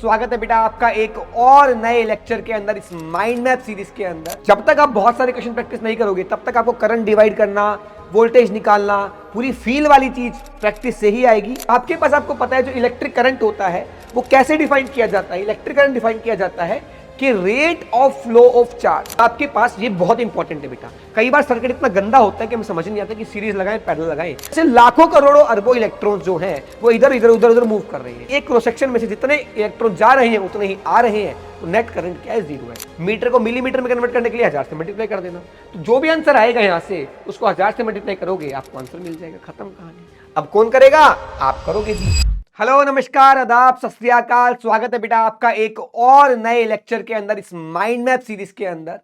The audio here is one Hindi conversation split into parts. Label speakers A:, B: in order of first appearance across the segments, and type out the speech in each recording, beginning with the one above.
A: स्वागत है बेटा आपका एक और नए लेक्चर के अंदर, इस माइंड मैप सीरीज के अंदर। जब तक आप बहुत सारे क्वेश्चन प्रैक्टिस नहीं करोगे तब तक आपको करंट डिवाइड करना, वोल्टेज निकालना, पूरी फील वाली चीज प्रैक्टिस से ही आएगी। आपके पास आपको पता है जो इलेक्ट्रिक करंट होता है वो कैसे डिफाइन किया जाता है। इलेक्ट्रिक करंट डिफाइन किया जाता है कि rate of flow of charge. आपके पास ये बहुत इंपॉर्टेंट है बेटा। कई बार सर्किट इतना गंदा होता है कि हमें समझ नहीं आता कि सीरीज लगाएं पैरेलल लगाएं। जैसे लाखों करोड़ों अरबों इलेक्ट्रॉन्स जो हैं वो इधर इधर उधर उधर मूव कर रहे हैं। एक क्रॉस सेक्शन में से जितने इलेक्ट्रॉन जा रहे हैं उतने ही आ रहे हैं, तो नेट करंट क्या है? जीरो है। मीटर को मिलीमीटर में कन्वर्ट करने के लिए 1000 से मल्टीप्लाई कर देना, तो जो भी आंसर आएगा यहाँ से उसको 1000 से मल्टीप्लाई करोगे आपको आंसर मिल जाएगा। खत्म कहानी। अब कौन करेगा? आप करोगे जी। हेलो, नमस्कार, आदाब, सत श्री अकाल। स्वागत है बेटा आपका एक और नए लेक्चर के अंदर, इस माइंड मैप सीरीज के अंदर।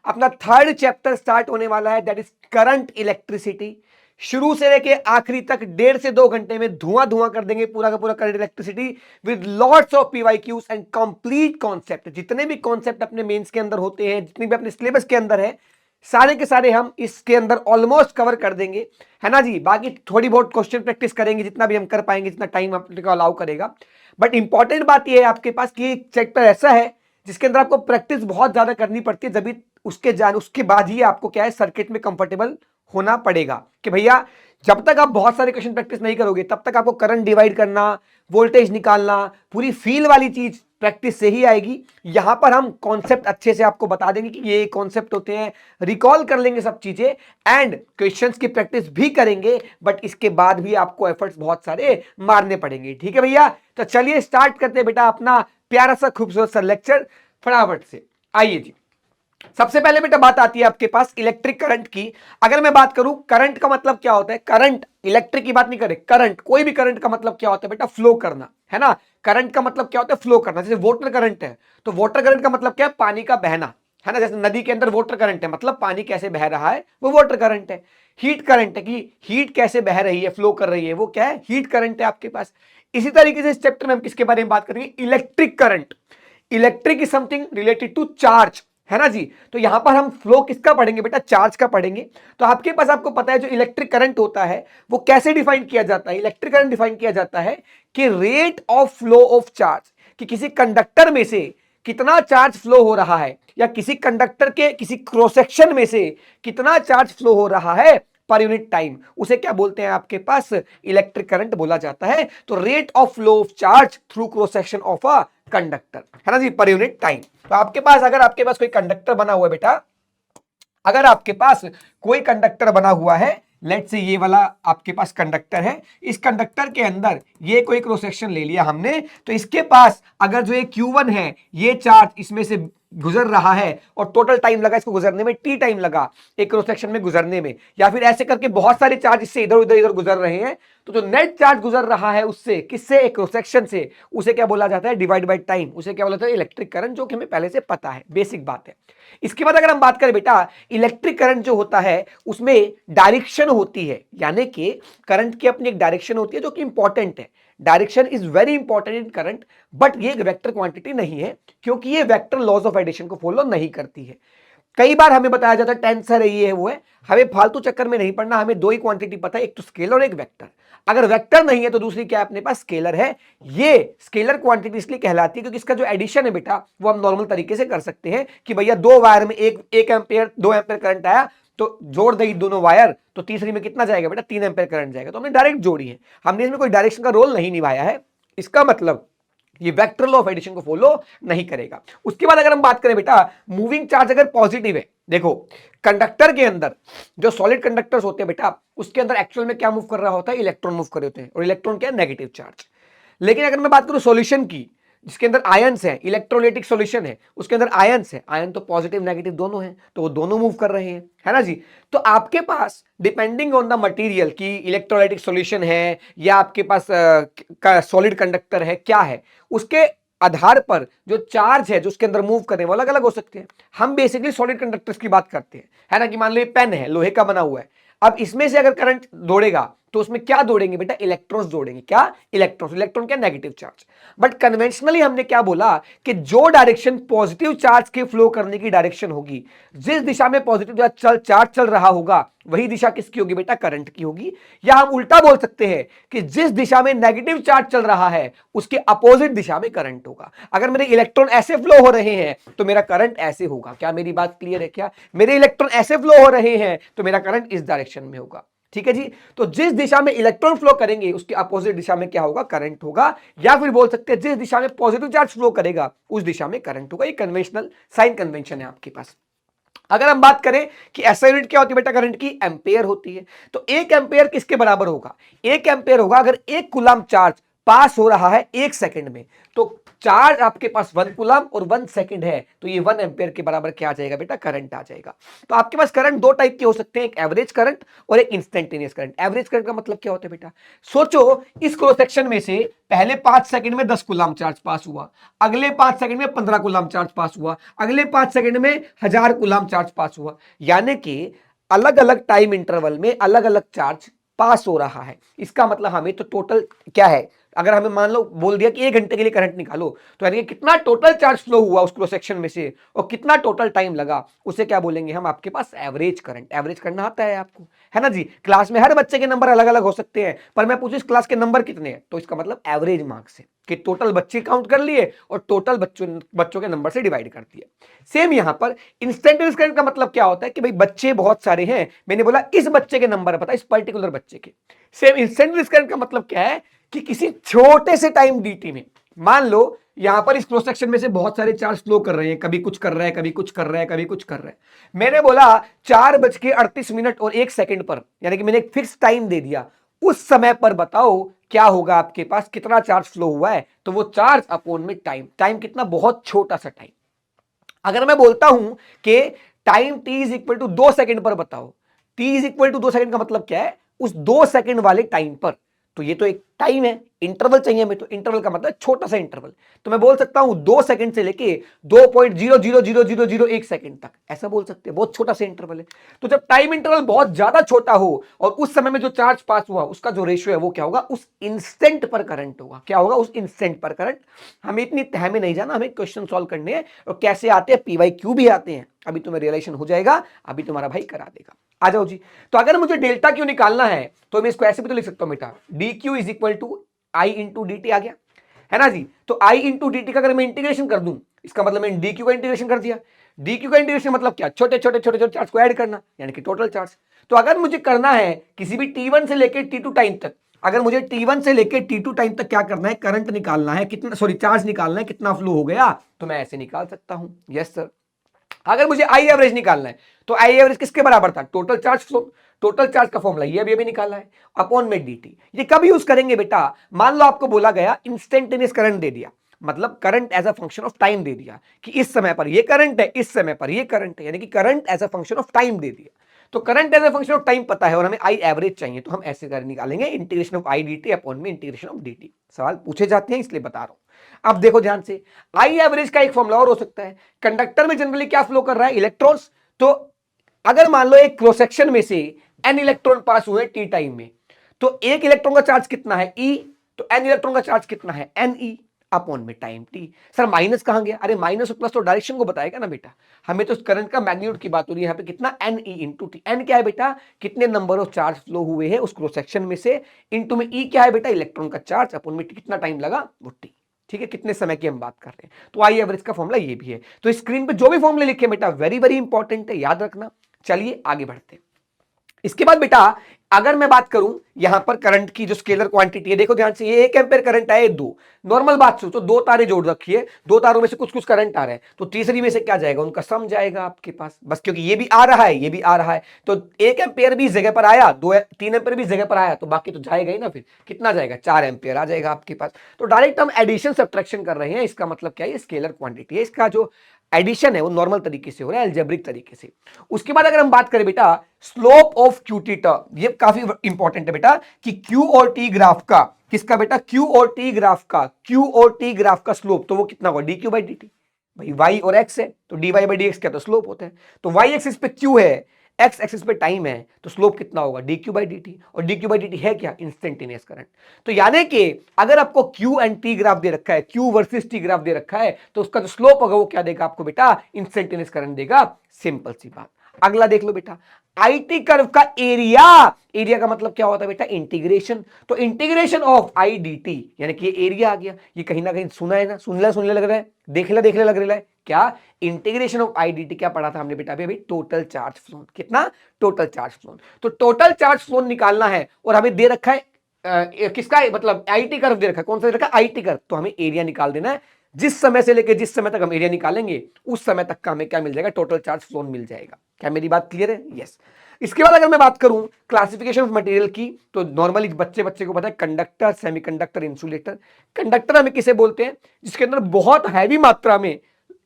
A: अपना थर्ड चैप्टर स्टार्ट होने वाला है, दैट इज करंट इलेक्ट्रिसिटी। शुरू से लेके आखिरी तक 1.5 से 2 घंटे में धुआं धुआं कर देंगे पूरा का पूरा current electricity with lots of PYQs and complete concept. जितने भी कॉन्सेप्ट अपने मेंस के अंदर होते हैं, जितने भी अपने सिलेबस के अंदर है, सारे के सारे हम इसके अंदर ऑलमोस्ट कवर कर देंगे, है ना जी। बाकी थोड़ी बहुत क्वेश्चन प्रैक्टिस करेंगे जितना भी हम कर पाएंगे, जितना टाइम आपको अलाउ करेगा। बट इंपॉर्टेंट बात यह है आपके पास कि एक चैप्टर ऐसा है जिसके अंदर आपको प्रैक्टिस बहुत ज्यादा करनी पड़ती है, जब उसके बाद ही आपको क्या है सर्किट में कंफर्टेबल होना पड़ेगा। कि भैया जब तक आप बहुत सारे क्वेश्चन प्रैक्टिस नहीं करोगे तब तक आपको करंट डिवाइड करना, वोल्टेज निकालना, पूरी फील वाली चीज प्रैक्टिस से ही आएगी। यहां पर हम कॉन्सेप्ट अच्छे से आपको बता देंगे कि ये कॉन्सेप्ट होते हैं, रिकॉल कर लेंगे सब चीजें एंड क्वेश्चंस की प्रैक्टिस भी करेंगे। बट इसके बाद भी आपको एफर्ट्स बहुत सारे मारने पड़ेंगे, ठीक है भैया। तो चलिए स्टार्ट करते हैं बेटा अपना प्यारा सा खूबसूरत सा लेक्चर फटाफट से। आइए जी। सबसे पहले बेटा बात आती है आपके पास इलेक्ट्रिक करंट की। अगर मैं बात करूं करंट का मतलब क्या होता है, करंट इलेक्ट्रिक की बात नहीं करें, करंट कोई भी करंट का मतलब क्या होता है बेटा? फ्लो करना, है ना। करंट का मतलब क्या होता है? फ्लो करना। जैसे वाटर करंट है तो वाटर करंट का मतलब क्या है? पानी का बहना, है ना। जैसे नदी के अंदर वाटर करंट है मतलब पानी कैसे बह रहा है, वो वाटर करंट है। हीट करंट है कि हीट कैसे बह रही है, फ्लो कर रही है, वो क्या है? हीट करंट है आपके पास। इसी तरीके से इस चैप्टर में हम किसके बारे में बात करेंगे? Electric current. Electric is something related to charge, है ना जी। तो यहां पर हम फ्लो किसका पढ़ेंगे बेटा? चार्ज का पढ़ेंगे। तो आपके पास आपको पता है जो इलेक्ट्रिक करंट होता है वो कैसे डिफाइन किया जाता है? इलेक्ट्रिक करंट डिफाइन किया जाता है कि rate of flow of charge, कि किसी कंडक्टर में से कितना चार्ज फ्लो हो रहा है, या किसी कंडक्टर के किसी क्रॉस सेक्शन में से कितना चार्ज फ्लो हो रहा है पर यूनिट टाइम, उसे क्या बोलते हैं आपके पास? इलेक्ट्रिक करंट बोला जाता है। तो rate of flow of charge through cross section of a conductor, है ना जी, पर यूनिट टाइम। तो आपके पास अगर आपके पास कोई कंडक्टर बना हुआ है बेटा, अगर आपके पास कोई कंडक्टर बना हुआ है, लेट से ये वाला आपके पास कंडक्टर है, इस कंडक्टर के अंदर ये कोई क्रॉस सेक्शन ले लिया हमने, तो इसके पास अगर जो ये Q1 है, ये चार्ज इसमें से गुजर रहा है और टोटल टाइम लगा इसको गुजरने में, T टाइम लगा एक क्रॉस सेक्शन में गुजरने में, या फिर ऐसे करके बहुत सारे चार्ज इससे इधर उधर इधर गुजर रहे हैं, तो जो नेट चार्ज गुजर रहा है उससे, किससे? एक क्रॉस सेक्शन से, उसे क्या बोला जाता है? Divide by time. उसे क्या बोला जाता है? इलेक्ट्रिक करंट, जो कि हमें पहले से पता है, बेसिक बात है। इसके बाद अगर हम बात करें बेटा, इलेक्ट्रिक करंट जो होता है उसमें डायरेक्शन होती है, यानी कि करंट की अपनी एक डायरेक्शन होती है जो कि इंपॉर्टेंट है। Direction is very important in current, but ये एक वेक्टर क्वांटिटी नहीं है, क्योंकि ये वेक्टर लॉज ऑफ एडिशन को फॉलो नहीं करती है। कई बार हमें बताया जाता है टेंसर है, ये है, वो है। हमें फालतू चक्कर में नहीं पड़ना, हमें दो ही क्वांटिटी पता है, एक तो स्केलर और एक वेक्टर। अगर वेक्टर नहीं है तो दूसरी क्या अपने पास? स्केलर है। ये स्केलर क्वांटिटी इसलिए कहलाती है क्योंकि इसका जो एडिशन है बेटा वो हम नॉर्मल तरीके से कर सकते हैं कि भैया दो वायर में एक एम्पेयर 2 एम्पेयर करंट आया, तो जोड़ देगी दोनों वायर, तो तीसरी में कितना जाएगा बेटा? 3 एम्पेयर करंट जाएगा। तो हमने डायरेक्ट जोड़ी है, हमने इसमें कोई डायरेक्शन का रोल नहीं निभाया है। इसका मतलब ये वेक्टर लॉ ऑफ एडिशन को फॉलो नहीं करेगा। उसके बाद अगर हम बात करें बेटा, मूविंग चार्ज अगर पॉजिटिव है, देखो कंडक्टर के अंदर जो सॉलिड कंडक्टर्स होते हैं बेटा, उसके अंदर एक्चुअल में क्या मूव कर रहा होता है? इलेक्ट्रॉन मूव कर रहे होते हैं, और इलेक्ट्रॉन क्या है? Negative charge. लेकिन अगर मैं बात करूं सॉल्यूशन की, जिसके अंदर आयंस है, इलेक्ट्रोलाइटिक सॉल्यूशन है, उसके अंदर आयंस है, आयन तो पॉजिटिव नेगेटिव दोनों हैं, तो वो दोनों मूव कर रहे हैं, है ना जी। तो आपके पास डिपेंडिंग ऑन द मटेरियल की इलेक्ट्रोलाइटिक सॉल्यूशन है या आपके पास सॉलिड कंडक्टर है, क्या है, उसके आधार पर जो चार्ज है जो उसके अंदर मूव कर रहे हैं वो अलग अलग हो सकते हैं। हम बेसिकली सॉलिड कंडक्टर्स की बात करते हैं, है ना, कि मान लो ये पेन है, लोहे का बना हुआ है। अब इसमें से अगर करंट दौड़ेगा तो उसमें क्या जोड़ेंगे बेटा, इलेक्ट्रॉन्स जोड़ेंगे। क्या, इलेक्ट्रॉन्स। इलेक्ट्रॉन क्या, नेगेटिव चार्ज। बट कन्वेंशनली हमने क्या बोला कि जो डायरेक्शन पॉजिटिव चार्ज के फ्लो करने की डायरेक्शन होगी, जिस दिशा में पॉजिटिव चार्ज चल रहा होगा, वही दिशा किसकी होगी बेटा, करंट की होगी। या हम उल्टा बोल सकते हैं कि जिस दिशा में नेगेटिव चार्ज चल रहा है उसके अपोजिट दिशा में करंट होगा। अगर मेरे इलेक्ट्रॉन ऐसे फ्लो हो रहे हैं तो मेरा करंट ऐसे होगा। क्या मेरी बात क्लियर है? क्या मेरे इलेक्ट्रॉन ऐसे फ्लो हो रहे हैं तो मेरा करंट इस डायरेक्शन में होगा। ठीक है जी। तो जिस दिशा में इलेक्ट्रॉन फ्लो करेंगे उसके अपोजिट दिशा में क्या होगा, करंट होगा। या फिर बोल सकते हैं जिस दिशा में पॉजिटिव चार्ज फ्लो करेगा उस दिशा में करंट होगा। ये कन्वेंशनल साइन कन्वेंशन है आपके पास। अगर हम बात करें कि एसआई यूनिट क्या होती है बेटा करंट की, एम्पेयर होती है। तो एक एम्पेयर किसके बराबर होगा, एक एम्पेयर होगा अगर एक कूलम चार्ज पास हो रहा है एक सेकंड में, तो चार्ज आपके पास 1 कूलम और 1 सेकंड है, तो ये 1 एम्पेयर के बराबर क्या आ जाएगा बेटा, करंट आ जाएगा। तो आपके पास करंट दो टाइप के हो सकते हैं, एक एवरेज करंट और एक इंस्टेंटेनियस करंट। एवरेज करंट का मतलब क्या होता है बेटा, सोचो इस क्रॉस सेक्शन में से पहले 5 सेकंड में 10 कूलम चार्ज पास हुआ, अगले 5 सेकंड में 15 कूलम चार्ज पास हुआ, अगले 5 सेकंड में 1000 कूलम चार्ज पास हुआ। यानी कि अलग अलग टाइम इंटरवल में अलग अलग चार्ज पास हो रहा है। इसका मतलब हमें तो टोटल क्या है, अगर हमें मान लो बोल दिया कि 1 घंटे के लिए करंट निकालो, तो यानी कि कितना टोटल चार्ज फ्लो हुआ उस क्रॉस सेक्शन में से और कितना टोटल टाइम लगा, उसे क्या बोलेंगे हम, आपके पास एवरेज करंट। एवरेज करना आता है आपको, है ना जी। क्लास में हर बच्चे के नंबर अलग अलग हो सकते हैं, पर मैं पूछूं इस क्लास के नंबर कितने हैं, तो इसका मतलब एवरेज मार्क्स है कि टोटल बच्चे काउंट कर लिए और टोटल बच्चों के नंबर से डिवाइड कर दिया। सेम यहां पर इंस्टेंटेनियस करंट का मतलब क्या होता है कि भाई बच्चे बहुत सारे हैं, मैंने बोला इस बच्चे के नंबर पता, इस पर्टिकुलर बच्चे के। सेम इंस्टेंटेनियस करंट का मतलब क्या है कि किसी छोटे से टाइम dt में, मान लो यहां पर इस क्रॉस सेक्शन में से बहुत सारे चार्ज फ्लो कर रहे हैं, कभी कुछ कर रहा है, कभी कुछ कर रहा है, कभी कुछ कर रहा है। मैंने बोला 4:38 और 1 सेकंड पर, यानी कि मैंने एक फिक्स टाइम दे दिया, उस समय पर बताओ क्या होगा, आपके पास कितना चार्ज फ्लो हुआ है, तो वो चार्ज अपॉन में टाइम। टाइम कितना, बहुत छोटा सा टाइम। अगर मैं बोलता हूं कि time t is equal to 2 second पर बताओ, t is equal to 2 second का मतलब क्या है, उस 2 सेकंड वाले टाइम पर, तो ये तो एक टाइम है, इंटरवल चाहिए हमें, तो इंटरवल का मतलब छोटा सा इंटरवल। तो मैं बोल सकता हूं 2 सेकंड से लेके 2.0000001 सेकंड तक, ऐसा बोल सकते हैं, बहुत छोटा सा इंटरवल है। तो जब टाइम इंटरवल बहुत ज्यादा छोटा हो और उस समय में जो चार्ज पास हुआ उसका जो रेशियो है वो क्या होगा, उस इंस्टेंट पर करंट होगा। क्या होगा, उस इंस्टेंट पर करंट। हमें इतनी तह में नहीं जाना, हमें क्वेश्चन सॉल्व करने हैं, और कैसे आते हैं, PYQ भी आते हैं, अभी तुम्हें रियलाइजेशन हो जाएगा, अभी तुम्हारा भाई करा देगा। आ जाओ जी। तो अगर मुझे डेल्टा क्यू निकालना है तो मैं इसको ऐसे भी तो लिख सकता हूं बेटा, dq is equal to I into D T, आ गया है ना जी। तो आई इंटू डी टी का अगर मैं इंटीग्रेशन कर दूं, इसका मतलब मैंने dq का इंटीग्रेशन कर दिया। dq का इंटीग्रेशन मतलब क्या, छोटे छोटे छोटे छोटे चार्ज को ऐड करना, यानी कि टोटल चार्ज। तो अगर मुझे करना है किसी भी t1 से लेकर t2 टाइम तक, अगर मुझे t1 से लेकर t2 टाइम तक क्या करना है, करंट निकालना है, कितना, सॉरी चार्ज निकालना है, कितना फ्लो हो गया, तो मैं ऐसे निकाल सकता हूं। Yes sir. अगर मुझे आई एवरेज निकालना है तो आई एवरेज किसके बराबर था, total charge flow, total charge का फॉर्मूला ये अभी निकाला है, अपॉन में dt। ये कब यूज करेंगे बेटा, मान लो आपको बोला गया इंस्टेंटेनियस करंट दे दिया, मतलब current as a function of time दे दिया कि इस समय पर ये करंट है, इस समय पर ये करंट है, यानी कि current as a function of time दे दिया। तो current as a function of time पता है और हमें आई एवरेज चाहिए, तो हम ऐसे कर निकालेंगे integration of I dt upon में इंटीग्रेशन ऑफ dt। सवाल पूछे जाते हैं इसलिए बता रहा हूं। अब देखो ध्यान से, आई एवरेज का एक फॉर्मूला और हो सकता है, कंडक्टर में जनरली क्या फ्लो कर रहा है, इलेक्ट्रॉन्स। तो अगर मान लो एक क्रॉस सेक्शन में से n इलेक्ट्रॉन पास हुए t टाइम में, तो एक इलेक्ट्रॉन का चार्ज कितना है e, तो n इलेक्ट्रॉन का चार्ज कितना है ne अपॉन में टाइम t। सर माइनस कहां गया, अरे माइनस और प्लस तो डायरेक्शन को बताएगा ना बेटा, हमें तो करंट का मैग्नीट्यूड की बात हो रही है, यहाँ पे कितना ne इंटू टी। n क्या है बेटा, कितने नंबर ऑफ चार्ज फ्लो हुए हैं उस क्रॉस सेक्शन में से, इंटू में e क्या है बेटा, इलेक्ट्रॉन का चार्ज, अपॉन में कितना टाइम लगा, वो t। ठीक है, कितने समय की हम बात कर रहे हैं। तो आई एवरेज का फॉर्मूला ये भी है। तो स्क्रीन पे जो भी फॉर्मूले लिखे बेटा वेरी वेरी इंपॉर्टेंट है, याद रखना। चलिए आगे बढ़ते हैं। इसके बाद बेटा अगर मैं बात करूं यहां पर करंट की जो स्केलर क्वांटिटी है, देखो ध्यान से, ये 1 एम्पीयर करंट है, दो नॉर्मल बात सोचो, दो तारे जोड़ रखिए, दो तारों में से कुछ कुछ करंट आ रहा है, तो तीसरी में से क्या जाएगा, उनका सम जाएगा आपके पास, बस क्योंकि ये भी आ रहा है, ये भी आ रहा है, तो 1 एम्पीयर भी इस जगह पर आया, 3 एम्पीयर भी इस जगह पर आया, तो बाकी तो जाएगा ही ना, फिर कितना जाएगा, 4 एम्पीयर आ जाएगा आपके पास। तो डायरेक्ट हम एडिशन सब्ट्रैक्शन कर रहे हैं, इसका मतलब क्या है, स्केलर क्वांटिटी है, इसका जो एडिशन है वो नॉर्मल तरीके से हो रहा है, अलजेब्रिक तरीके से। उसके बाद अगर हम बात करें बेटा स्लोप ऑफ क्यूटी टर्म, ये काफी इंपॉर्टेंट है बेटा कि क्यू और टी ग्राफ का, किसका बेटा, क्यू और टी ग्राफ का, क्यू और टी ग्राफ का स्लोप, तो वो कितना होगा, D Q by D T. भाई वाई और एक्स है तो D Y by D X क्या, तो स्लोप होता है। तो वाई एक्सिस पे क्यू है, एक्स एक्सिस पे टाइम है तो स्लोप कितना होगा dq बाई dt, और dq बाई dt है क्या, इंस्टेंटेनियस करंट। तो यानी कि अगर आपको q एंड t ग्राफ दे रखा है, q वर्सेस t ग्राफ दे रखा है, तो उसका जो स्लोप होगा वो क्या देगा आपको बेटा, इंस्टेंटेनियस करंट देगा। सिंपल सी बात। अगला देख लो बेटा, आईटी कर्व का एरिया, एरिया का मतलब क्या होता है बेटा, इंटीग्रेशन। तो integration of I D T, यानी कि ये एरिया आ गया। ये कहीं ना कहीं सुना है ना, सुनने लग रहा है, देखने लग रहा है क्या, integration of I D T. क्या पढ़ा था हमने बेटा अभी, टोटल चार्ज फ्लोन। कितना, टोटल चार्ज फ्लोन। तो टोटल चार्ज फ्लोन निकालना है और हमें दे रखा है किसका, मतलब आईटी कर्व दे रखा है। कौन सा दे रखा है, आईटी कर्व। तो हमें एरिया निकाल देना है। जिस समय से लेकर जिस समय तक हम एरिया निकालेंगे उस समय तक का हमें क्या मिल जाएगा, टोटल चार्ज फ्लोन मिल जाएगा। क्या मेरी बात क्लियर है? यस। इसके बाद अगर मैं बात करूं क्लासिफिकेशन ऑफ मटेरियल की, तो नॉर्मली बच्चे को पता है, कंडक्टर, सेमीकंडक्टर, इंसुलेटर। कंडक्टर हमें किसे बोलते हैं, जिसके अंदर बहुत हैवी मात्रा में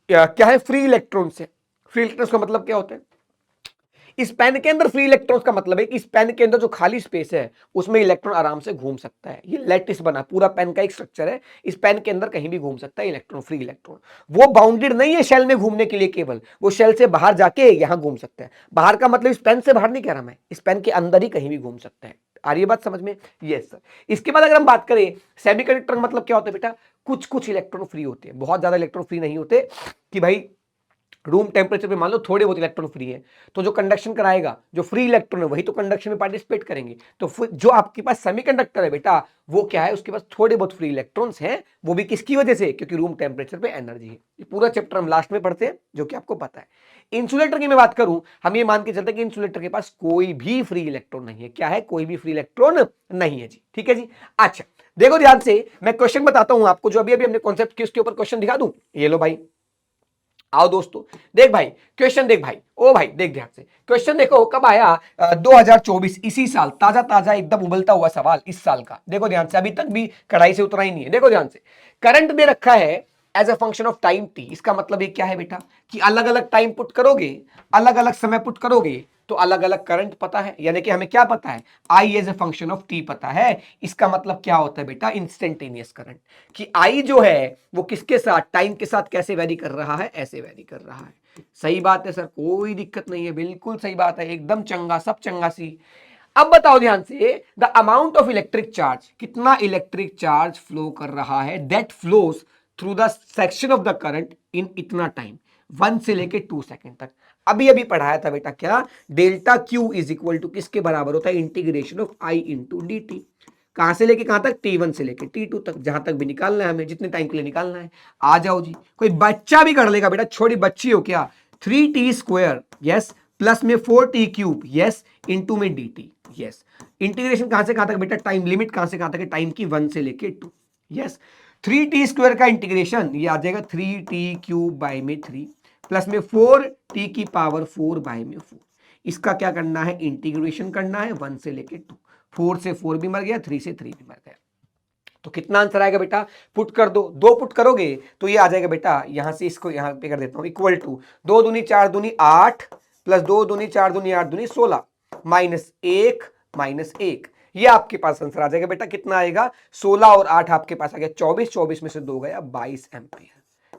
A: क्या है, फ्री इलेक्ट्रॉन्स है। फ्री इलेक्ट्रॉन्स का मतलब क्या होता है, इस पेन के अंदर फ्री इलेक्ट्रॉन्स का मतलब है कि इस पेन के अंदर जो खाली स्पेस है उसमें इलेक्ट्रॉन आराम से घूम सकता है। ये लैटिस बना पूरा पेन का एक स्ट्रक्चर है, इस पेन के अंदर कहीं भी घूम सकता है इलेक्ट्रॉन, फ्री इलेक्ट्रॉन। वो बाउंडेड नहीं है शेल में घूमने के लिए, केवल वो शेल से बाहर जाके यहां घूम सकता है। बाहर का मतलब इस पेन से बाहर नहीं कह रहा मैं, इस पेन के अंदर ही कहीं भी घूम सकता है। आ रही है बात समझ में? Yes sir. इसके बाद अगर हम बात करें सेमीकंडक्टर, मतलब क्या होता है बेटा, कुछ इलेक्ट्रॉन फ्री होते हैं, बहुत ज्यादा इलेक्ट्रॉन फ्री नहीं होते, कि भाई रूम टेम्परेचर पे मान लो थोड़े बहुत इलेक्ट्रॉन फ्री है, तो जो कंडक्शन कराएगा, जो फ्री इलेक्ट्रॉन है वही तो कंडक्शन में पार्टिसिपेट करेंगे। तो जो आपके पास सेमीकंडक्टर है बेटा, वो क्या है, उसके पास थोड़े बहुत फ्री इलेक्ट्रॉन्स हैं, वो भी किसकी वजह से, क्योंकि रूम टेम्परेचर पे एनर्जी है। ये पूरा चैप्टर हम लास्ट में पढ़ते हैं, जो कि आपको पता है। इंसुलेटर की मैं बात करूं, हम ये मान के चलते हैं कि इंसुलेटर के पास कोई भी फ्री इलेक्ट्रॉन नहीं है। क्या है, कोई भी फ्री इलेक्ट्रॉन नहीं है जी। ठीक है जी। अच्छा देखो ध्यान से, मैं क्वेश्चन बताता हूं आपको, जो अभी अभी हमने कॉन्सेप्ट किया उसके ऊपर क्वेश्चन दिखा दूं। ये लो भाई, आओ दोस्तों, देख भाई क्वेश्चन देख भाई, ओ भाई देख ध्यान से क्वेश्चन देखो, कब आया, 2024, इसी साल, ताजा ताजा एकदम उबलता हुआ सवाल इस साल का। देखो ध्यान से, अभी तक भी कढ़ाई से उतरा ही नहीं है। देखो ध्यान से, करंट दे रखा है as a function of time T. इसका मतलब ये क्या है बेटा, कि अलग अलग टाइम पुट करोगे, अलग अलग समय पुट करोगे तो अलग अलग करंट पता है, यानी कि हमें क्या पता है, I as a function of T पता है। इसका मतलब क्या होता है बेटा, इंस्टेंटेनियस करंट, कि आई जो है वो किसके साथ, टाइम के साथ कैसे वेरी कर रहा है, ऐसे वेरी कर रहा है। सही बात है सर, कोई दिक्कत नहीं है, बिल्कुल सही बात है, एकदम चंगा, सब चंगा सी। अब बताओ ध्यान से, the amount of electric charge, कितना इलेक्ट्रिक चार्ज फ्लो कर रहा है, that flows through the section of the current इन इतना टाइम, 1 से लेके 2 सेकेंड तक। अभी अभी पढ़ाया था बेटा, क्या, delta Q is equal to किसके बराबर होता है, integration of I into D T. कहां से लेके कहां तक, T1 से लेके T2 तक, जहां तक भी निकालना है हमें, जितने टाइम के लिए निकालना है। आ जाओ जी, कोई बच्चा भी कर लेगा बेटा, छोटी बच्ची हो क्या, 3t² यस, प्लस में 4t³ यस, इंटू में dt यस। इंटीग्रेशन कहां से कहां तक बेटा, टाइम लिमिट कहां से कहां तक है, टाइम की 1 से लेके 2 यस। 3t² का इंटीग्रेशन ये आ जाएगा 3t³ बाई में 3, प्लस में 4t की पावर 4 बाई में 4। इसका क्या करना है, इंटीग्रेशन करना है 1 से लेके 2। 4 से 4 भी मर गया, 3 से 3 भी मर गया। तो कितना आंसर आएगा बेटा, पुट कर दो, 2 पुट करोगे तो ये आ जाएगा बेटा, यहां से इसको यहां पे कर देता हूं, इक्वल टू 2 दूनी 4 दूनी 8, प्लस 2 दूनी 4 दूनी 8 दूनी 16, माइनस 1, ये आपके पास आंसर आ जाएगा बेटा। कितना आएगा, 16 और 8 आपके पास आ गया 24, 24 में से 2 गया 22 एम्पियर।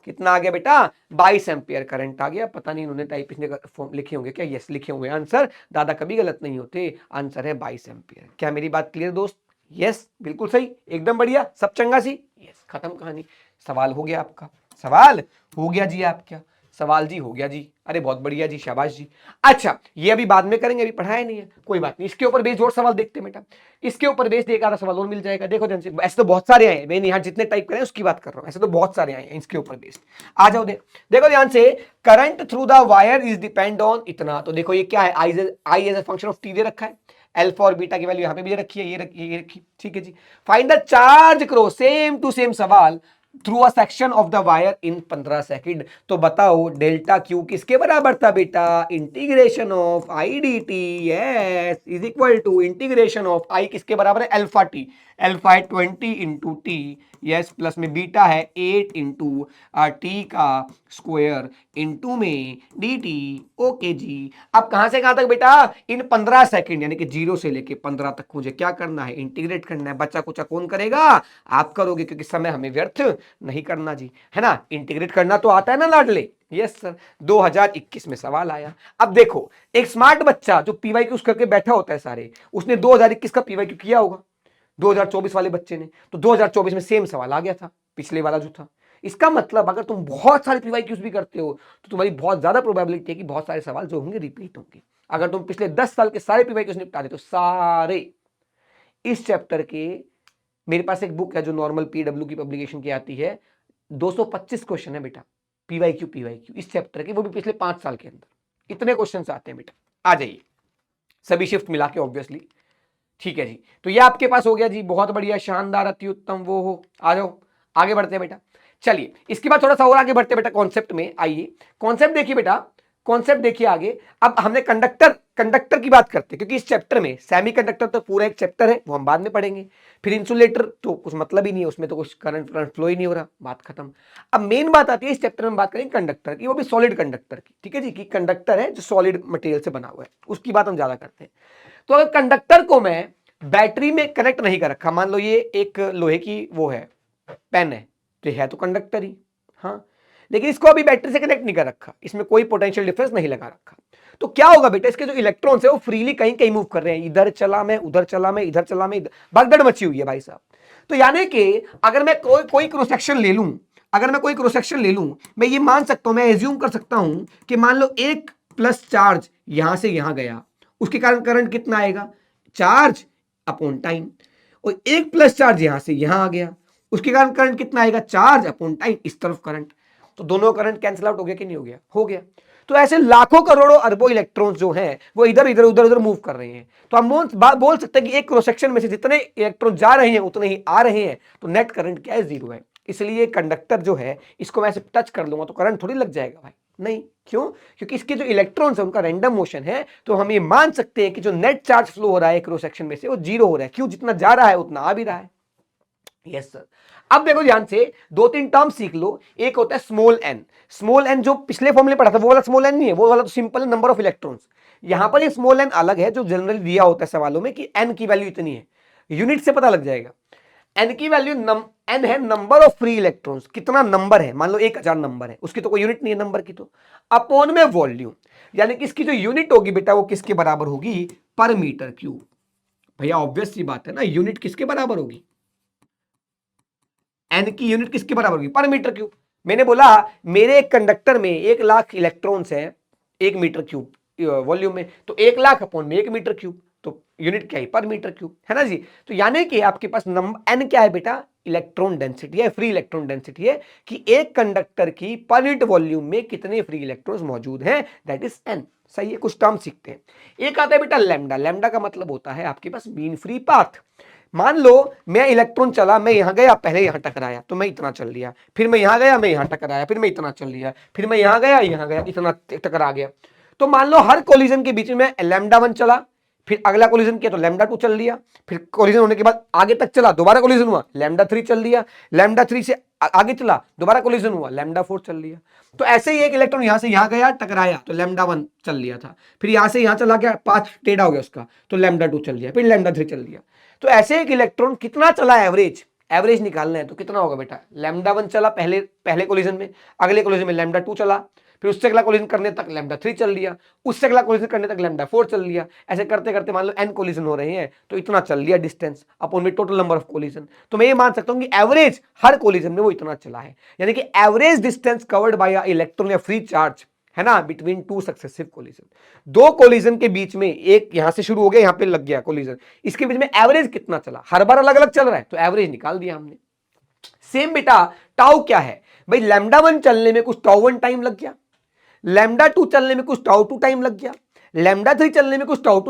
A: कितना आ गया बेटा, 22 एम्पियर करंट आ गया। पता नहीं इन्होंने टाइपिस्ट ने फॉर्म लिखे होंगे क्या, यस लिखे हुए आंसर, दादा कभी गलत नहीं होते, आंसर है 22 एम्पियर। क्या मेरी बात क्लियर दोस्त? यस बिल्कुल सही, एकदम बढ़िया, सब चंगा सी। यस, खत्म कहानी। सवाल हो गया आपका, सवाल हो गया जी आपका, सवाल जी हो गया जी, अरे बहुत बढ़िया जी, शाबाश जी। अच्छा ये अभी बाद में करेंगे, अभी पढ़ाया नहीं है, कोई बात नहीं। इसके ऊपर बेस्ड और सवाल देखते हैं बेटा, इसके ऊपर बेस्ड एक आधा सवाल और मिल जाएगा। देखो ध्यान से, ऐसे तो बहुत सारे आए हैं, मैंने यहाँ जितने टाइप करें उसकी बात कर रहा हूँ, ऐसे तो बहुत सारे आए हैं इसके ऊपर बेस्ड। आ जाओ देखो ध्यान से, current through the wire is depend on इतना। तो देखो ये क्या है, I as a function of T दे रखा है, अल्फा और बीटा की वैल्यू यहाँ पे भी रखी है, ये रखी, ठीक है जी। फाइंड द चार्ज करो, सेम टू सेम सवाल, through a section of the wire in 15 second. तो बताओ डेल्टा क्यू किसके बराबर था बेटा, integration of I D T yes is equal to integration of I किसके बराबर है, अल्फा टी, अल्फा है 20 इंटू टी यस, प्लस में बीटा है 8 इंटू टी का स्क्वायर इंटू में डी टी। ओके जी, अब कहां से कहां तक बेटा, इन 15 सेकंड यानी कि 0 से लेके 15 तक मुझे क्या करना है, इंटीग्रेट करना है। बच्चा कुचा कौन करेगा, आप करोगे, क्योंकि समय हमें व्यर्थ नहीं करना जी, है ना। इंटीग्रेट करना तो आता है ना लाडले, यस सर, 2021 में सवाल आया। अब देखो, एक स्मार्ट बच्चा जो पीवाईक्यूज करके बैठा होता है सारे, उसने 2021 का पीवाईक्यू किया होगा 2024 वाले बच्चे ने, तो 2024 में सेम सवाल आ गया था पिछले वाला जो था। इसका मतलब अगर तुम बहुत सारे पीवाईक्यूज भी करते हो तो तुम्हारी बहुत ज्यादा प्रोबेबिलिटी है कि बहुत सारे सवाल जो होंगे रिपीट होंगे। अगर तुम पिछले 10 साल के सारे पीवाईक्यूज निपटा दे तो सारे इस चैप्टर के, मेरे पास एक बुक है जो नॉर्मल पीडब्ल्यू की पब्लिकेशन की आती है, 225 क्वेश्चन है बेटा पीवाईक्यू इस चैप्टर के, वो भी पिछले 5 साल के अंदर। इतने क्वेश्चन आते हैं बेटा। आ जाइए, सभी शिफ्ट मिला के ऑब्वियसली। ठीक है जी, तो ये आपके पास हो गया जी, बहुत बढ़िया, शानदार, अति उत्तम, वो हो। आ जाओ आगे बढ़ते हैं बेटा। चलिए इसके बाद थोड़ा सा और आगे बढ़ते बेटा कॉन्सेप्ट में। आइए कॉन्सेप्ट देखिए बेटा, कॉन्सेप्ट देखिए आगे। अब हमने कंडक्टर की बात करते हैं, क्योंकि इस चैप्टर में सेमीकंडक्टर तो पूरा एक चैप्टर है, वो हम बाद में पढ़ेंगे। फिर इंसुलेटर तो कुछ मतलब ही नहीं है, उसमें तो कुछ करंट फ्लो ही नहीं हो रहा, बात खत्म। अब मेन बात आती है इस चैप्टर में बात करेंगे कंडक्टर की, वो भी सॉलिड कंडक्टर की। ठीक है जी, कि कंडक्टर है जो सॉलिड मटेरियल से बना हुआ है, उसकी बात हम ज्यादा करते हैं। तो अगर कंडक्टर को मैं बैटरी में कनेक्ट नहीं कर रखा, मान लो ये एक लोहे की वो है, पेन है, तो है तो कंडक्टर ही, हाँ, लेकिन इसको अभी बैटरी से कनेक्ट नहीं कर रखा, इसमें कोई पोटेंशियल डिफरेंस नहीं लगा रखा, तो क्या होगा बेटा, इसके जो इलेक्ट्रॉन्स है वो फ्रीली कहीं कहीं मूव कर रहे हैं, इधर चला मैं, उधर चला मैं, इधर चला मैं, भगदड़ मची हुई है भाई साहब। तो यानी कि अगर मैं कोई क्रॉस सेक्शन ले लूं, अगर मैं कोई क्रॉस सेक्शन ले लूं, मैं ये मान सकता हूं, मैं एज्यूम कर सकता हूं कि मान लो एक प्लस चार्ज यहां से यहां गया, उसके कारण करंट कितना आएगा, चार्ज अपॉन टाइम। और एक प्लस चार्ज यहां से यहां आ गया, उसके कारण करंट कितना आएगा, चार्ज अपॉन टाइम, इस तरफ करंट। तो दोनों करंट कैंसिल आउट हो गया कि नहीं हो गया, हो गया। तो ऐसे लाखों करोड़ों अरबों इलेक्ट्रॉन्स जो हैं वो इधर इधर उधर उधर मूव कर रहे हैं। तो हम बोल सकते हैं कि एक क्रॉस सेक्शन में से जितने इलेक्ट्रॉन जा रहे हैं उतने ही आ रहे हैं, तो नेट करंट क्या है, जीरो है। इसलिए कंडक्टर जो है इसको मैं ऐसे टच कर लूंगा तो करंट थोड़ी लग जाएगा भाई, नहीं। क्यों? क्योंकि इसके जो इलेक्ट्रॉन्स है उनका रैंडम मोशन है, तो हम ये मान सकते हैं कि जो नेट चार्ज फ्लो हो रहा है क्रॉस सेक्शन में से वो जीरो हो रहा है। क्यों? जितना जा रहा है उतना आ भी रहा है। Yes sir. अब देखो ध्यान से, दो तीन टर्म सीख लो। एक होता है स्मॉल एन। स्मॉल एन जो पिछले फॉर्मूले पढ़ा था वो वाला स्मॉल एन नहीं है, वो वाला तो सिंपल नंबर ऑफ इलेक्ट्रॉन्स। यहां पर ये स्मॉल एन अलग है, जो जनरली दिया होता है सवालों में कि एन की वैल्यू इतनी है, यूनिट से पता लग जाएगा। एन की वैल्यू एन है नंबर ऑफ फ्री इलेक्ट्रॉन्स, कितना नंबर है, मान लो 1000 नंबर है, उसकी तो कोई यूनिट नहीं है नंबर की, तो अपॉन में वॉल्यूम, यानी कि इसकी जो यूनिट होगी बेटा वो किसके बराबर होगी, पर मीटर क्यूब। भैया ऑब्वियस सी बात है ना, यूनिट किसके बराबर होगी, एन की यूनिट किसके बराबर होगी, पर मीटर क्यूब। मैंने बोला मेरे एक कंडक्टर में 1,00,000 इलेक्ट्रॉन्स है 1 मीटर क्यूब वॉल्यूम में, तो 1,00,000 अपॉन में 1 मीटर क्यूब, तो यूनिट क्या है, पर मीटर क्यूब, है ना जी। तो यानी कि आपके पास नंबर एन क्या है बेटा, इलेक्ट्रॉन डेंसिटी है, फ्री इलेक्ट्रॉन डेंसिटी है, कि एक कंडक्टर की पर यूनिट वॉल्यूम में कितने फ्री इलेक्ट्रॉन्स मौजूद हैं, दैट इज एन। सही है, कुछ टर्म सीखते हैं। एक आता है बेटा लैम्डा। लैम्डा का मतलब होता है आपके पास मीन फ्री पाथ। मान लो मैं इलेक्ट्रॉन चला, मैं यहां गया, पहले यहां टकराया तो मैं इतना चल लिया, फिर मैं यहां गया, मैं यहां टकराया, फिर मैं इतना चल लिया, फिर मैं यहां गया इतना टकरा गया। तो मान लो हर कोलिजन के बीच में लैम्डा 1 चला, फिर अगला कोलिजन किया तो लैम्डा 2 चल लिया, फिर कोलिजन होने के बाद आगे तक चला, दोबारा कोलिजन हुआ, लैम्डा 3 चल लिया, लैम्डा 3 से आगे चला, दोबारा कोलिजन हुआ, लैम्डा 4 चल लिया। तो ऐसे ही एक इलेक्ट्रॉन यहां से यहां गया, टकराया तो लैम्डा 1 चल लिया था, फिर यहां से यहां चला गया, 5 टेढ़ा हो गया उसका, तो लैम्डा 2 चल लिया, फिर लैम्डा 3 चल लिया। तो ऐसे एक इलेक्ट्रॉन कितना चला एवरेज निकालना है, तो कितना होगा बेटा, लैम्डा 1 चला पहले कोलिजन में, अगले कोलिजन में लैम्डा 2 चला, फिर उससे अगला कोलिजन करने तक लैम्डा 3 चल लिया, उससे अगला कोलिजन करने तक लैम्डा 4 चल लिया। ऐसे करते करते मान लो n कोलिजन हो रहे हैं तो इतना चल लिया डिस्टेंस अपॉन में टोटल नंबर ऑफ कोलिजन। तो मैं ये मान सकता हूं कि एवरेज हर कोलिजन में वो इतना चला है, यानी कि average distance covered by a electron या फ्री चार्ज, है ना, बिटवीन टू सक्सेसिव कोलिजन। दो कोलिजन के बीच में, एक यहां से शुरू हो गया, यहां पे लग गया कोलिजन, इसके बीच में एवरेज कितना चला, हर बार अलग अलग चल रहा है तो एवरेज निकाल दिया हमने। सेम बेटा टाउ क्या है भाई, लैम्डा 1 चलने में कुछ टाउ 1 टाइम लग गया, लैम्डा 2 चलने में कुछ टाउ 2 टाइम लग गया, लैम्डा 3 चलने में कुछ टाउ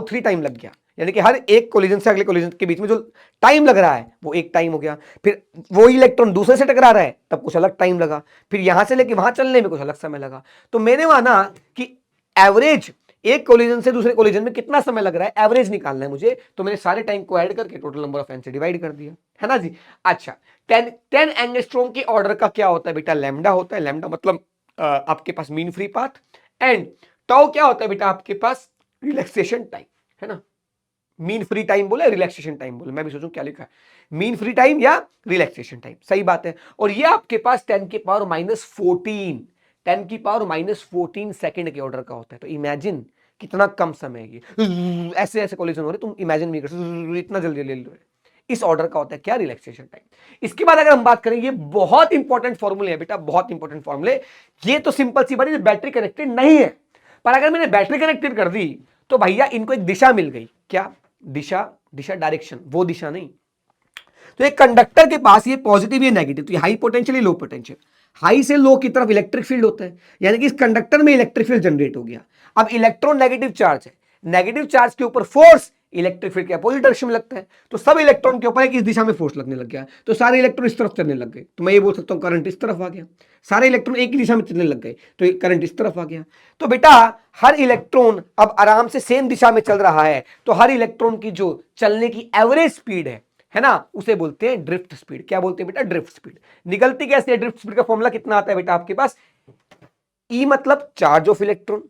A: 3 टाइम लग गया, यानी कि हर एक कोलिजन से अगले कोलिजन के बीच में जो टाइम लग रहा है वो एक टाइम हो गया। फिर वो इलेक्ट्रॉन दूसरे से टकरा रहा है तब कुछ अलग टाइम लगा, फिर यहां से लेके वहां चलने में कुछ अलग समय लगा। तो मैंने माना कि एवरेज एक कोलिजन से दूसरे कोलिजन में कितना समय लग रहा है एवरेज निकालना है मुझे, तो मैंने सारे टाइम को ऐड करके टोटल नंबर ऑफ एन से डिवाइड कर दिया, है ना जी। अच्छा 10 एंगस्ट्रॉम के ऑर्डर का क्या होता है बेटा, लैम्डा होता है। लैम्डा मतलब आपके पास mean free path, and tau क्या होता है बेटा आपके पास, रिलैक्सेशन टाइम, है ना। मीन फ्री टाइम बोले रिलैक्सेशन टाइम बोले, मैं भी सोचूं क्या लिखा है, मीन फ्री टाइम या रिलैक्सेशन टाइम, सही बात है। और ये आपके पास 10 की पावर -14 10⁻⁻14 सेकंड के ऑर्डर का होता है। तो इमेजिन कितना कम समय है ये, ऐसे ऐसे कोलिजन हो रहे, तुम इमेजिन नहीं कर सकते, इतना जल्दी ले लो। इस ऑर्डर का होता है क्या, रिलैक्सेशन टाइम। इसके बाद अगर हम बात करें, ये बहुत इंपॉर्टेंट फॉर्मूले है बेटा, बहुत इंपॉर्टेंट फॉर्मूले। ये तो सिंपल सी बात है, बैटरी कनेक्टेड नहीं है, पर अगर मैंने बैटरी कनेक्टेड कर दी तो भैया इनको एक दिशा मिल गई। क्या दिशा? दिशा डायरेक्शन, वो दिशा नहीं। तो एक कंडक्टर के पास ये पॉजिटिव या नेगेटिव, तो ये high potential, low potential. High से लो की तरफ इलेक्ट्रिक फील्ड होता है, यानी कि इस कंडक्टर में इलेक्ट्रिक फील्ड जनरेट हो गया। अब इलेक्ट्रॉन नेगेटिव चार्ज है, नेगेटिव चार्ज के ऊपर फोर्स इलेक्ट्रिक फील्ड के अपोजिट डायरेक्शन में लगता है, तो सब इलेक्ट्रॉन के ऊपर एक इस दिशा में फोर्स लगने लग गया, तो सारे इलेक्ट्रॉन इस तरफ चलने लग गए। तो मैं ये बोल सकता हूं करंट इस तरफ आ गया, सारे इलेक्ट्रॉन एक ही दिशा में चलने लग गए, तो करंट इस तरफ आ गया। तो बेटा हर इलेक्ट्रॉन अब आराम से सेम दिशा में चल रहा है, तो हर इलेक्ट्रॉन की जो चलने की एवरेज स्पीड है ना, उसे बोलते हैं ड्रिफ्ट स्पीड। क्या बोलते हैं बेटा? Drift speed. निकलती कैसे है ड्रिफ्ट स्पीड का फॉर्मूला कितना आता है बेटा आपके पास? ई मतलब charge of electron,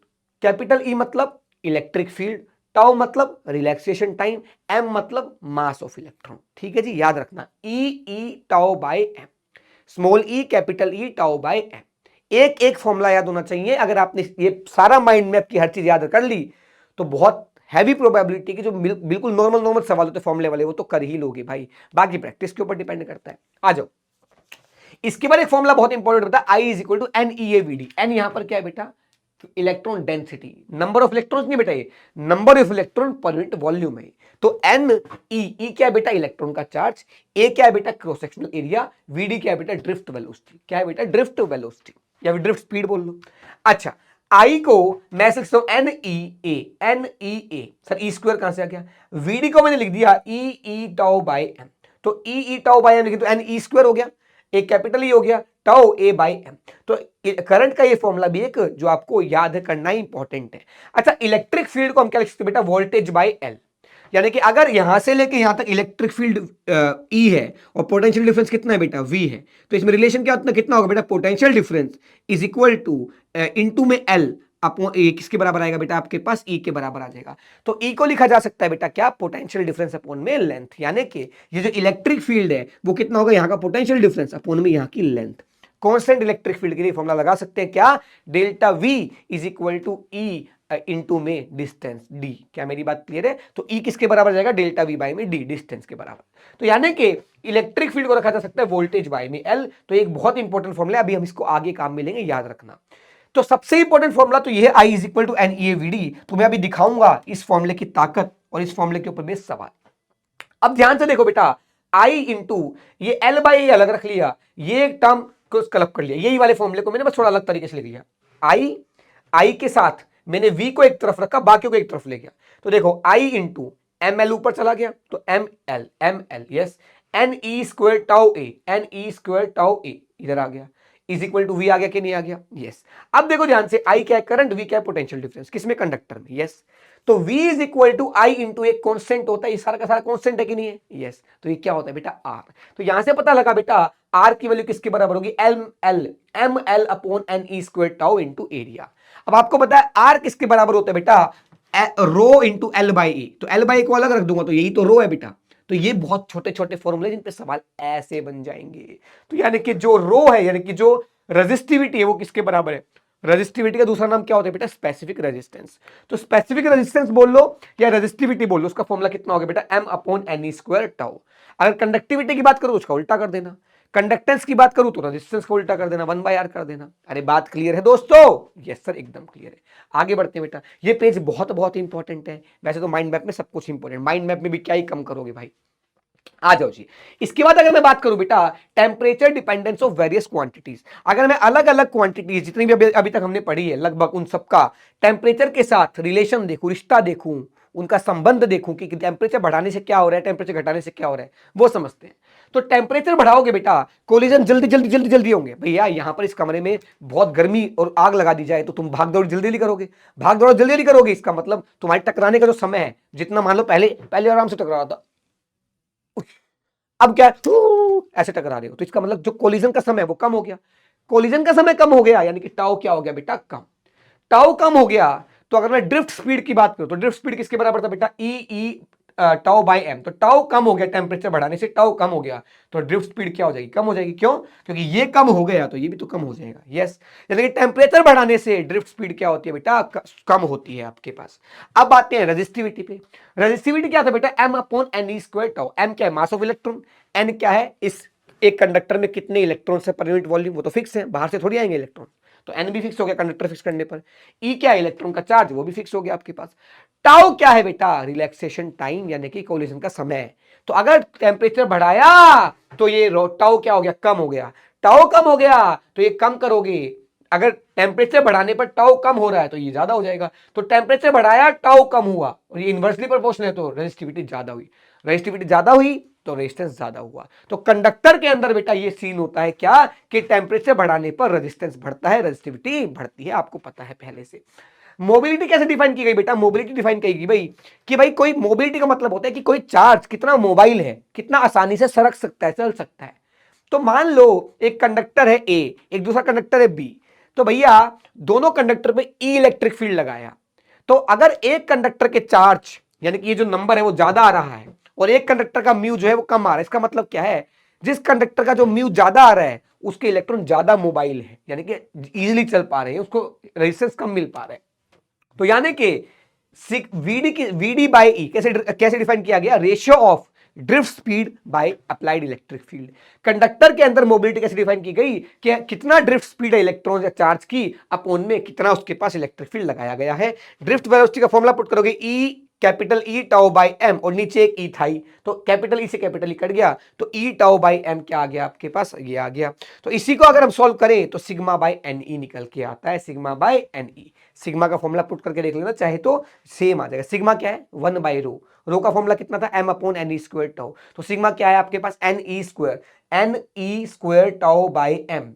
A: capital E मतलब इलेक्ट्रिक फील्ड, टाउ मतलब रिलैक्सेशन टाइम, एम मतलब मास ऑफ इलेक्ट्रॉन। ठीक है जी, याद रखना, E tau by M, small E capital E tau by M. एक एक फॉर्मूला याद होना चाहिए। अगर आपने ये सारा माइंड मैप की हर चीज याद कर ली तो बहुत हैवी प्रोबेबिलिटी की जो बिल्कुल नॉर्मल सवाल होते फॉर्मूले वाले वो तो कर ही लोगे भाई, बाकी प्रैक्टिस के ऊपर डिपेंड करता है। आ जाओ, इसके बाद एक फॉर्मूला बहुत इंपॉर्टेंट होता है, I is equal to N E A V D. N यहां पर क्या है बेटा? Electron density, number of electrons नहीं बेटा, ये number of electron per unit volume है। तो एन ई क्या है बेटा? इलेक्ट्रॉन का चार्ज, ए क्या है बेटा? क्रॉस सेक्शनल एरिया, वीडी क्या है बेटा? Drift velocity. क्या है बेटा? ड्रिफ्ट वेलोसिटी या फिर ड्रिफ्ट स्पीड बोल लो। अच्छा, आई को मैं लिखता हूं एन ई ए, सर ई स्क्वायर कहां से आ गया? वीडी को मैंने लिख दिया ई टाउ बाय एम, तो ई टाउ बाय एम लिखी तो एन ई स्क्वायर हो गया, एक कैपिटल ई हो गया, टाउ ए बाय एम। तो करंट का ये फॉर्मूला भी एक जो आपको याद करना ही इंपॉर्टेंट है। अच्छा, इलेक्ट्रिक फील्ड को हम क्या लिख सकते हैं बेटा? वोल्टेज बाय एल, यानी कि अगर यहां से लेके यहां तक इलेक्ट्रिक फील्ड ई है और पोटेंशियल डिफरेंस कितना है बेटा? वी है, तो इसमें रिलेशन क्या कितना होगा बेटा? Potential difference is equal to into में एल अपॉन ए, किसके बराबर आएगा बेटा? आपके पास ई के बराबर आ जाएगा। तो ई को लिखा जा सकता है बेटा क्या? पोटेंशियल डिफरेंस अपॉन में लेंथ, यानी कि ये जो इलेक्ट्रिक फील्ड है वो कितना होगा? यहाँ का पोटेंशियल डिफरेंस अपॉन में यहाँ की लेंथ। कांस्टेंट इलेक्ट्रिक फील्ड के लिए फॉर्मूला लगा सकते हैं क्या? Delta V is equal to E into में डिस्टेंस डी। क्या मेरी बात क्लियर है? तो ई किसके बराबर जाएगा? डेल्टा वी बाई में डी, डिस्टेंस के बराबर। तो यानी कि इलेक्ट्रिक फील्ड को रखा जा सकता है वोल्टेज बाई में एल। तो एक बहुत इंपॉर्टेंट फॉर्मूला, अभी हम इसको आगे काम में लेंगे, याद रखना। तो सबसे इंपॉर्टेंट फॉर्मूला तो ये है, I is equal to N E A V D. तो मैं अभी दिखाऊंगा इस फॉर्मूले की ताकत और इस फॉर्मूले के ऊपर बेस्ड सवाल। अब ध्यान से देखो बेटा, आई इंटू ये एल बाई ए अलग रख लिया, ये एक टर्म को क्लब कर लिया, यही वाले फॉर्मूले को मैंने बस थोड़ा अलग तरीके से लिख लिया। आई के साथ मैंने वी को एक तरफ रखा, बाकियों को एक तरफ ले गया। तो देखो आई इंटू एम एल ऊपर चला गया, तो M L yes, N E square tau A इधर आ गया, इज इक्वल टू वी आ गया कि नहीं आ गया? यस। अब देखो ध्यान से, आई क्या है? करंट, वी क्या है? पोटेंशियल डिफरेंस, किसमें? कंडक्टर में। यस। तो v is equal to I into एक कॉन्स्टेंट होता है, ये सारा का सारा कॉन्स्टेंट है कि नहीं है? यस। तो ये क्या होता है बेटा? आर। तो यहां से पता लगा बेटा आर की वैल्यू किसके बराबर होगी? M L upon N E square tau into area. अब आपको पता है आर किसके बराबर होता है बेटा? रो इंटू एल बाई ए। तो एल बाई ए को अलग रख दूंगा, तो यही तो रो है बेटा। तो ये बहुत छोटे छोटे फॉर्मूले जिन पे सवाल ऐसे बन जाएंगे। तो यानी कि जो रो है, यानी कि जो रेजिस्टिविटी है, वो किसके बराबर है? रेजिस्टिविटी का दूसरा नाम क्या होता है बेटा? Specific resistance. तो स्पेसिफिक रेजिस्टेंस बोल लो या रेजिस्टिविटी बोल लो, उसका फॉर्मूला कितना होगा बेटा? M upon N E square tau. अगर कंडक्टिविटी की बात करो तो उसका उल्टा कर देना, कंडक्टेंस की बात करूं तो रेजिस्टेंस को उल्टा कर देना, 1/r कर देना। अरे बात क्लियर है दोस्तों? यस सर, एकदम क्लियर है। आगे बढ़ते हैं बेटा, ये पेज बहुत बहुत इंपॉर्टेंट है। वैसे तो माइंड मैप में सब कुछ इंपॉर्टेंट, माइंड मैप में भी क्या ही कम करोगे भाई। आ जाओ जी। इसके बाद अगर मैं बात करूं बेटा temperature dependence of various quantities, अगर मैं अलग अलग क्वांटिटीज जितनी भी अभी तक हमने पढ़ी है लगभग उन सबका टेम्परेचर के साथ रिलेशन देखूं, रिश्ता देखूं, उनका संबंध देखूं कि टेम्परेचर बढ़ाने से क्या हो रहा है, टेम्परेचर घटाने से क्या हो रहा है, वो समझते हैं। तो टेम्परेचर बढ़ाओगे बेटा कोलिजन जल्दी होंगे भैया। यहां पर इस कमरे में बहुत गर्मी और आग लगा दी जाए तो तुम भाग दौड़ जल्दी करोगे, भाग दौड़ जल्दी करोगे। इसका मतलब तुम्हारे टकराने का जो समय है, जितना मान लो पहले आराम से टकरा था, अब क्या ऐसे टकरा रहे हो, तो इसका मतलब जो कोलिजन का समय है वो कम हो गया। कोलिजन का समय कम हो गया यानी कि टाउ क्या हो गया बेटा? कम। टाउ कम हो गया तो अगर मैं ड्रिफ्ट स्पीड की बात करूं तो ड्रिफ्ट स्पीड किसके बराबर था बेटा? ई टाउ बाई एम, तो टाउ कम हो गया, टेम्परेचर बढ़ाने से टाउ कम हो गया, तो ड्रिफ्ट स्पीड क्या हो जाएगी, कम हो जाएगी। क्यों? क्योंकि ये कम हो गया तो ये भी तो कम हो जाएगा। यस, यानी कि टेम्परेचर बढ़ाने से ड्रिफ्ट स्पीड क्या होती है बेटा, कम होती है आपके पास। अब आते हैं रेजिस्टिविटी पे। रेजिस्टिविटी क्या था बेटा, M upon N E square tau. M क्या है, मास ऑफ इलेक्ट्रॉन, एन क्या है, इस एक कंडक्टर में कितने इलेक्ट्रॉन है पर यूनिट वॉल्यूम, वो तो फिक्स है, बाहर से थोड़ी आएंगे इलेक्ट्रॉन, तो एन भी फिक्स हो गया कंडक्टर फिक्स करने पर। ई क्या है, इलेक्ट्रॉन का चार्ज, वो भी फिक्स हो गया आपके पास। टाउ क्या है बेटा, रिलैक्सेशन टाइम यानी कि कोलिजन का समय। तो अगर टेम्परेचर बढ़ाया तो ये टाउ क्या हो गया, कम हो गया। टाउ कम हो गया तो ये कम करोगे, अगर टेम्परेचर बढ़ाने पर टाउ कम हो रहा है तो ये ज्यादा हो जाएगा। तो टेम्परेचर बढ़ाया, टाउ कम हुआ, और ये इनवर्सली प्रोपोर्शनल है तो रेजिस्टिविटी ज्यादा हुई। रेजिस्टिविटी ज्यादा हुई तो रेजिस्टेंस ज्यादा हुआ। तो कंडक्टर के अंदर बेटा ये सीन होता है क्या, कि टेम्परेचर बढ़ाने पर रेजिस्टेंस बढ़ता है, रेजिस्टिविटी बढ़ती है, आपको पता है पहले से। मोबिलिटी कैसे डिफाइन की गई बेटा, मोबिलिटी डिफाइन करेगी भाई कि भाई कोई मोबिलिटी का मतलब होता है कि कोई चार्ज कितना मोबाइल है, कितना आसानी से सरक सकता है, चल सकता है। तो मान लो एक कंडक्टर है ए, एक दूसरा कंडक्टर है बी, तो भैया दोनों कंडक्टर पे ई इलेक्ट्रिक फील्ड लगाया, तो अगर एक कंडक्टर के चार्ज यानी कि ये जो नंबर है वो ज्यादा आ रहा है और एक कंडक्टर का म्यू जो है वो कम आ रहा है, इसका मतलब क्या है, जिस कंडक्टर का जो म्यू ज्यादा आ रहा है उसके इलेक्ट्रॉन ज्यादा मोबाइल है, यानी कि इजीली चल पा रहे हैं, उसको रेजिस्टेंस कम मिल पा रहा है। तो यानी कि वीडी बाई ई कैसे कैसे डिफाइन किया गया, ratio of drift speed by applied electric field. Conductor के अंदर मोबिलिटी कैसे डिफाइन की गई, कि कितना ड्रिफ्ट स्पीड है इलेक्ट्रॉन या चार्ज की, अपोन में कितना उसके पास इलेक्ट्रिक फील्ड लगाया गया है। ड्रिफ्ट वेलोसिटी का फॉर्मूला पुट करोगे, E capital E tau by M, और नीचे एक ई था, तो कैपिटल ई से कैपिटल ई कट गया, तो ई टाउ बाई एम क्या आ गया आपके पास, ये आ गया। तो इसी को अगर हम सॉल्व करें तो सिग्मा बाई एन ई निकल के आता है, sigma by N E. Sigma का फॉर्मूला पुट करके देख लेना चाहे तो सेम आ जाएगा। सिग्मा क्या है, 1 बाई रो, रो का फॉर्मूला कितना था, M upon N E square tau, तो सिग्मा क्या है आपके पास, N E square tau by M,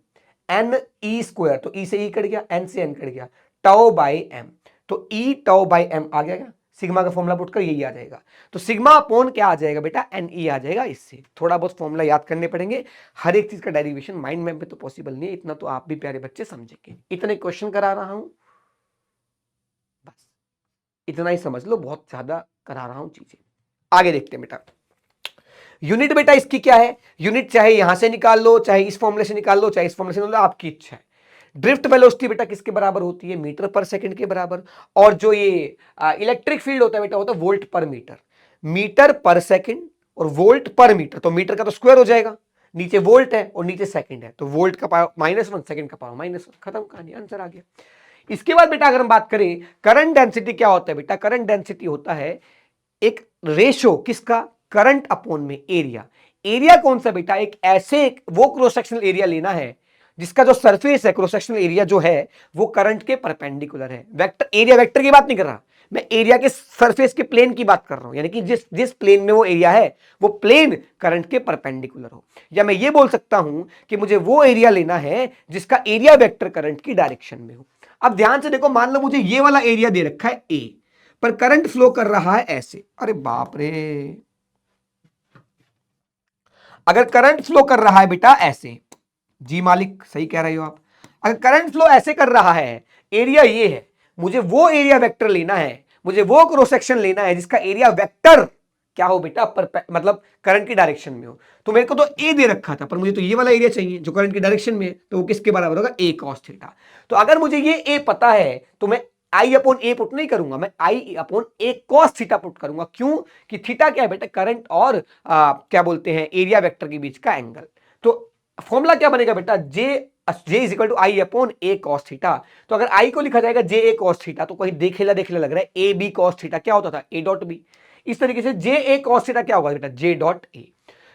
A: N E square, तो ई से ई कट गया, एन से एन कट गया, टाउ बाई एम, तो ई टाउ बाई एम आ गया क्या, सिग्मा का फॉर्मूला पुट कर यही आ जाएगा। तो सिग्मा अपॉन क्या आ जाएगा बेटा, एन ई आ जाएगा। इससे थोड़ा बहुत फॉर्मूला याद करने पड़ेंगे, हर एक चीज का डेरिवेशन माइंड मैप में तो पॉसिबल नहीं है, इतना तो आप भी प्यारे बच्चे समझेंगे। इतने क्वेश्चन करा रहा हूं, बस इतना ही समझ लो, बहुत ज्यादा करा रहा हूं चीजें। आगे देखते हैं बेटा, यूनिट बेटा इसकी क्या है, यूनिट चाहे यहां से निकाल लो, चाहे इस फॉर्मूले से निकाल लो, चाहे इस फॉर्मूले से निकाल लो, आपकी इच्छा है। ड्रिफ्ट वेलोसिटी बेटा किसके बराबर होती है, मीटर पर सेकंड के बराबर, और जो ये इलेक्ट्रिक फील्ड होता है बेटा होता है वोल्ट पर मीटर, मीटर पर सेकंड और वोल्ट पर मीटर, तो मीटर का तो स्क्वायर हो जाएगा, नीचे वोल्ट है और नीचे सेकंड है, तो वोल्ट का पावर -1, सेकंड का पावर -1, खत्म कहानी, आंसर आ गया। इसके बाद बेटा अगर हम बात करें करंट डेंसिटी क्या होता है बेटा, करंट डेंसिटी होता है एक रेशो किसका, करंट अपॉन में एरिया। एरिया कौन सा बेटा, एक ऐसे वो क्रॉस सेक्शनल एरिया लेना है जिसका जो सरफेस है, क्रॉस सेक्शनल एरिया जो है वो करंट के परपेंडिकुलर है। वेक्टर एरिया, वेक्टर की बात नहीं कर रहा मैं, एरिया के सरफेस के प्लेन की बात कर रहा हूं, यानी कि जिस जिस प्लेन में वो एरिया है वो प्लेन करंट के परपेंडिकुलर हो। या मैं ये बोल सकता हूं कि मुझे वो एरिया लेना है जिसका एरिया वेक्टर करंट की डायरेक्शन में हो। अब ध्यान से देखो, मान लो मुझे ये वाला एरिया दे रखा है ए, पर करंट फ्लो कर रहा है ऐसे, अरे बाप रे, अगर करंट फ्लो कर रहा है बेटा ऐसे, जी मालिक सही कह रहे हो आप, अगर करंट फ्लो ऐसे कर रहा है, एरिया ये है, मुझे वो एरिया वेक्टर लेना है, मुझे वो क्रॉस सेक्शन लेना है जिसका एरिया वेक्टर क्या हो बेटा, मतलब करंट की डायरेक्शन में हो। तो मेरे को तो ए दे रखा था, पर मुझे तो ये वाला एरिया चाहिए जो करंट की डायरेक्शन में है, तो वो किसके बराबर होगा, ए कॉस थीटा। तो अगर मुझे ये ए पता है तो मैं आई अपॉन ए पुट नहीं करूंगा, मैं आई upon A cos theta put करूंगा। क्यों, कि थीटा क्या है बेटा, करंट और क्या बोलते हैं एरिया वेक्टर के बीच का एंगल। तो फॉर्मूला क्या बनेगा बेटा, J is equal to I upon A cos theta. तो अगर आई को लिखा जाएगा जे ए कॉस थीटा, तो कोई देखेला लग रहा है, ए बी कॉस थीटा क्या होता था, ए डॉट बी। इस तरीके से जे ए कॉस थीटा क्या होगा बेटा, जे डॉट ए।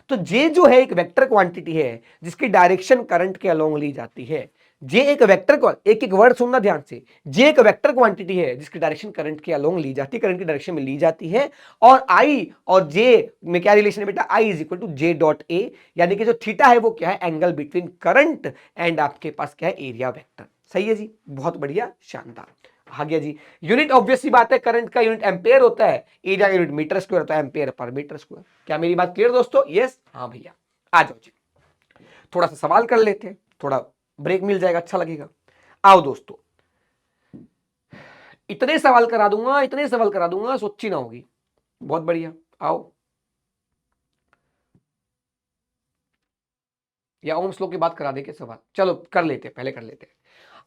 A: तो जे जो है एक वेक्टर क्वांटिटी है जिसकी डायरेक्शन करंट के अलोंग ली जाती है। जे एक वेक्टर, एक एक वर्ड सुनना ध्यान से, जे एक वेक्टर क्वांटिटी है जिसकी डायरेक्शन करंट के अलोंग ली जाती है, करंट की डायरेक्शन में ली जाती है। और आई और जे में क्या रिलेशन है बेटा, I is equal to J dot A, यानी कि जो थीटा है वो क्या है, एंगल बिटवीन करंट एंड आपके पास क्या है, एरिया वेक्टर। सही है जी, बहुत बढ़िया, शानदार, आ गया जी। यूनिट ऑब्वियस सी बात है, करंट का यूनिट एम्पेयर होता है, एरिया का यूनिट मीटर स्क्वायर होता है, एम्पेयर पर मीटर स्क्वायर। क्या मेरी बात क्लियर दोस्तों, यस, हाँ भैया, आ जाओ जी, थोड़ा सा सवाल कर लेते हैं, थोड़ा ब्रेक मिल जाएगा, अच्छा लगेगा। आओ दोस्तों, इतने सवाल करा दूंगा, इतने सवाल करा दूंगा, सोची ना होगी, बहुत बढ़िया। आओ, या ओम्स लॉ की बात करा दे के सवाल, चलो कर लेते पहले कर लेते।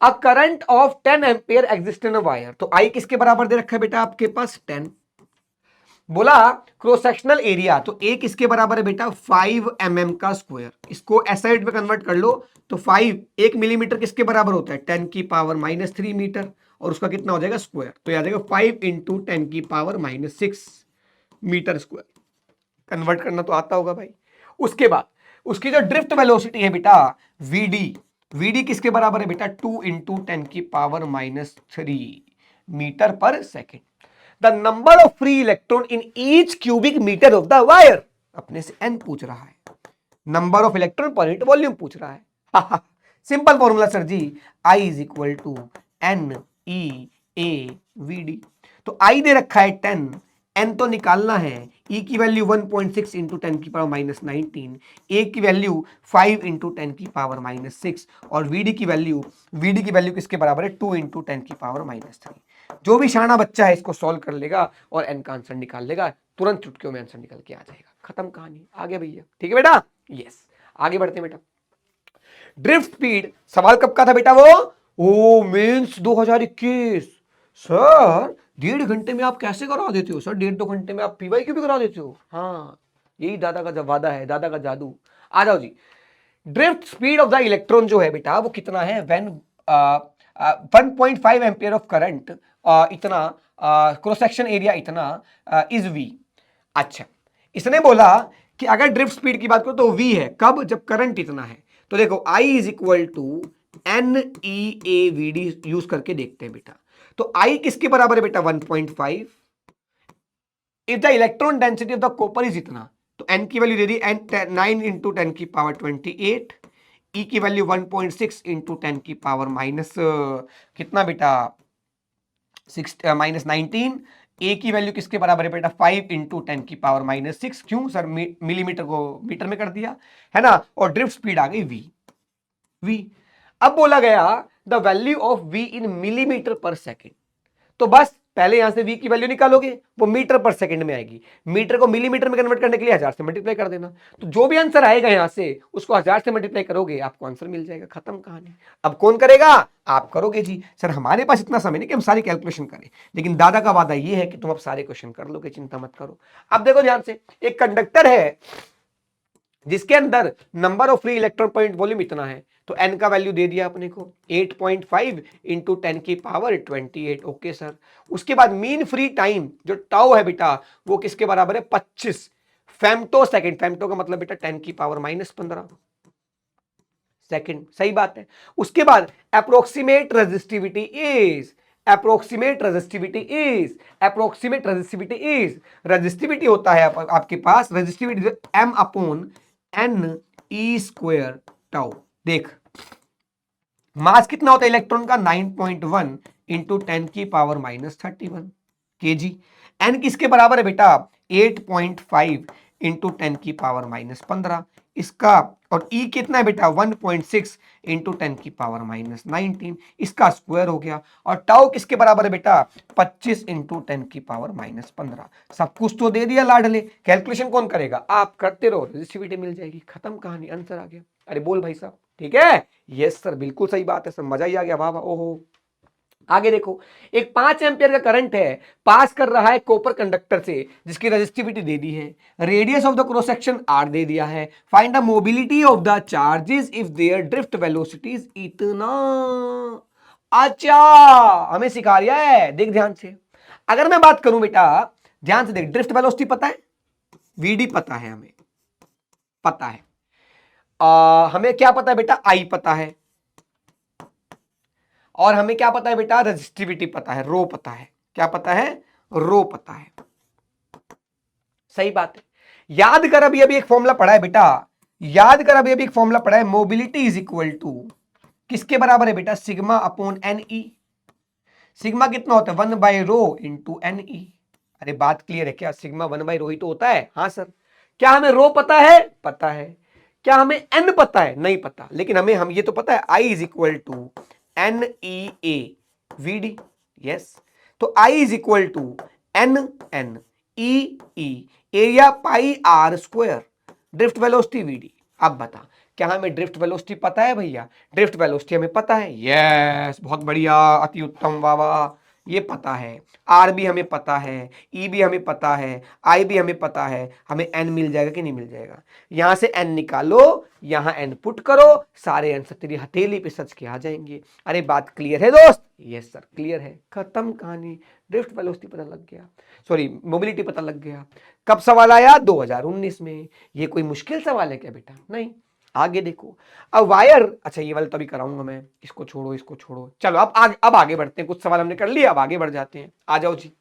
A: A current of 10 ampere exist in a wire, तो आई किसके बराबर दे रखा है बेटा आपके पास 10। बोला क्रॉस सेक्शनल एरिया, तो ए किसके बराबर है बेटा 5 mm का स्क्वायर। इसको एसआई में कन्वर्ट कर लो, तो 5 1 मिलीमीटर किसके बराबर होता है 10 की पावर -3 मीटर, और उसका कितना हो जाएगा स्क्वायर, तो आ जाएगा 5 इंटू 10 की पावर -6 मीटर स्क्वायर। कन्वर्ट करना तो आता होगा भाई। उसके बाद उसकी जो ड्रिफ्ट वेलोसिटी है बेटा वीडी, वीडी किसके बराबर है बेटा 2 इंटू 10 की power -3 metre per second. The number of free electron in each cubic metre of the wire, अपने से एन पूछ रहा है, number of electron per unit volume पूछ रहा है। Simple formula sir ji, I is equal to N E A V D. तो आई दे रखा है 10, एन तो निकालना है, ई की वैल्यू 1.6 इंटू 10 की पावर -19, ए की वैल्यू 5 इंटू 10 की पावर -6, और वीडी की वैल्यू किसके बराबर है 2 इंटू 10 की पावर -3। जो भी शाना बच्चा है इसको सॉल्व कर लेगा और एन का आंसर निकाल लेगा, तुरंत चुटकियों में आंसर निकल के आ जाएगा, खत्म कहानी, आगे भैया, ठीक है बेटा, यस आगे बढ़ते हैं बेटा। ड्रिफ्ट स्पीड, सवाल कब का था बेटा वो, ओ मेंस 2021। सर 1.5 घंटे में आप कैसे करा देते हो सर, 1.5-2 घंटे में आप पीवाईक्यू भी करा देते हो, हाँ यही दादा का जब वादा है, दादा का जादू। आ जाओ जी, drift speed of the electron जो है बेटा वो कितना है, व्हेन 1.5 एम्पियर ऑफ करंट इतना क्रॉस सेक्शन एरिया इतना इज वी। अच्छा, इसने बोला कि अगर ड्रिफ्ट स्पीड की बात करो तो v है, कब, जब करंट इतना है। तो देखो I is equal to N E A V D use करके देखते हैं बेटा। तो I किसके बराबर है बेटा 1.5। If the electron density of the copper is इतना, तो n की वैल्यू दे दी 9 इंटू 10 की पावर 28, E की वैल्यू 1.6 इंटू 10 की पावर माइनस कितना बेटा -19, ए की वैल्यू किसके बराबर है बेटा 5 इंटू 10 की पावर -6, क्यों सर मिलीमीटर को मीटर में कर दिया है ना, और ड्रिफ्ट स्पीड आ गई v। अब बोला गया the value of v in millimetre पर सेकेंड, तो बस पहले यहां से v की वैल्यू निकालोगे, वो मीटर पर सेकंड में आएगी, मीटर को मिलीमीटर में कन्वर्ट करने के लिए 1000 से मल्टीप्लाई कर देना, तो जो भी आंसर आएगा यहां से उसको 1000 से मल्टीप्लाई करोगे आपको आंसर मिल जाएगा, खत्म कहानी। अब कौन करेगा, आप करोगे जी। सर हमारे पास इतना समय नहीं कि हम सारी कैलकुलेशन करें, लेकिन दादा का वादा ये है कि तुम अब सारे क्वेश्चन कर लोगे, चिंता मत करो। अब देखो ध्यान से, एक कंडक्टर है जिसके अंदर number of free electron point volume इतना है, तो n का वैल्यू दे दिया अपने को 8.5 इंटू 10 की पावर 28, ओके सर। उसके बाद मीन फ्री टाइम जो टाउ है बेटा वो किसके बराबर है 25 फेम्टो सेकंड, फेम्टो का मतलब बेटा 10 की पावर -15 सेकंड, सही बात है। उसके बाद अप्रोक्सीमेट रेजिस्टिविटी इज, रेजिस्टिविटी होता है आपके पास, रेजिस्टिविटी m अपॉन n ई स्क्वायर टाउ। देख मास कितना होता है इलेक्ट्रॉन का 9.1 इंटू 10 की पावर -31 kg। n किसके बराबर है बेटा 8.5 इंटू 10 की पावर -15 इसका, और e कितना है बेटा 1.6 इंटू 10 की पावर -19 इसका स्क्वायर हो गया, और टाउ किसके बराबर है बेटा 25 इंटू 10 की पावर -15। सब कुछ तो दे दिया लाडले, कैलकुलेशन कौन करेगा, आप करते रहो, रेजिस्टिविटी मिल जाएगी, खत्म कहानी, आंसर आ गया। अरे बोल भाई साहब, ठीक है, यस सर बिल्कुल सही बात है सर, मजा ही आ गया, वाह वाह, ओहो। आगे देखो, एक 5 एम्पियर का करंट है, पास कर रहा है कॉपर कंडक्टर से जिसकी रेजिस्टिविटी दे दी है, radius of the cross section r दे दिया है, find the mobility of the charges if their drift velocity is इतना। अच्छा, हमें सिखा रहा है, देख ध्यान से। अगर मैं बात करूं बेटा, ध्यान से देख, ड्रिफ्ट वेलोसिटी पता है, vd पता है, हमें पता है, हमें क्या पता है बेटा आई पता है, और हमें क्या पता है बेटा रेजिस्टिविटी पता है, रो पता है, क्या पता है, रो पता है, सही बात है। याद कर अभी अभी एक फॉर्मूला पढ़ा है बेटा, याद कर अभी अभी एक फॉर्मूला पढ़ा है, मोबिलिटी इज इक्वल टू किसके बराबर है बेटा sigma upon N E. Sigma कितना होता है 1/रो इंटू एन ई। अरे बात क्लियर है क्या, सिग्मा 1/रो ही तो होता है, हाँ सर। क्या हमें रो पता है, पता है। क्या हमें एन पता है, नहीं पता, लेकिन हम ये तो पता है I is equal to N E A V D, yes. तो I is equal to N N E E, area pi R square, drift velocity VD. अब बता, क्या हमें ड्रिफ्ट वेलोसिटी पता है भैया? ड्रिफ्ट वेलोसिटी हमें पता है, यस, बहुत बढ़िया, अति उत्तम, वाह वाह, ये पता है। आर भी हमें पता है, ई भी हमें पता है, आई भी हमें पता है। हमें एन मिल जाएगा कि नहीं मिल जाएगा? यहां से एन निकालो, यहां एन पुट करो, सारे आंसर तेरी हथेली पे सच के आ जाएंगे। अरे बात क्लियर है दोस्त? यस सर, क्लियर है, खत्म कहानी। ड्रिफ्ट वेलोसिटी पता लग गया, सॉरी मोबिलिटी पता लग गया। कब सवाल आया? 2019 में। ये कोई मुश्किल सवाल है क्या बेटा? नहीं। आगे देखो, अब वायर, अच्छा ये वाला तो अभी कराऊंगा मैं, इसको छोड़ो इसको छोड़ो, चलो अब आगे बढ़ते हैं। कुछ सवाल हमने कर लिया, अब आगे बढ़ जाते हैं, आ जाओ जी।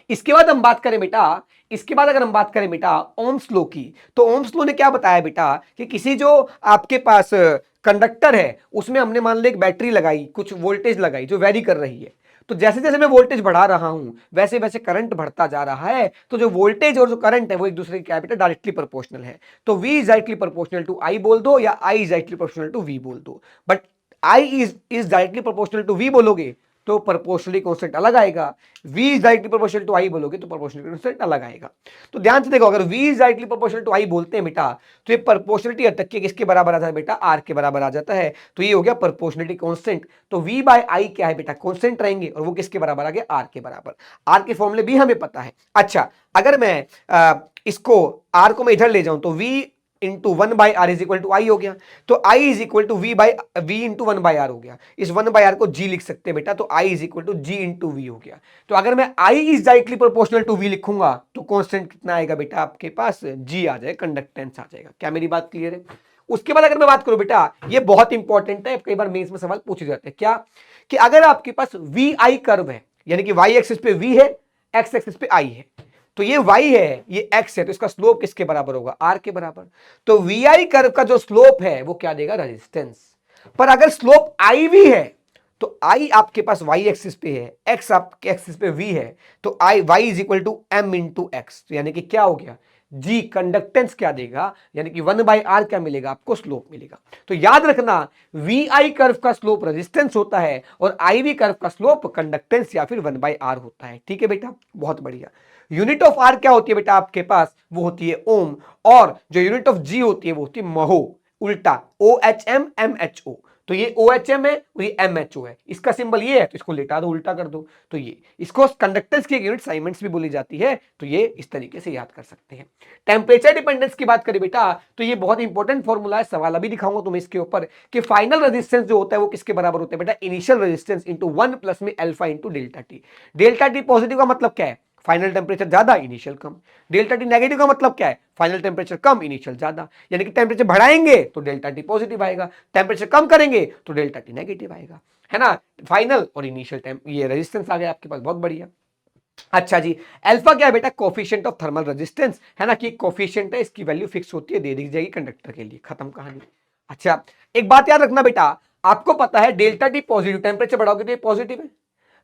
A: इसके बाद हम बात करें बेटा, इसके बाद अगर हम बात करें बेटा ओम्स लॉ की, तो ओम्स लॉ ने क्या बताया बेटा कि किसी जो आपके पास कंडक्टर है उसमें हमने मान लो एक बैटरी लगाई, कुछ वोल्टेज लगाई जो वेरी कर रही है, तो जैसे जैसे मैं वोल्टेज बढ़ा रहा हूं वैसे वैसे करंट बढ़ता जा रहा है। तो जो वोल्टेज और जो करंट है वो एक दूसरे के क्या बेटा डायरेक्टली प्रोपोर्शनल है। तो V is directly proportional to I बोल दो, या I is directly proportional to V बोल दो। But I is directly proportional to V बोलोगे तो प्रोपोर्शनली कांस्टेंट अलग आएगा। V is directly proportional to I बोलोगे तो प्रोपोर्शनली कांस्टेंट अलग आएगा। तो ध्यान से देखो, अगर V is directly proportional to I बोलते हैं बेटा, तो ये प्रोपोर्शनलिटी अटक के किसके बराबर आ जाता है बेटा? R के बराबर आ जाता है। तो ये हो गया प्रोपोर्शनलिटी कांस्टेंट। तो V बाय I क्या है बेटा? कांस्टेंट रहेंगे, और वो किसके बराबर आ गया? R के बराबर। R के फॉर्मूले भी हमें पता है। अच्छा, अगर मैं इसको R को मैं इधर ले जाऊं तो V into 1/r is equal to I हो गया। तो I is equal to V into 1/r हो गया। इस 1/r को G लिख सकते हैं बेटा, तो I is equal to G into V हो गया। तो अगर मैं I is directly proportional to V लिखूंगा तो कांस्टेंट कितना आएगा बेटा आपके पास? G आ जाएगा, कंडक्टेंस आ जाएगा। क्या मेरी बात क्लियर है? उसके बाद अगर मैं बात करूं बेटा, ये बहुत इंपॉर्टेंट है, कई बार मेंस में सवाल पूछे जाते हैं, क्या कि अगर आपके पास VI कर्व है, यानी कि Y एक्सिस पे V है, X एक्सिस पे I है, तो ये y है, ये x है, तो इसका स्लोप किसके बराबर होगा? r के बराबर। तो vi कर्व का जो स्लोप है वो क्या देगा? रेजिस्टेंस। पर अगर स्लोप i भी है तो i आपके पास y एक्सिस पे है, x आपके एक्सिस पे v है, तो y is equal to m into X. तो यानी कि क्या हो गया? g कंडक्टेंस क्या देगा? यानी कि 1/r क्या मिलेगा आपको? स्लोप मिलेगा। तो याद रखना, vi कर्व का स्लोप रेजिस्टेंस होता है और iv कर्व का स्लोप कंडक्टेंस या फिर 1/r होता है। ठीक है बेटा, बहुत बढ़िया। यूनिट ऑफ आर क्या होती है बेटा आपके पास? वो होती है ओम। और जो यूनिट ऑफ जी होती है वो होती है महो, उल्टा OHM MHO। तो ये OHM है और ये MHO है, इसका सिंबल ये है तो इसको लेटा दो, उल्टा कर दो। तो ये इसको कंडक्टेंस की यूनिट साइमेंस भी बोली जाती है, तो ये इस तरीके से याद कर सकते हैं। टेम्परेचर डिपेंडेंस की बात करें बेटा, तो ये बहुत इंपॉर्टेंट फॉर्मूला है, सवाल अभी दिखाऊंगा तुम्हें इसके ऊपर कि फाइनल रेजिस्टेंस जो होता है वो किसके बराबर होता है बेटा? इनिशियल रेजिस्टेंस इंटू 1 प्लस में alpha into delta T. Delta T positive का मतलब क्या है? फाइनल टेम्परेचर ज्यादा, इनिशियल कम। डेल्टा टी नेगेटिव का मतलब क्या है? फाइनल टेम्परेचर कम, इनिशियल ज्यादा। यानी कि टेम्परेचर बढ़ाएंगे तो डेल्टा टी पॉजिटिव आएगा, टेम्परेचर कम करेंगे तो डेल्टा टी नेगेटिव आएगा, है ना? फाइनल और इनिशियल ये रेजिस्टेंस आ गया आपके पास, बहुत बढ़िया। अच्छा जी, अल्फा क्या है बेटा? कोफिशिएंट ऑफ थर्मल रेजिस्टेंस, है ना, कि कोफिशिएंट है, इसकी वैल्यू फिक्स होती है, दे दी जाएगी कंडक्टर के लिए, खत्म कहानी। अच्छा, एक बात याद रखना बेटा, आपको पता है डेल्टा टी पॉजिटिव, टेम्परेचर बढ़ाओगे तो ये पॉजिटिव है।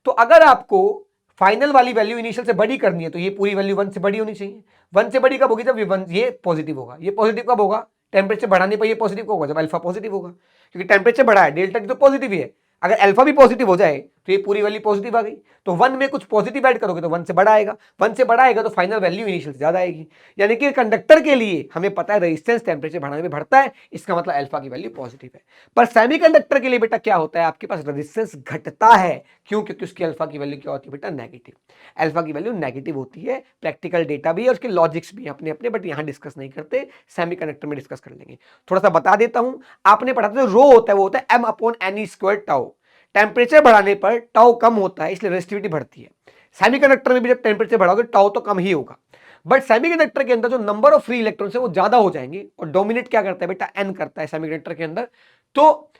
A: तो अगर आपको फाइनल वाली वैल्यू इनिशियल से बड़ी करनी है तो ये पूरी वैल्यू 1 से बड़ी होनी चाहिए। 1 से बड़ी कब होगी? जब ये पॉजिटिव होगा। ये पॉजिटिव कब होगा? टेम्परेचर बढ़ाने पर ये पॉजिटिव होगा जब अल्फा पॉजिटिव होगा, क्योंकि टेम्परेचर बढ़ा है, डेल्टा टी तो पॉजिटिव ही है। अगर अल्फा भी पॉजिटिव हो जाए तो ये पूरी वैल्यू पॉजिटिव आ गई। तो 1 में कुछ पॉजिटिव ऐड करोगे तो 1 से बड़ा आएगा, 1 से बड़ा आएगा तो फाइनल वैल्यू इनिशियल से ज्यादा आएगी। यानी कि कंडक्टर के लिए हमें पता है रेजिस्टेंस टेम्परेचर बढ़ाने में बढ़ता है, इसका मतलब अल्फा की वैल्यू पॉजिटिव है। पर सेमीकंडक्टर के लिए बेटा क्या होता है? आपके पास रेजिस्टेंस घटता है। क्यों? क्योंकि उसकी अल्फा की वैल्यू क्या होती है बेटा? नेगेटिव। अल्फा की वैल्यू नेगेटिव होती है। प्रैक्टिकल डेटा भी है, उसके लॉजिक्स भी अपने अपने, बट यहां डिस्कस नहीं करते, सेमीकंडक्टर में डिस्कस कर लेंगे। थोड़ा सा बता देता हूं, आपने पढ़ा था रो होता है, वो होता है m/ne² टाउ। टेम्परेचर बढ़ाने पर टाउ कम होता है, इसलिए रेजिस्टिविटी बढ़ती है। सेमीकंडक्टर में भी जब टेम्परेचर बढ़ाओगे टाउ तो कम ही होगा, बट सेमीकंडक्टर के अंदर जो नंबर ऑफ फ्री इलेक्ट्रॉन्स है वो ज्यादा हो जाएंगे, और डोमिनेट क्या करता है बेटा? एन करता है सेमीकंडक्टर के अंदर। तो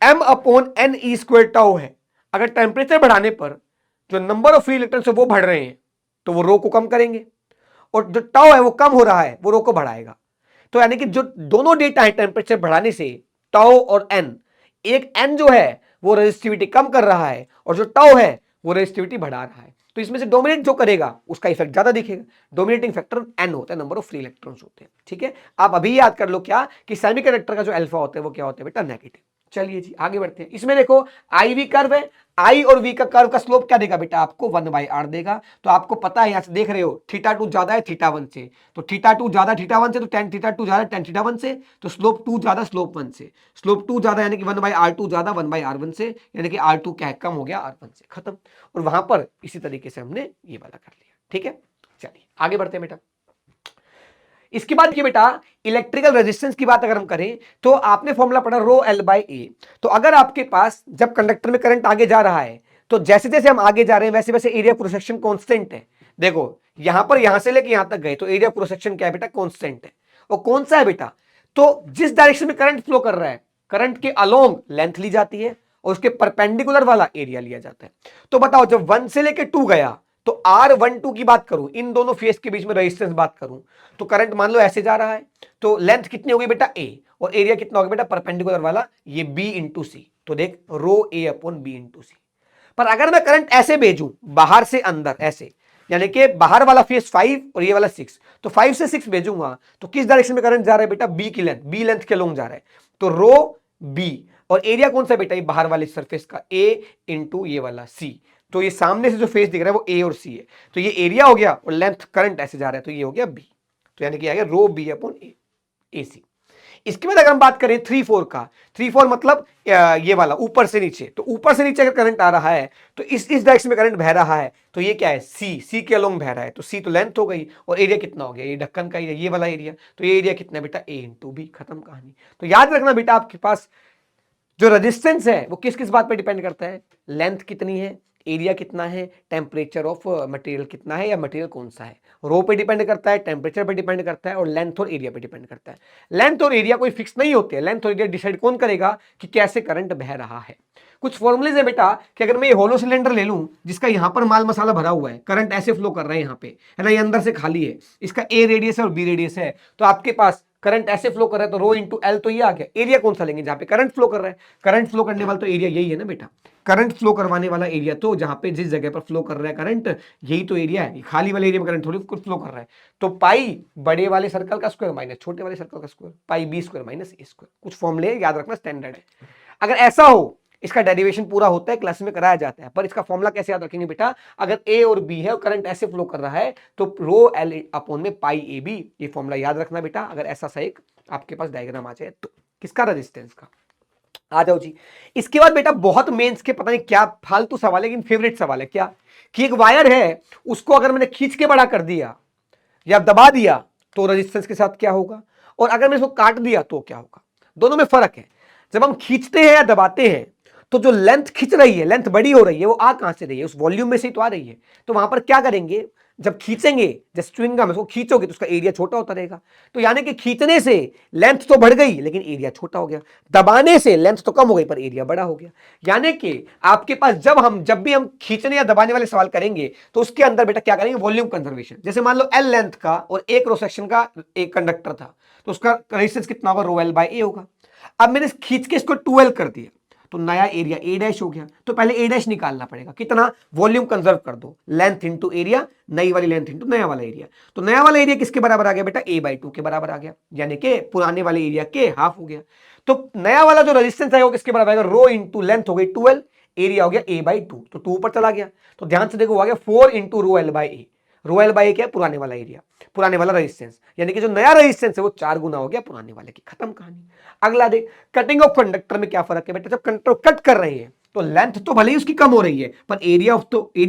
A: m/ne² टाउ है। अगर टेम्परेचर बढ़ाने पर जो नंबर ऑफ फ्री इलेक्ट्रॉन्स है वो बढ़ रहे हैं तो वो रो को कम करेंगे, और जो टाउ है वो कम हो रहा है वो रो को बढ़ाएगा। तो यानी कि जो दोनों डेटा है टेम्परेचर बढ़ाने से, टाउ और एन, एक एन जो है वो रेजिस्टिविटी कम कर रहा है और जो टाउ है वो रेजिस्टिविटी बढ़ा रहा है। तो इसमें से डोमिनेट जो करेगा उसका इफेक्ट ज्यादा दिखेगा। डोमिनेटिंग फैक्टर एन होता है, नंबर ऑफ फ्री इलेक्ट्रॉन्स होते हैं। ठीक है, आप अभी याद कर लो क्या कि सेमीकंडक्टर का जो अल्फा होता है वो क्या होता है बेटा? नेगेटिव। चलिए जी आगे बढ़ते हैं। इसमें देखो आई वी कर्व है, आई और वी का कर्व का स्लोप क्या देगा बेटा आपको 1/r देगा। तो आपको पता है यहां से देख रहे हो θ2 ज्यादा है θ1 से, तो θ2 ज्यादा θ1 से, तो tan θ2 ज्यादा tan θ1 से, तो स्लोप 2 ज्यादा स्लोप 1 से, स्लोप 2 ज्यादा यानी कि 1/r2 ज्यादा 1/r1 से, यानी कि r2 क्या है कम हो गया r1 से, खत्म। और वहां पर इसी तरीके से हमने ये वाला कर लिया, ठीक है। चलिए आगे बढ़ते हैं बेटा। इसके बाद ये बेटा इलेक्ट्रिकल रेजिस्टेंस की बात अगर हम करें तो आपने फॉर्मूला पढ़ा रो एल बाई ए। तो अगर आपके पास जब कंडक्टर में करंट आगे जा रहा है तो जैसे जैसे हम आगे जा रहे हैं वैसे वैसे एरिया क्रॉस सेक्शन कांस्टेंट है। देखो यहां पर यहां से लेके यहां तक गए तो एरिया क्रॉस सेक्शन क्या है बेटा कांस्टेंट है। और कौन सा है बेटा, तो जिस डायरेक्शन में करंट फ्लो कर रहा है करंट के अलोंग लेंथ ली जाती है और उसके परपेंडिकुलर वाला एरिया लिया जाता है। तो बताओ जब 1 से लेके 2 गया तो R12 की बात करूं, इन दोनों फेस के बीच में रेजिस्टेंस बात करूं, तो करंट मान लो ऐसे जा रहा है तो लेंथ कितनी होगी बेटा A, और एरिया कितना होगा बेटा परपेंडिकुलर वाला ये B इंटू सी। तो देख रो A अपॉन B इंटू सी। पर अगर मैं करंट ऐसे भेजूं बाहर से अंदर ऐसे, यानी कि बाहर वाला फेस 5 और ये वाला 6, तो 5 से 6 भेजूंगा तो किस डायरेक्शन में करंट जा रहा है बेटा B की लेंथ, B लेंथ के लॉन्ग जा रहा है। तो रो B और एरिया कौन सा बेटा ये बाहर वाले सरफेस का A इंटू ये वाला C। तो ये सामने से जो फेस दिख रहा है वो A और C है, तो ये एरिया हो गया और लेंथ करंट ऐसे जा रहा है तो ये हो गया B। तो यानी कि आ गया रो B अपॉन ए सी। इसके बाद अगर हम बात करें 3-4 का, 3-4 मतलब ये वाला ऊपर से नीचे, तो ऊपर से नीचे अगर करंट आ रहा है तो इस डायरेक्शन में करंट बह रहा है तो ये क्या है सी के अलोंग बह रहा है, तो सी तो लेंथ हो गई और एरिया कितना हो गया ये ढक्कन का एरिया ये वाला एरिया, तो ये एरिया कितना है बेटा A इंटू बी, खत्म कहानी। तो याद रखना बेटा आपके पास जो रेजिस्टेंस है वो किस किस बात पर डिपेंड करता है, लेंथ कितनी है, एरिया कितना है, टेम्परेचर ऑफ मटेरियल कितना है या मटेरियल कौन सा है, रो पे डिपेंड करता है, टेम्परेचर पे डिपेंड करता है और लेंथ और एरिया पे डिपेंड करता है। लेंथ और एरिया कोई फिक्स नहीं होते, लेंथ और एरिया डिसाइड कौन करेगा कि कैसे करंट बह रहा है। कुछ फॉर्मुलेज है बेटा कि अगर मैं ये होलो सिलेंडर ले लूं जिसका यहां पर माल मसाला भरा हुआ है, करंट ऐसे फ्लो कर रहा है यहां पे है ना, ये अंदर से खाली है, इसका ए रेडियस है और बी रेडियस है, तो आपके पास करंट ऐसे फ्लो कर रहा है तो रो इंटू एल, तो ये आ गया। एरिया कौन सा लेंगे जहां पे करंट फ्लो कर रहा है, करंट फ्लो करने वाला तो एरिया यही है ना बेटा, करंट फ्लो करवाने वाला एरिया तो जहां पे जिस जगह पर फ्लो कर रहा है करंट यही तो एरिया है, खाली वाले एरिया में करंट थोड़ी कुछ फ्लो कर रहा है। तो पाई बड़े वाले सर्कल का स्क्वायर माइनस छोटे वाले सर्कल का स्क्वायर, पाई बी स्क्वायर माइनस ए स्क्वायर, कुछ फॉर्मूले याद रखना स्टैंडर्ड है। अगर ऐसा हो इसका डेरिवेशन पूरा होता है क्लास में कराया जाता है, पर इसका फॉर्मूला कैसे याद रखेंगे बेटा, अगर ए और बी है और करंट ऐसे फ्लो कर रहा है तो रो एल अपॉन में पाई ए बी, ये फॉर्मूला याद रखना बेटा। अगर ऐसा सा एक आपके पास डायग्राम आ जाए तो किसका रेजिस्टेंस का, आ जाओ जी। इसके बाद बेटा बहुत मेंस के पता नहीं क्या फालतू सवाल है लेकिन फेवरेट सवाल है क्या, कि एक वायर है उसको अगर मैंने खींच के बड़ा कर दिया या दबा दिया तो रेजिस्टेंस के साथ क्या होगा, और अगर मैंने इसको काट दिया तो क्या होगा। दोनों में फर्क है, जब हम खींचते हैं या दबाते हैं तो जो लेंथ खींच रही है, लेंथ बड़ी हो रही है, वो आ कहां से रही है, उस वॉल्यूम में से ही तो आ रही है। तो वहां पर क्या करेंगे, जब खींचेंगे जैसे च्युइंगम इसको खींचोगे तो उसका एरिया छोटा होता रहेगा, तो यानी कि खींचने से लेंथ तो बढ़ गई लेकिन एरिया छोटा हो गया, दबाने से लेंथ तो कम हो गई पर एरिया बड़ा हो गया। यानी कि आपके पास जब भी हम खींचने या दबाने वाले सवाल करेंगे तो उसके अंदर बेटा क्या करेंगे, वॉल्यूम कंजर्वेशन। जैसे मान लो एल लेंथ का और एक क्रॉस सेक्शन का एक कंडक्टर था तो उसका रेजिस्टेंस कितना होगा, रो एल बाय ए होगा। अब मैंने खींच के इसको 2L कर दिया तो नया एरिया ए डैश हो गया, तो पहले ए डैश निकालना पड़ेगा, कितना, वॉल्यूम कंजर्व कर दो, लेंथ इंटू एरिया, नई वाली लेंथ इंटू नया वाला एरिया। तो नया वाला एरिया किसके बराबर आ गया बेटा, a/2 के बराबर आ गया, यानी कि पुराने वाले एरिया के हाफ हो गया। तो नया वाला जो रेजिस्टेंस है वो किसके बराबर आएगा, रो इंटू लेंथ हो गई 2L, एरिया हो गया a/2, तो 2 ऊपर चला गया। तो ध्यान से देखो आ गया 4 into rho L by A, row L by क्या है, पुराने वाला एरिया, पुराने वाला रेजिस्टेंस, यानी कि जो नया रेजिस्टेंस है वो 4 गुना हो गया पुराने वाले की, खत्म कहानी। अगला देख, कटिंग ऑफ कंडक्टर में क्या फर्क है बेटा, जब कंडक्टर कट कर रहे हैं तो लेंथ तो भले ही उसकी कम हो रही है पर एरिया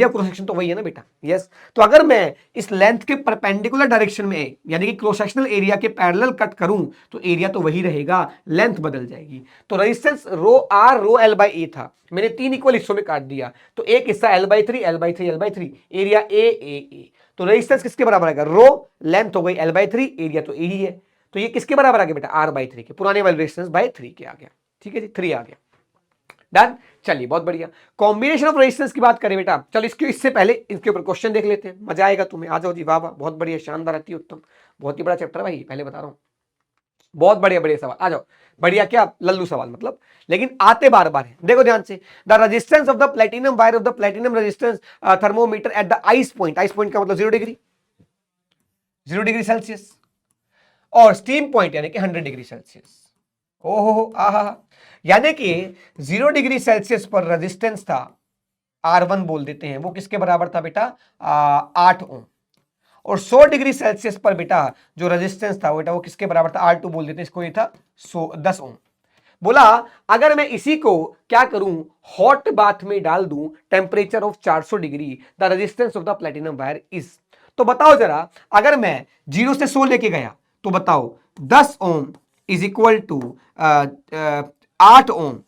A: क्रॉस सेक्शन तो वही है ना बेटा, यस। तो अगर मैं इस लेंथ के परपेंडिकुलर डायरेक्शन में यानी कि क्रॉस सेक्शनल एरिया के पैरेलल कट करूं तो एरिया तो वही रहेगा, लेंथ बदल जाएगी। तो resistance rho R rho L by A था, मैंने 3 इक्वल हिस्सों में काट दिया तो एक हिस्सा L/3 L/3 L/3, area A. तो रेजिस्टेंस किसके बराबर आएगा, रो लेंथ हो गई L/3, एरिया तो ए ही है, तो ये किसके बराबर आ गया बेटा, R/3 के, पुराने वाले रेजिस्टेंस बाय 3 के आ गया, ठीक है जी, 3 आ गया, डन। चलिए बहुत बढ़िया। कॉम्बिनेशन ऑफ रेजिस्टेंस की बात करें बेटा, चलो इससे पहले इसके ऊपर क्वेश्चन देख लेते हैं, मजा आएगा तुम्हें, आ जाओ जी, वाह वाह, बहुत बढ़िया, शानदार, अति उत्तम, बहुत ही बड़ा चैप्टर है भाई, पहले बता रहा हूं, बहुत बढ़िया बढ़िया सवाल, आ जाओ, बढ़िया क्या लल्लू सवाल मतलब, लेकिन आते बार बार है। देखो ध्यान से, the resistance of the platinum wire of the platinum resistance thermometer at the ice point, ice point का मतलब 0 डिग्री सेल्सियस, और स्टीम पॉइंट यानी कि 100 डिग्री सेल्सियस। ओहो आहा, यानी कि 0 डिग्री सेल्सियस पर रेजिस्टेंस था R1 बोल देते हैं, वो किसके बराबर था बेटा 8 ओम। और 100 डिग्री सेल्सियस पर बेटा जो रेजिस्टेंस था बेटा वो किसके बराबर था R2 बोल देते हैं, इसको ये था 10 ओम। बोला अगर मैं इसी को क्या करूं हॉट बाथ में डाल दूं temperature of 400 degree the resistance of the platinum wire is. तो बताओ जरा अगर मैं 0 से 100 लेके गया तो बताओ 10 ohm is equal to 8 ohm,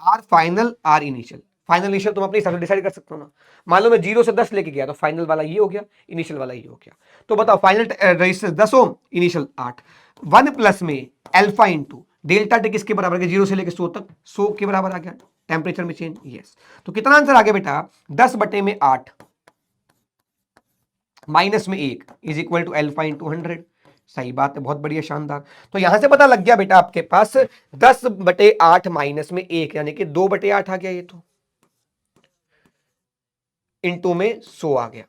A: R final R initial. Final initial तुम अपने हिसाब से डिसाइड कर सकते हो ना। मान लो मैं 0 से 10 लेके गया तो फाइनल वाला ये हो गया, इनिशियल वाला ये हो गया। तो बताओ फाइनल रेजिस्टेंस 10 ओम, इनिशियल 8, 1 प्लस में अल्फा इंटू डेल्टा टी किसके बराबर है 0 से लेकर 100 तक, 100 के बराबर आ गया टेम्परेचर में चेंज। यस, तो कितना आंसर आ गया बेटा 10 बटे में 8 माइनस में 1 is equal to alpha into 100। सही बात है, बहुत बढ़िया, शानदार। तो यहां से पता लग गया बेटा आपके पास 10 बटे 8 माइनस में 1 यानी कि 2 बटे 8 आ गया, ये तो इंटू में 100 आ गया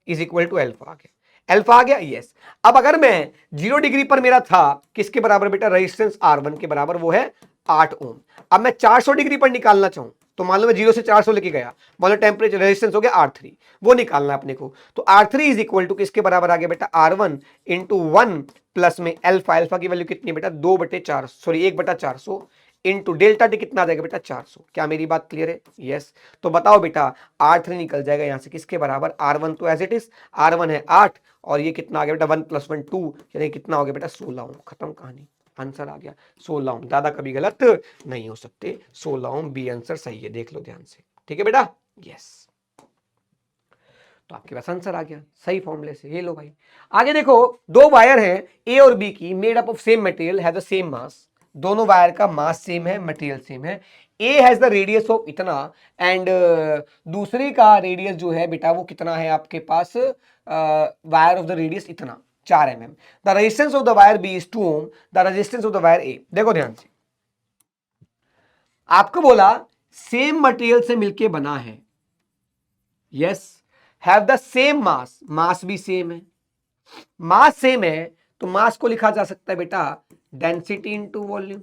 A: इज इक्वल टू अल्फा आ गया। अल्फा आ गया, यस। अब अगर मैं 0 डिग्री पर मेरा था किसके बराबर बेटा रेजिस्टेंस R1 के बराबर, वो है 8 ओम। अब मैं 400 डिग्री पर निकालना चाहूं तो मान लो मैं 0 से 400 लेके गया, मान लो टेम्परेचर रेजिस्टेंस हो गया R3, वो निकालना अपने को। तो R3 इज इक्वल टू किसके बराबर आ गया बेटा R1 इंटू 1 प्लस में अल्फा, अल्फा की वैल्यू कितनी बेटा 2 बटे 4, सॉरी 1 बटा 400 इंटू डेल्टा टी कितना आ जाएगा बेटा 400। क्या मेरी बात क्लियर है? यस। तो बताओ बेटा R3 निकल जाएगा यहां से किसके बराबर, R1 तो एज इट इज, R1 है 8 और ये कितना आ गया बेटा 1 + 1 2, यानी कितना हो गया बेटा 16 ओम। खत्म कहानी, आंसर आ गया 16 ओम। ज्यादा कभी गलत नहीं हो सकते, 16 ओम बी आंसर सही है, देख लो ध्यान से, ठीक है बेटा। यस, तो आपके पास आंसर आ गया सही फॉर्मूले से। ये लो भाई, आगे देखो, दो वायर हैं ए और बी की, made up of same material, have the same मास। दोनों वायर का मास सेम है, मटेरियल सेम है। A has the radius of इतना एंड दूसरे का रेडियस जो है बेटा वो कितना है आपके पास, वायर ऑफ द रेडियस इतना 4 mm। The resistance of the wire B is 2 ohm, the resistance of the wire A. देखो ध्यान से, आपको बोला सेम मटेरियल से मिलके बना है, yes, have the same mass, mass भी सेम है। मास सेम है तो मास को लिखा जा सकता है बेटा डेंसिटी इंटू वॉल्यूम,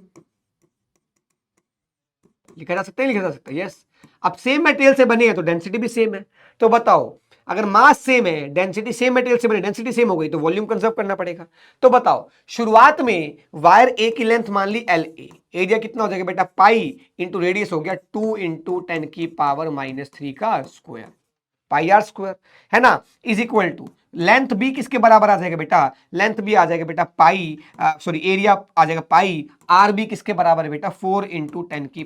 A: लिखा जा सकता है, लिखा जा सकता है, यस। अब सेम मटेरियल से बने हैं तो डेंसिटी भी सेम है। तो बताओ अगर मास सेम है, डेंसिटी सेम मटेरियल से बने, डेंसिटी सेम हो गई तो वॉल्यूम कंजर्व करना पड़ेगा। तो बताओ शुरुआत में वायर ए की लेंथ मान ली एल ए, एरिया कितना हो जाएगा बेटा पाई इंटू रेडियस हो गया 2 इंटू 10⁻³ का स्क्वायर, पाई आर स्क्वायर, है ना, इज इक्वल टू लेंथ भी किसके बराबर आ जाएगा बेटा, लेंथ भी आ जाएगा बेटा पाई, सॉरी एरिया आ जाएगा पाई, आर भी किसके बराबर है बेटा 4 इंटू 10⁻³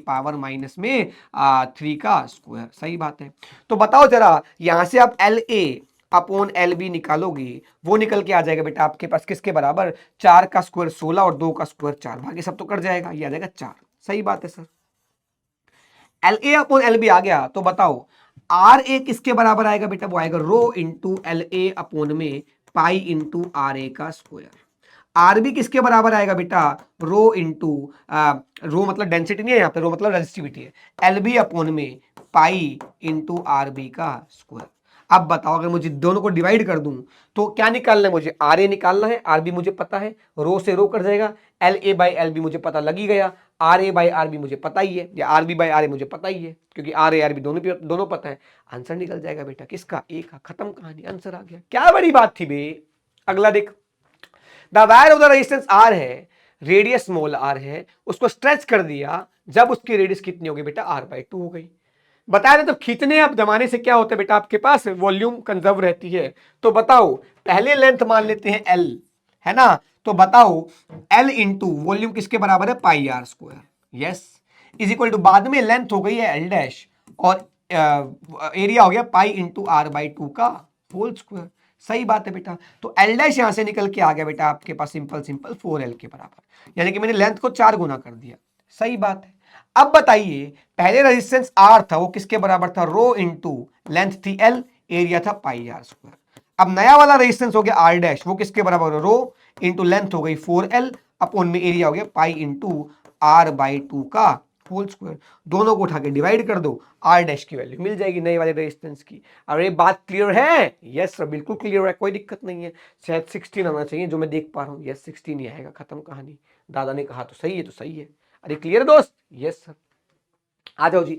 A: का स्क्वायर। सही बात है। तो बताओ जरा यहां से आप L A upon L B निकालोगे, वो निकल के आ जाएगा बेटा आपके पास किसके बराबर, 4 का स्क्वायर 16 और 2 का स्क्वायर 4, बाकी सब तो कट जाएगा, ये आ जाएगा 4। सही बात है sir. L A upon L B आ गया, तो बताओ आर ए किसके बराबर आएगा बेटा, वो आएगा rho into L A upon में पाई इंटू आर ए का स्क्वायर। आर बी किसके बराबर आएगा बेटा, रो इंटू, रो मतलब डेंसिटी नहीं है यहाँ पे, रो मतलब रेजिस्टिविटी है, एल बी अपॉन में पाई इंटू आर बी का स्क्वायर। अब बताओ अगर मुझे दोनों को डिवाइड कर दूं तो क्या निकालना है मुझे, आर ए निकालना है, आर बी मुझे पता है, रो से रो कट जाएगा, L A by L B मुझे पता लग ही गया, R A by R B मुझे पता ही है, या R B by R A मुझे पता ही है, क्योंकि आर ए आर बी दोनों पता है। आंसर निकल जाएगा बेटा किसका, ए का। खत्म कहानी, आंसर आ गया। क्या बड़ी बात थी बे। अगला देख, the wire of the resistance are है, रेडियस स्मॉल आर है, उसको स्ट्रेच कर दिया, जब उसकी रेडियस कितनी हो गई बेटा r/2 हो गई। बताया था, तो खींचने अब जमाने से क्या होता है बेटा आपके पास वॉल्यूम कंजर्व रहती है। तो बताओ पहले लेंथ मान लेते हैं l, है ना, तो बताओ l इंटू वॉल्यूम किसके बराबर है pi R square, yes, is equal to बाद में लेंथ हो गई है l डैश और एरिया हो गया पाई इंटू r/2 का होल स्क्वायर। सही बात है बेटा। तो l डैश यहां से निकल के आ गया बेटा आपके पास सिंपल 4l के बराबर, यानी कि मैंने लेंथ को 4 गुना कर दिया। सही बात है। अब बताइए पहले रेजिस्टेंस R था वो किसके बराबर था, रो इंटू लेंथ थी L, एरिया था पाई आर स्क्वायर। अब नया वाला रेजिस्टेंस हो गया R डैश, वो किसके बराबर, रो इंटू लेंथ हो गई 4L अपॉन में एरिया हो गया पाई इंटू r/2 का होल स्क्वायर। दोनों को उठा के डिवाइड कर दो, R डैश की वैल्यू मिल जाएगी नए वाले रेजिस्टेंस की। अरे बात क्लियर है? यस सर, बिल्कुल क्लियर है, कोई दिक्कत नहीं है। शायद 16 आना चाहिए जो मैं देख पा रहा हूँ, यस 16 ही आएगा। खत्म कहानी, दादा ने कहा तो सही है, तो सही है। अरे क्लियर दोस्त? Yes sir. आ जाओ जी,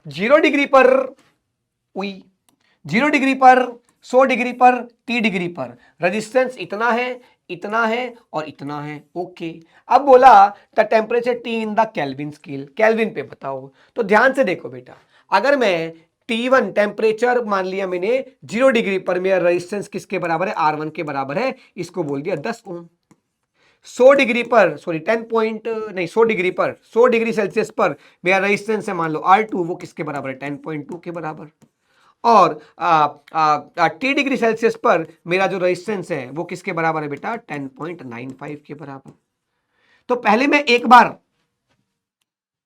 A: 0 डिग्री पर, उई 0 डिग्री पर, 100 डिग्री पर, T डिग्री पर रेजिस्टेंस इतना है, इतना है और इतना है। ओके, अब बोला the temperature T in the kelvin scale, kelvin पे बताओ। तो ध्यान से देखो बेटा, अगर मैं T1 टेम्परेचर मान लिया मैंने 0 डिग्री पर, मेरा रेजिस्टेंस किसके बराबर है, R1 के बराबर है, इसको बोल दिया 10 ओम। 100 डिग्री पर, सॉरी 10 पॉइंट नहीं, 100 डिग्री पर, 100 डिग्री सेल्सियस पर मेरा रेजिस्टेंस है मान लो R2, वो किसके बराबर है, 10.2 के बराबर। और T डिग्री सेल्सियस पर मेरा जो रेजिस्टेंस है वो किसके बराबर है बेटा, 10.95 के बराबर। तो पहले मैं एक बार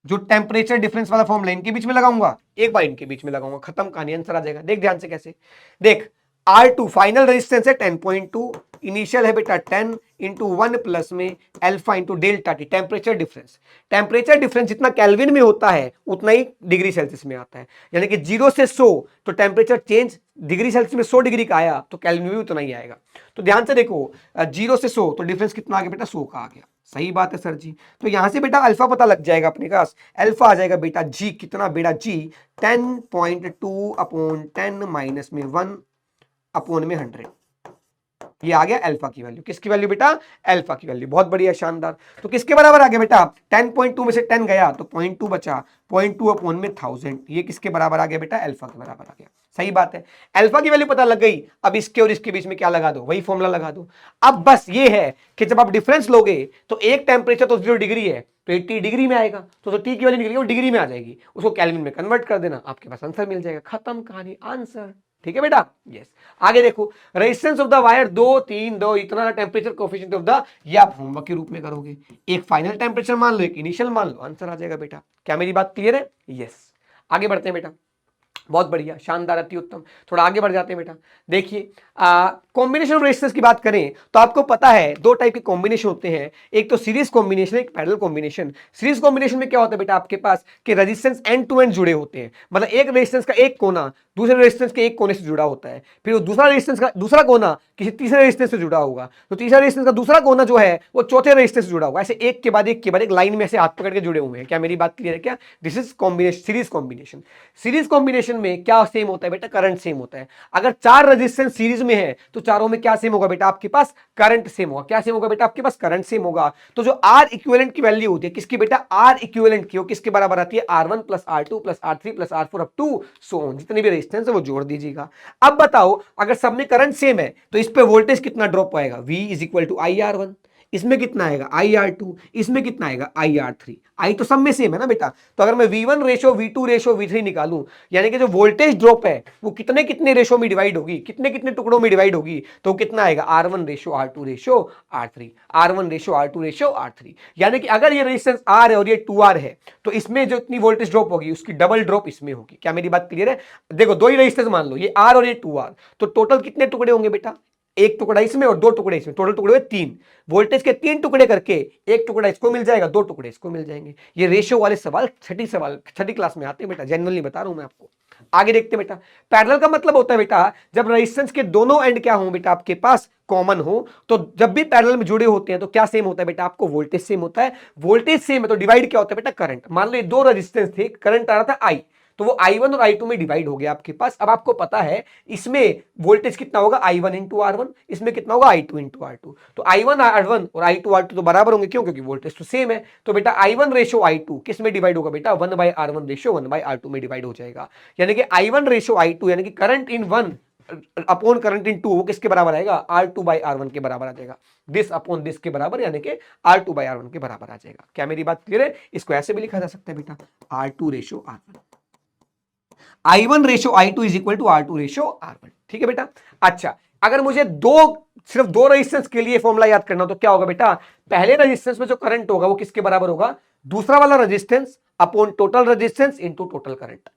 A: जो टेम्परेचर डिफरेंस वाला फॉर्मूला इनके बीच में लगाऊंगा, एक बार इनके बीच में लगाऊंगा, खत्म कहानी, आंसर आ जाएगा। देख ध्यान से कैसे, देख R2 फाइनल रेजिस्टेंस है 10.2, इनिशियल है बेटा 10 इंटू 1 प्लस में alpha into delta T, temperature difference. Temperature difference जितना केल्विन में होता है उतना ही डिग्री सेल्सियस में आता है, यानी कि 0 से 100 तो टेम्परेचर चेंज डिग्री सेल्सियस में 100 डिग्री का आया तो केल्विन में भी उतना ही आएगा। तो ध्यान से देखो, 0 से 100 तो डिफरेंस कितना आ गया बेटा, 100 का आ गया। सही बात है सर जी। तो यहां से बेटा अल्फा पता लग जाएगा अपने पास, अल्फा आ जाएगा बेटा जी, कितना बेटा जी, 10.2 अपॉन 10 माइनस में 1 अपॉन में 100। ये आ गया अल्फा की वैल्यू, किसकी वैल्यू बेटा, अल्फा की वैल्यू। बहुत बढ़िया, शानदार। तो किसके बराबर आ गया बेटा, 10.2 में से 10 गया तो 0.2 बचा, 0.2 अपॉन में 1000, ये किसके बराबर आ गया बेटा, अल्फा के बराबर आ गया। सही बात है, अल्फा की वैल्यू पता लग गई। अब इसके और इसके बीच में क्या लगा दो, वही फॉर्मूला लगा दो। अब बस ये है कि जब आप डिफरेंस लोगे तो एक टेम्परेचर तो 0 डिग्री है तो 80 डिग्री में आएगा, तो टी की वैल्यू निकलेगी वो डिग्री में आ जाएगी, उसको केल्विन में कन्वर्ट कर देना, आपके पास आंसर मिल जाएगा, खत्म कहानी, आंसर। ठीक है बेटा, यस। आगे देखो, रेजिस्टेंस ऑफ द वायर 2 3 2 इतना टेम्परेचर कोफिशिएंट ऑफ द, ये आप होमवर्क के रूप में करोगे। एक फाइनल टेम्परेचर मान लो, एक इनिशियल मान लो, आंसर आ जाएगा बेटा। क्या मेरी बात क्लियर है, यस। आगे बढ़ते हैं बेटा, बहुत बढ़िया, शानदार, अति उत्तम। थोड़ा आगे बढ़ जाते हैं बेटा। देखिए, कॉम्बिनेशन ऑफ रेजिस्टेंस की बात करें तो आपको पता है दो टाइप के कॉम्बिनेशन होते हैं, एक तो सीरीज कॉम्बिनेशन, एक पैरेलल कॉम्बिनेशन। सीरीज कॉम्बिनेशन में क्या होता है बेटा आपके पास कि रेजिस्टेंस एंड टू एंड जुड़े होते हैं, मतलब एक रेजिस्टेंस का एक कोना दूसरे रेजिस्टेंस के एक कोने से जुड़ा होता है, फिर वो दूसरा रेजिस्टेंस का दूसरा कोना किसी तीसरे रेजिस्टेंस से जुड़ा होगा, तो तीसरा रेजिस्टेंस का दूसरा कोना जो है वो चौथे रेजिस्टेंस से जुड़ा होगा, ऐसे एक के बाद एक के बाद एक लाइन में ऐसे हाथ पकड़ के जुड़े हुए हैं। क्या मेरी बात क्लियर है क्या, this is combination, series combination. Series combination में क्या सेम होता है बेटा, करंट सेम होता है। अगर 4 रेजिस्टेंस सीरीज में है तो चारों में क्या सेम होगा बेटा, आपके पास करंट सेम होगा। क्या सेम होगा बेटा, आपके पास करंट सेम होगा। तो जो आर इक्विवेलेंट की वैल्यू होती है किसकी बेटा, आर इक्विवेलेंट की, वो किसके बराबर आती है, R1 plus R2 plus R3 plus R4 up to so on, जितने भी रेजिस्टेंस है वो जोड़ दीजिएगा। अब बताओ, अगर सब में करंट सेम है तो इस पे वोल्टेज कितना ड्रॉप आएगा, V is equal to IR1, इसमें कितना आएगा IR2, इसमें कितना आएगा IR3। आई तो सब में सेम है ना बेटा, तो अगर मैं V1 ratio V2 ratio V3 निकालूं, यानी कि जो वोल्टेज ड्रॉप है वो कितने कितने रेशो में डिवाइड होगी, कितने कितने टुकड़ों में डिवाइड होगी, तो कितना आएगा R1 ratio R2 ratio R3, R1 ratio R2 ratio R3। यानी कि अगर ये रेजिस्टेंस R है और ये 2R है तो इसमें जो इतनी वोल्टेज ड्रॉप होगी उसकी डबल ड्रॉप इसमें होगी। क्या मेरी बात क्लियर है, देखो दो ही रेजिस्टेंस मान लो, ये R और ये 2R, तो टोटल कितने टुकड़े होंगे बेटा, एक टुकड़ा इसमें और 2 टुकड़े इसमें, टोटल टुकड़े हुए 3। वोल्टेज के 3 टुकड़े करके एक टुकड़ा इसको मिल जाएगा, 2 टुकड़े इसको मिल जाएंगे। ये रेशियो वाले सवाल छठी क्लास में आते हैं बेटा, जनरली बता रहा हूं मैं आपको। आगे देखते हैं बेटा, पैरेलल का मतलब होता है बेटा जब रेजिस्टेंस के दोनों एंड क्या हो बेटा आपके पास कॉमन हो, तो जब भी पैरेलल में जुड़े होते हैं तो क्या सेम होता है बेटा, आपको वोल्टेज सेम होता है। वोल्टेज सेम है तो डिवाइड क्या होता है बेटा, करंट। मान लो 2 रेजिस्टेंस थे, करंट आ रहा था I, तो वो I1 और I2 में डिवाइड हो गया आपके पास। अब आपको पता है इसमें वोल्टेज कितना होगा, I1 इंटू R1, इसमें कितना होगा I2 इंटू R2। तो I1 R1 और I2 R2 तो बराबर होंगे, क्यों, क्योंकि वोल्टेज तो सेम है। तो बेटा I1 रेशो I2 किस में डिवाइड होगा बेटा, 1/R1 रेशो 1/R2 में डिवाइड हो जाएगा। यानी कि I1 रेशो I2 यानी कि current in 1 upon current in 2 वो किसके बराबर आएगा, R2/R1 के बराबर आ जाएगा। दिस अपॉन दिस के बराबर, यानी कि R2/R1 के बराबर आ जाएगा। क्या मेरी बात क्लियर है, इसको ऐसे भी लिखा जा सकता है बेटा, R2 ratio R1, I1 ratio I2 is equal to R2 ratio R1। ठीक है बेटा। अच्छा, अगर मुझे सिर्फ दो रेजिस्टेंस के लिए फॉर्मूला याद करना तो क्या होगा बेटा, पहले रेजिस्टेंस में जो करंट होगा वो किसके बराबर होगा, दूसरा वाला resistance upon total resistance into total current.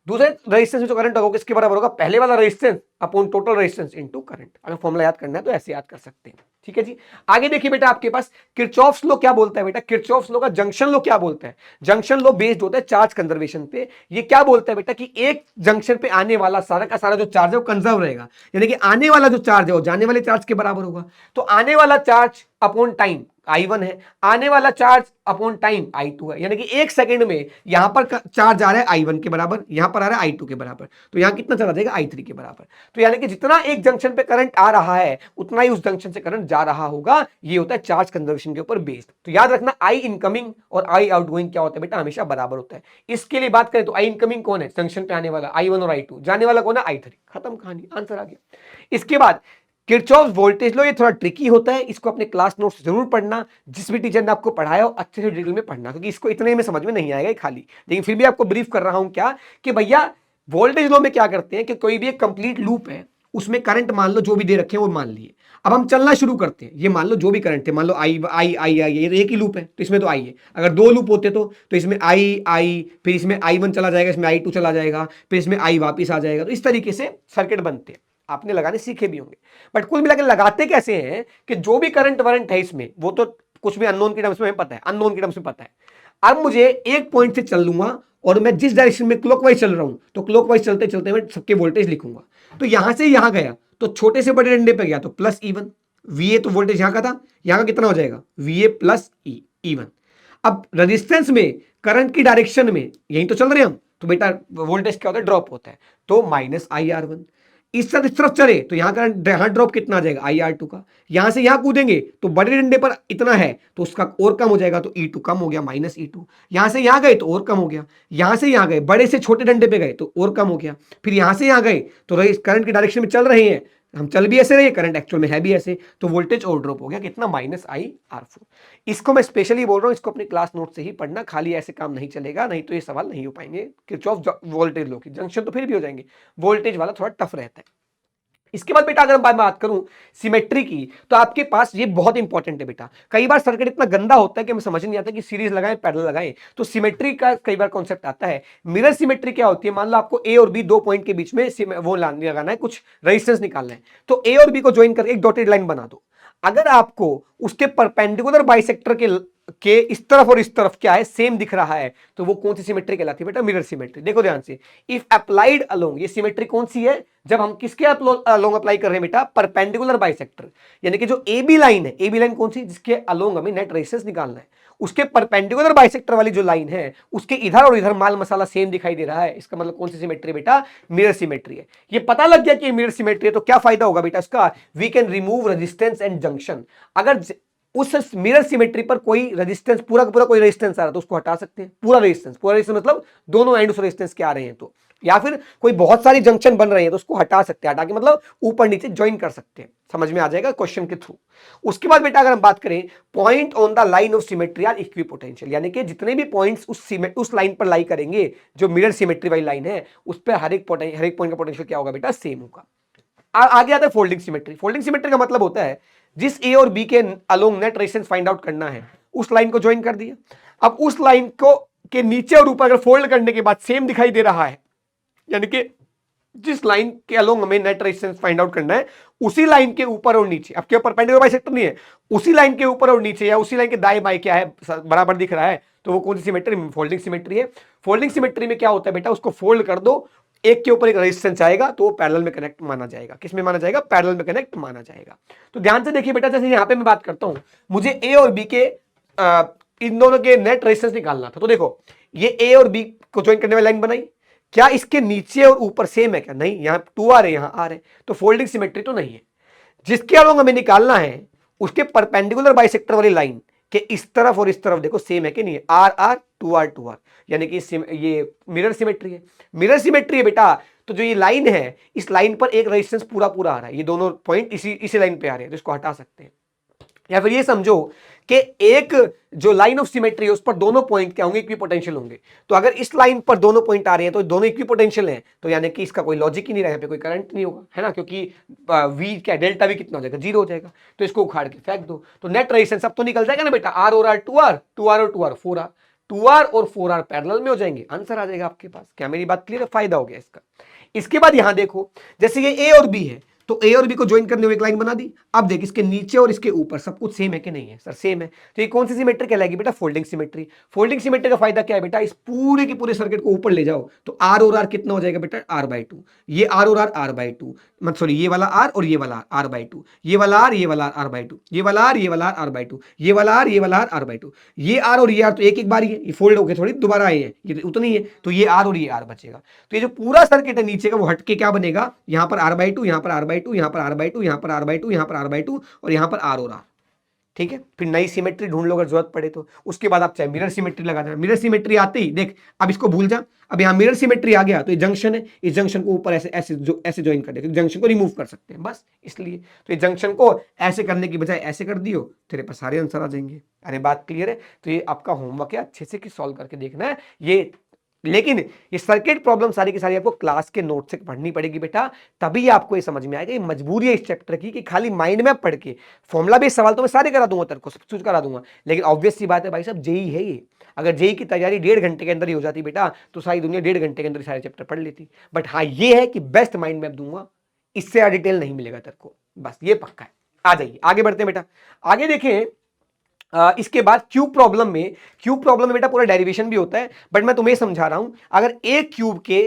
A: दूसरे रेजिस्टेंस में जो करंट होगा किसके बराबर होगा, पहले वाला resistance upon total resistance into current. अगर फॉर्मूला याद करना है तो ऐसे याद कर सकते हैं। ठीक है जी। आगे देखिए बेटा, आपके पास किरचॉफ्स लॉ क्या बोलता है बेटा? किरचॉफ्स लॉ का जंक्शन लॉ क्या बोलता है? जंक्शन लॉ बेस्ड होता है चार्ज कंजर्वेशन पे। ये क्या बोलता है बेटा कि एक जंक्शन पे आने वाला सारा का सारा जो चार्ज है वो कंजर्व रहेगा, यानी कि आने वाला जो चार्ज है वो जाने वाले चार्ज के बराबर होगा। तो आने वाला चार्ज अपॉन टाइम I1 है, आने वाला चार्ज अपॉन टाइम I2 है, यानी कि एक सेकंड में यहां पर चार्ज आ रहा है I1 के बराबर, यहां पर आ रहा है I2 के बराबर, तो यहां कितना चला जाएगा I3 के बराबर। तो यानी कि जितना एक जंक्शन पे करंट आ रहा है उतना ही उस जंक्शन से करंट जा रहा होगा। ये होता है चार्ज कंजर्वेशन के ऊपर बेस्ड। तो याद रखना I इनकमिंग और I आउटगोइंग क्या होता है बेटा? हमेशा बराबर होता है। इसके लिए बात करें तो I इनकमिंग कौन है? जंक्शन पे आने वाला I1 और I2, जाने वाला कौन है? I3। खत्म कहानी, आंसर आ गया। इसके बाद किरचॉफ वोल्टेज लॉ, ये थोड़ा ट्रिकी होता है, इसको अपने क्लास नोट्स जरूर पढ़ना। जिस भी टीचर ने आपको पढ़ाया हो अच्छे से डिटेल में पढ़ना, क्योंकि इसको इतने में समझ में नहीं आएगा खाली, लेकिन फिर भी आपको ब्रीफ कर रहा हूं क्या कि भैया वोल्टेज लॉ में क्या करते हैं कि कोई भी एक कंप्लीट लूप है, उसमें करंट मान लो जो भी दे रखे हैं वो मान लिए। अब हम चलना शुरू करते हैं, ये मान लो जो भी करंट है, मान लो आई आई आई आई, ये एक ही लूप है तो इसमें तो आई है। अगर दो लूप होते तो इसमें आई आई, फिर इसमें I1 चला जाएगा, इसमें I2 चला जाएगा, फिर इसमें आई वापिस आ जाएगा। तो इस तरीके से सर्किट बनते हैं, आपने लगाने सीखे भी होंगे। बट कुल मिलाकर लगाते कैसे हैं कि जो भी करंट वरंट है इसमें, वो तो कुछ भी अननोन की टर्म्स में पता है, अननोन की टर्म्स में पता है। अब मुझे एक पॉइंट से चल लूंगा और मैं जिस डायरेक्शन में क्लॉकवाइज चल रहा हूं, तो क्लॉकवाइज चलते चलते मैं सबके वोल्टेज लिखूंगा। तो यहां से यहां गया तो छोटे से बड़े डंडे पे गया तो प्लस E1, VA तो वोल्टेज यहां का था, यहां का कितना हो जाएगा? VA plus E1। अब रेजिस्टेंस में करंट की डायरेक्शन में यही तो चल रहे हम, तो बेटा वोल्टेज क्या होता है? ड्रॉप होता है, तो माइनस IR1। इस तरफ चले तो यहां का यहां ड्रॉप कितना आ जाएगा? IR2 का। यहां से यहां कूदेंगे तो बड़े डंडे पर इतना है तो उसका और कम हो जाएगा, तो E2 कम हो गया, माइनस E2। यहां से यहां गए तो और कम हो गया, यहां से यहां गए बड़े से छोटे डंडे पे गए तो और कम हो गया, फिर यहां से यहां गए तो करंट की डायरेक्शन में चल रहे हैं, हम चल भी ऐसे रहे, करंट एक्चुअल में है भी ऐसे, तो वोल्टेज और ड्रॉप हो गया कितना? Minus IR4। इसको मैं स्पेशली बोल रहा हूं, इसको अपनी क्लास नोट से ही पढ़ना, खाली ऐसे काम नहीं चलेगा, नहीं तो ये सवाल नहीं हो पाएंगे। किरचॉफ वोल्टेज लॉ की जंक्शन तो फिर भी हो जाएंगे, वोल्टेज वाला थोड़ा टफ रहता है। इसके बाद बेटा अगर मैं बात करूं सिमेट्री की, तो आपके पास ये बहुत इंपॉर्टेंट है बेटा। कई बार सर्किट इतना गंदा होता है कि हमें समझ नहीं आता कि सीरीज लगाएं पैरेलल लगाएं, तो सिमेट्री का कई बार कॉन्सेप्ट आता है। मिरर सिमेट्री क्या होती है? मान लो आपको ए और बी दो पॉइंट के बीच में वो लगाना है, कुछ रेजिस्टेंस निकालना है, तो ए और बी को ज्वाइन करके एक डॉटेड लाइन बना दो। अगर आपको उसके परपेंडिकुलर बाइसेक्टर के इस तरफ और इस तरफ क्या है? सेम दिख रहा है, तो वो कौन सी सिमेट्री कहलाती है बेटा? Mirror symmetry. देखो ध्यान से, इफ अप्लाइड अलोंग, ये सिमेट्री कौन सी है? जब हम किसके अलोंग अप्लाई कर रहे हैं बेटा? परपेंडिकुलर बाइसेक्टर, यानी कि जो ए बी लाइन है, ए बी लाइन कौन सी? जिसके अलोंग हमें नेट रेजिस्टेंस निकालना है, उसके परपेंडिकुलर बाइसेक्टर वाली जो लाइन है, उसके इधर और इधर माल मसाला सेम दिखाई दे रहा है, इसका मतलब कौन सी सिमेट्री बेटा? मिरर सिमेट्री है। ये पता लग गया कि मिरर सिमेट्री है, तो क्या फायदा होगा बेटा इसका? We can remove resistance and junction. अगर उस मिरर सिमेट्री पर कोई रेजिस्टेंस, पूरा का पूरा कोई रेजिस्टेंस आ रहा है तो उसको हटा सकते हैं। पूरा रेजिस्टेंस मतलब दोनों एंड उस रेजिस्टेंस के आ रहे हैं, तो या फिर कोई बहुत सारी जंक्शन बन रही है तो उसको हटा सकते हैं, हटा के मतलब ऊपर नीचे ज्वाइन कर सकते हैं। समझ में आ जाएगा क्वेश्चन के थ्रू। उसके बाद बेटा अगर हम बात करें, point on the line of symmetry are equipotential, यानी कि जितने भी पॉइंट्स उस लाइन पर लाई करेंगे, जो मिरर सिमेट्री वाली लाइन है, उस पर हर एक पॉइंट का पोटेंशियल क्या होगा बेटा? सेम होगा। आगे आता है फोल्डिंग सिमेट्री। फोल्डिंग सिमेट्री का मतलब होता है जिस ए और बी के along net resistance find out करना है, उस लाइन को ज्वाइन कर दिया। अब उस लाइन को के नीचे और ऊपर अगर फोल्ड करने के बाद सेम दिखाई दे रहा है, यानी कि जिस लाइन के अलोंग हमें नेट रेजिस्टेंस फाइंड आउट करना है, उसी लाइन के ऊपर और नीचे, अब क्या परपेंडिकुलर बाइसेक्टर नहीं है, उसी लाइन के ऊपर और नीचे या उसी लाइन के दाएं बाएं क्या है? बराबर दिख रहा है, तो वो कौन सी सिमेट्री? फोल्डिंग सिमेट्री है। फोल्डिंग सिमेट्री में क्या होता है बेटा? उसको फोल्ड कर दो, एक के ऊपर एक रेजिस्टेंस आएगा तो वो पैरेलल में कनेक्ट माना जाएगा। किस में माना जाएगा? पैरेलल में कनेक्ट माना जाएगा। तो ध्यान से देखिए बेटा, जैसे यहां पे मैं बात करता हूं, मुझे ए और बी के इन दोनों के नेट रेजिस्टेंस निकालना था, तो देखो ये ए और बी को ज्वाइन करने वाली लाइन बनाई, क्या इसके नीचे और ऊपर सेम है क्या? नहीं, यहां 2 आ रहे, यहां आ रहे, तो फोल्डिंग सिमेट्री तो नहीं है। जिसके अलोंग हमें निकालना है, उसके परपेंडिकुलर बाइसेक्टर वाली लाइन के इस तरफ और इस तरफ देखो सेम है कि नहीं है? आर आर 2R 2R, यानी कि ये मिरर सिमेट्री है। मिरर सिमेट्री है बेटा, तो जो ये लाइन है, इस लाइन पर एक रेजिस्टेंस पूरा पूरा आ रहा है, ये दोनों पॉइंट इसी लाइन पे आ रहे हैं, तो इसको हटा सकते हैं। या फिर ये समझो कि एक जो लाइन ऑफ सिमेट्री है उस पर दोनों पॉइंट क्या होंगे? इक्विपोटेंशियल होंगे। तो अगर इस लाइन पर दोनों पॉइंट आ रहे हैं तो दोनों इक्विपोटेंशियल हैं, तो यानी कि इसका कोई लॉजिक ही नहीं रहा, यहाँ पे कोई करंट नहीं होगा, है ना, क्योंकि वी क्या डेल्टा वी कितना हो जाएगा? 0 हो जाएगा। तो इसको उखाड़ के फेंक दो, तो नेट रेजिस्टेंस अब तो निकल जाएगा ना बेटा, R और R 2R 2R और 2R 4R। 2R और 4R पैरेलल में हो जाएंगे, आंसर आ जाएगा आपके पास। क्या मेरी बात क्लियर है? फायदा हो गया इसका। इसके बाद यहां देखो, जैसे ये ए और बी है, तो ए और बी को ज्वाइन करने हुए एक लाइन बना दी। अब देख, इसके नीचे और इसके ऊपर सब कुछ सेम है कि नहीं है? सर सेम है। तो ये कौन सी सिमेट्री कहलाएगी बेटा? Folding symmetry. फोल्डिंग सिमेट्री का फायदा क्या है बेटा? इस पूरे के पूरे सर्किट को ऊपर ले जाओ तो आर और आर कितना हो जाएगा बेटा? r/2। ये आर और आर r/2, मत सॉरी, ये वाला आर और ये वाला r/2, ये वाला आर, ये वाला आर r/2, ये वाला आर, ये वाला आर r/2, ये वाला आर, ये वाला आर r/2। ये आर और ये आर तो एक एक बार ही है, ये फोल्ड होकर थोड़ी दोबारा आए हैं, ये उतनी है, तो ये आर और ये आर बचेगा। तो ये जो पूरा सर्किट है नीचे का वो हटके क्या बनेगा? यहां पर r/2, यहां पर r/2, यहां पर r/2, यहां पर r/2, यहां पर r/2 और यहां पर आर और आर। ठीक है, फिर नई सिमेट्री ढूंढ लो अगर जरूरत पड़े तो। उसके बाद आप चाहे मिरर सिमेट्री लगा देना। मिरर सिमेट्री आते ही देख, अब इसको भूल जा, अब यहां मिरर सिमेट्री आ गया तो ये जंक्शन है, इस जंक्शन को ऊपर ऐसे ऐसे ऐसे ज्वाइन कर दे, जंक्शन को रिमूव कर सकते हैं बस इसलिए। तो ये जंक्शन को ऐसे करने की बजाय ऐसे कर दियो, तेरे पास सारे आंसर आ जाएंगे। अरे बात क्लियर है? तो ये आपका होमवर्क है, अच्छे से सॉल्व करके देखना है ये। लेकिन ये सर्किट प्रॉब्लम सारी की सारी आपको क्लास के नोट से पढ़नी पड़ेगी बेटा, तभी आपको ये समझ में आएगा। ये मजबूरी है इस चैप्टर की कि खाली माइंड मैप पढ़ के फॉर्मुला बेस्ड सवाल तो मैं सारे करा दूंगा, तेरे को सब कुछ करा दूंगा, लेकिन ऑब्वियस सी बात है भाई साहब, जेई है ये। अगर जेई की तैयारी 1.5 घंटे के अंदर ही हो जाती बेटा तो सारी दुनिया 1.5 घंटे के अंदर सारे चैप्टर पढ़ लेती। बट हाँ ये है कि बेस्ट माइंड मैप दूंगा, इससे डिटेल नहीं मिलेगा तेरे को, बस ये पक्का है। आ जाइए आगे बढ़ते हैं बेटा। आगे देखें, इसके बाद क्यूब प्रॉब्लम में बेटा पूरा डेरिवेशन भी होता है, बट मैं तुम्हें समझा रहा हूं। अगर एक क्यूब के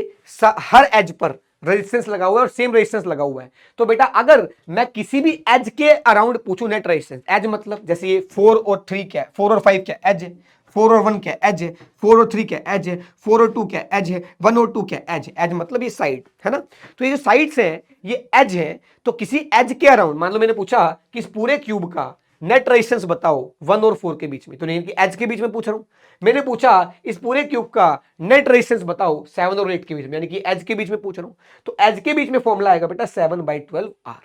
A: हर एज पर रेजिस्टेंस लगा हुआ है और सेम रेजिस्टेंस लगा हुआ है, तो बेटा अगर मैं किसी भी एज के अराउंड पूछूं नेट रेजिस्टेंस, एज मतलब जैसे ये 4 और 3 क्या है, 4 और 5 क्या एज है, 4 और 1 क्या एज है, 4 और 3 क्या एज है, 4 और 2 क्या एज है, 1 और 2 क्या एज है। एज मतलब ये साइड है ना, तो ये जो साइड्स है ये एज है। तो किसी एज के अराउंड, मान लो मैंने पूछा कि इस पूरे क्यूब का नेट रेजिस्टेंस बताओ 1 और 4 के बीच में, तो नहीं कि एज के बीच में पूछ रहा हूं। मैंने पूछा इस पूरे क्यूब का नेट रेजिस्टेंस बताओ 7 और 8 के बीच में, यानी कि एज के बीच में पूछ रहा हूं। तो एज के बीच में फॉर्मूला आएगा बेटा 7/12R।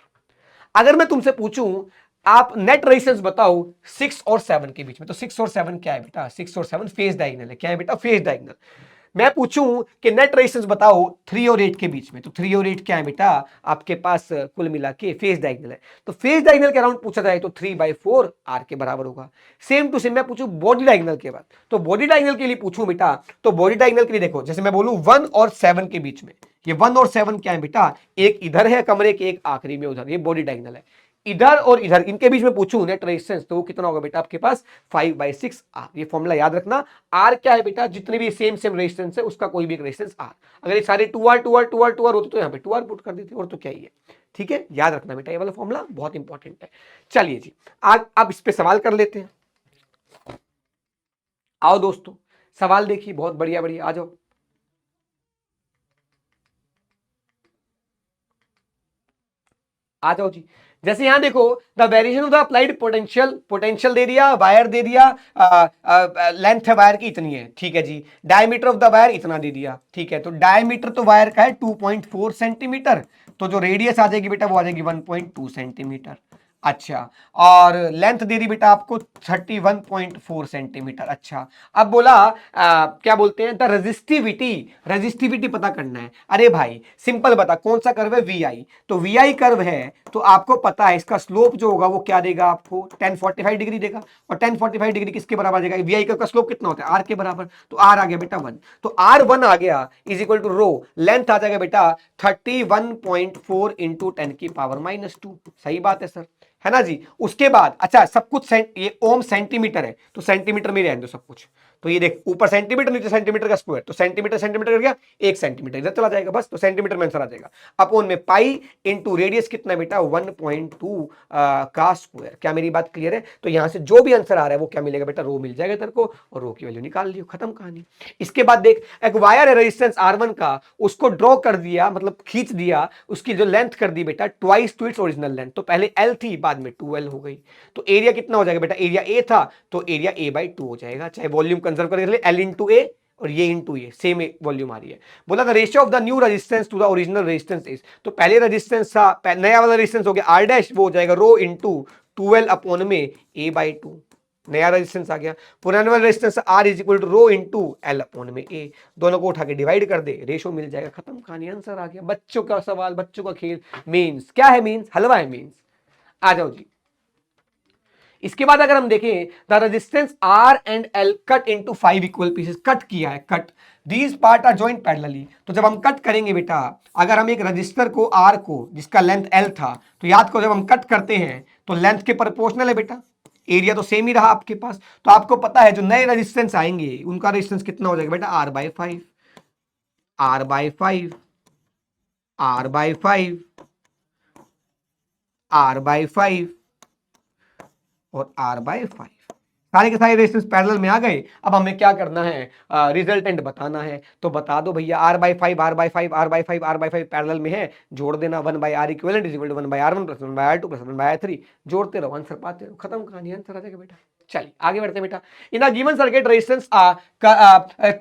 A: अगर मैं तुमसे पूछूं आप नेट रेजिस्टेंस बताओ 6 और 7 के बीच में, तो 6 और 7 क्या है बेटा? 6 और 7 फेज डायगोनल है। क्या है बेटा? Phase diagonal. मैं पूछूं कि नेट रेजिस्टेंस बताओ 3 और 8 के बीच में, तो 3 और 8 क्या है बेटा? आपके पास कुल मिला के फेज डायगोनल है। तो फेज डायगोनल के अराउंड पूछा जाए तो 3/4 R के बराबर होगा। सेम टू सेम मैं पूछूं बॉडी डायगोनल के बाद, तो बॉडी डायगोनल के लिए पूछूं बेटा, तो बॉडी डायगोनल के लिए देखो, जैसे मैं बोलूं 1 और 7 के बीच में, ये 1 और 7 क्या है बेटा? एक इधर है कमरे के, एक आखिरी में उधर, ये बॉडी डायगोनल है। इधर और इधर इनके बीच में पूछूं नेट रेजिस्टेंस, तो वो कितना होगा बेटा आपके पास? 5/6R। ये फॉर्मूला याद रखना। R क्या है बेटा? जितने भी सेम रेजिस्टेंस है उसका कोई भी एक रेजिस्टेंस R। अगर ये सारे 2R 2R 2R 2R होते तो यहाँ पे 2R पुट कर देते, और तो क्या ही है। ठीक है, याद रखना बेटा, ये वाला फॉर्मूला बहुत इंपॉर्टेंट है। चलिए जी, आज अब इस पे सवाल कर लेते हैं। आओ दोस्तों, सवाल देखिए, बहुत बढ़िया बढ़िया, आ जाओ। आ जाओ जी। जैसे यहां देखो, the variation of the applied potential दे दिया, वायर दे दिया, लेंथ है वायर की इतनी है, ठीक है जी। डायमीटर ऑफ द वायर इतना दे दिया, ठीक है। तो डायमीटर तो वायर का है 2.4 सेंटीमीटर, तो जो रेडियस आ जाएगी बेटा वो आ जाएगी 1.2 सेंटीमीटर। अच्छा, और लेंथ दे दी बेटा आपको 31.4 सेंटीमीटर। अच्छा, अब बोला क्या बोलते हैं, द रेजिस्टिविटी पता करना है। अरे भाई सिंपल बता, कौन सा कर्व है? वी तो वी कर्व है, तो आपको पता है इसका स्लोप जो होगा वो क्या देगा आपको? 1045 डिग्री देगा। और 1045 डिग्री किसके बराबर देगा? वी कर्व का स्लोप कितना होता है? आर के बराबर। तो आर आ गया बेटा 1, तो R1 आ गया is equal to rho, length आ जाएगा बेटा 31.4 इंटू 10⁻²। सही बात है सर, है ना जी। उसके बाद अच्छा, सब कुछ ये ओम सेंटीमीटर है, तो सेंटीमीटर में रहने दो सब कुछ। तो ये देख, ऊपर सेंटीमीटर नीचे सेंटीमीटर का स्क्वायर, तो सेंटीमीटर सेंटीमीटर कर गया 1 सेंटीमीटर, इधर चला जाएगा बस, तो सेंटीमीटर में आंसर आ जाएगा। अपोन में पाई इंटू रेडियस कितना है बेटा? 1.2 का स्क्वायर। क्या मेरी बात क्लियर है? तो यहां से जो भी आंसर आ रहा है वो क्या मिलेगा बेटा? रो मिल जाएगा तेरे को, और रो की वैल्यू निकाल लियो, खत्म कहानी। इसके बाद देख, एक वायर है रेजिस्टेंस R1 का, उसको ड्रॉ कर दिया, मतलब खींच दिया, उसकी जो लेंथ कर दी बेटा twice to its original length. तो पहले L थी, बाद में 2L हो गई। तो एरिया कितना हो जाएगा बेटा? एरिया A था तो एरिया A/2 हो जाएगा, चाहे वॉल्यूम कंजर्व करके L इंटू ए और ये इंटू ये सेम वॉल्यूम आ रही है। बोला the ratio of the new resistance to the original resistance is, तो पहले रेजिस्टेंस था, नया वाला रेजिस्टेंस हो गया R' वो हो जाएगा रो इंटू 2L अपॉन में A/2, नया रेजिस्टेंस आ गया। पुराना वाला resistance R is equal to rho into L upon में A, दोनों को उठा के डिवाइड कर दे, रेशो मिल जाएगा, खत्म कहानी, आंसर आ गया। बच्चों का सवाल, बच्चों का खेल, मीन्स क्या है? मीन्स हलवा है, मीन्स। आ जाओ जी, इसके बाद अगर हम देखें the resistance R and L cut into 5 equal pieces, cut किया है, cut these part are joint parallelly. तो जब हम कट करेंगे बेटा, अगर हम एक रजिस्टर को आर को जिसका लेंथ एल था, तो याद करो जब हम कट करते हैं तो लेंथ के प्रोपोर्शनल है बेटा, एरिया तो सेम ही रहा आपके पास। तो आपको पता है जो नए रेजिस्टेंस आएंगे उनका रेजिस्टेंस कितना हो जाएगा बेटा, R by 5, R by 5, R by 5, R by 5 और आर बाई 5, सारे के सारे रेजिस्टेंस पैरेलल में आ गए। अब हमें क्या करना है, रिजल्टेंट बताना है। तो बता दो भैया, R by 5, R by 5, R by 5, R by 5 parallel में है, जोड़ देना 1 by R equivalent is equal to 1 by R1 plus 1 by R2 plus 1 by R3, जोड़ते रहो, आंसर पाते रहो, खत्म कहानी, आंसर आ जाएगा बेटा। चलिए आगे बढ़ते हैं बेटा। इन the given circuit resistance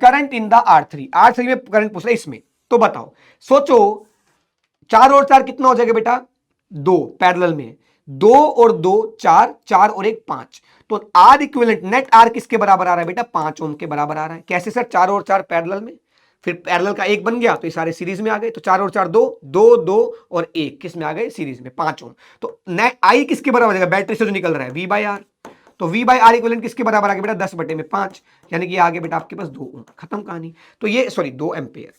A: current in the R3 में करंट पूछ रहा है इसमें, तो बताओ, सोचो 4 और 4 कितना हो जाएगा बेटा, 2 पैरेलल में, 2 और 2 4, 4 और 1 5, तो आर इक्विवेलेंट नेट आर किसके बराबर आ रहा है बेटा, 5 ओम के बराबर आ रहा है। कैसे सर, 4 और 4 पैरेलल में, फिर पैरेलल का एक बन गया तो ये सारे सीरीज में आ गए, तो 4 और 4 2, 2 2 और 1 किस में आ गए, सीरीज में, 5 ओम। तो नेट आई किसके बराबर आ जाएगा, बैटरी से जो निकल रहा है, वी बाई आर। तो v बाई आर इक्विवेलेंट किसके बराबर आ गया बेटा, 10 बटे में 5, यानी कि आगे बेटा आपके पास 2 ओम, खत्म कहानी। तो ये सॉरी 2 एम्पियर,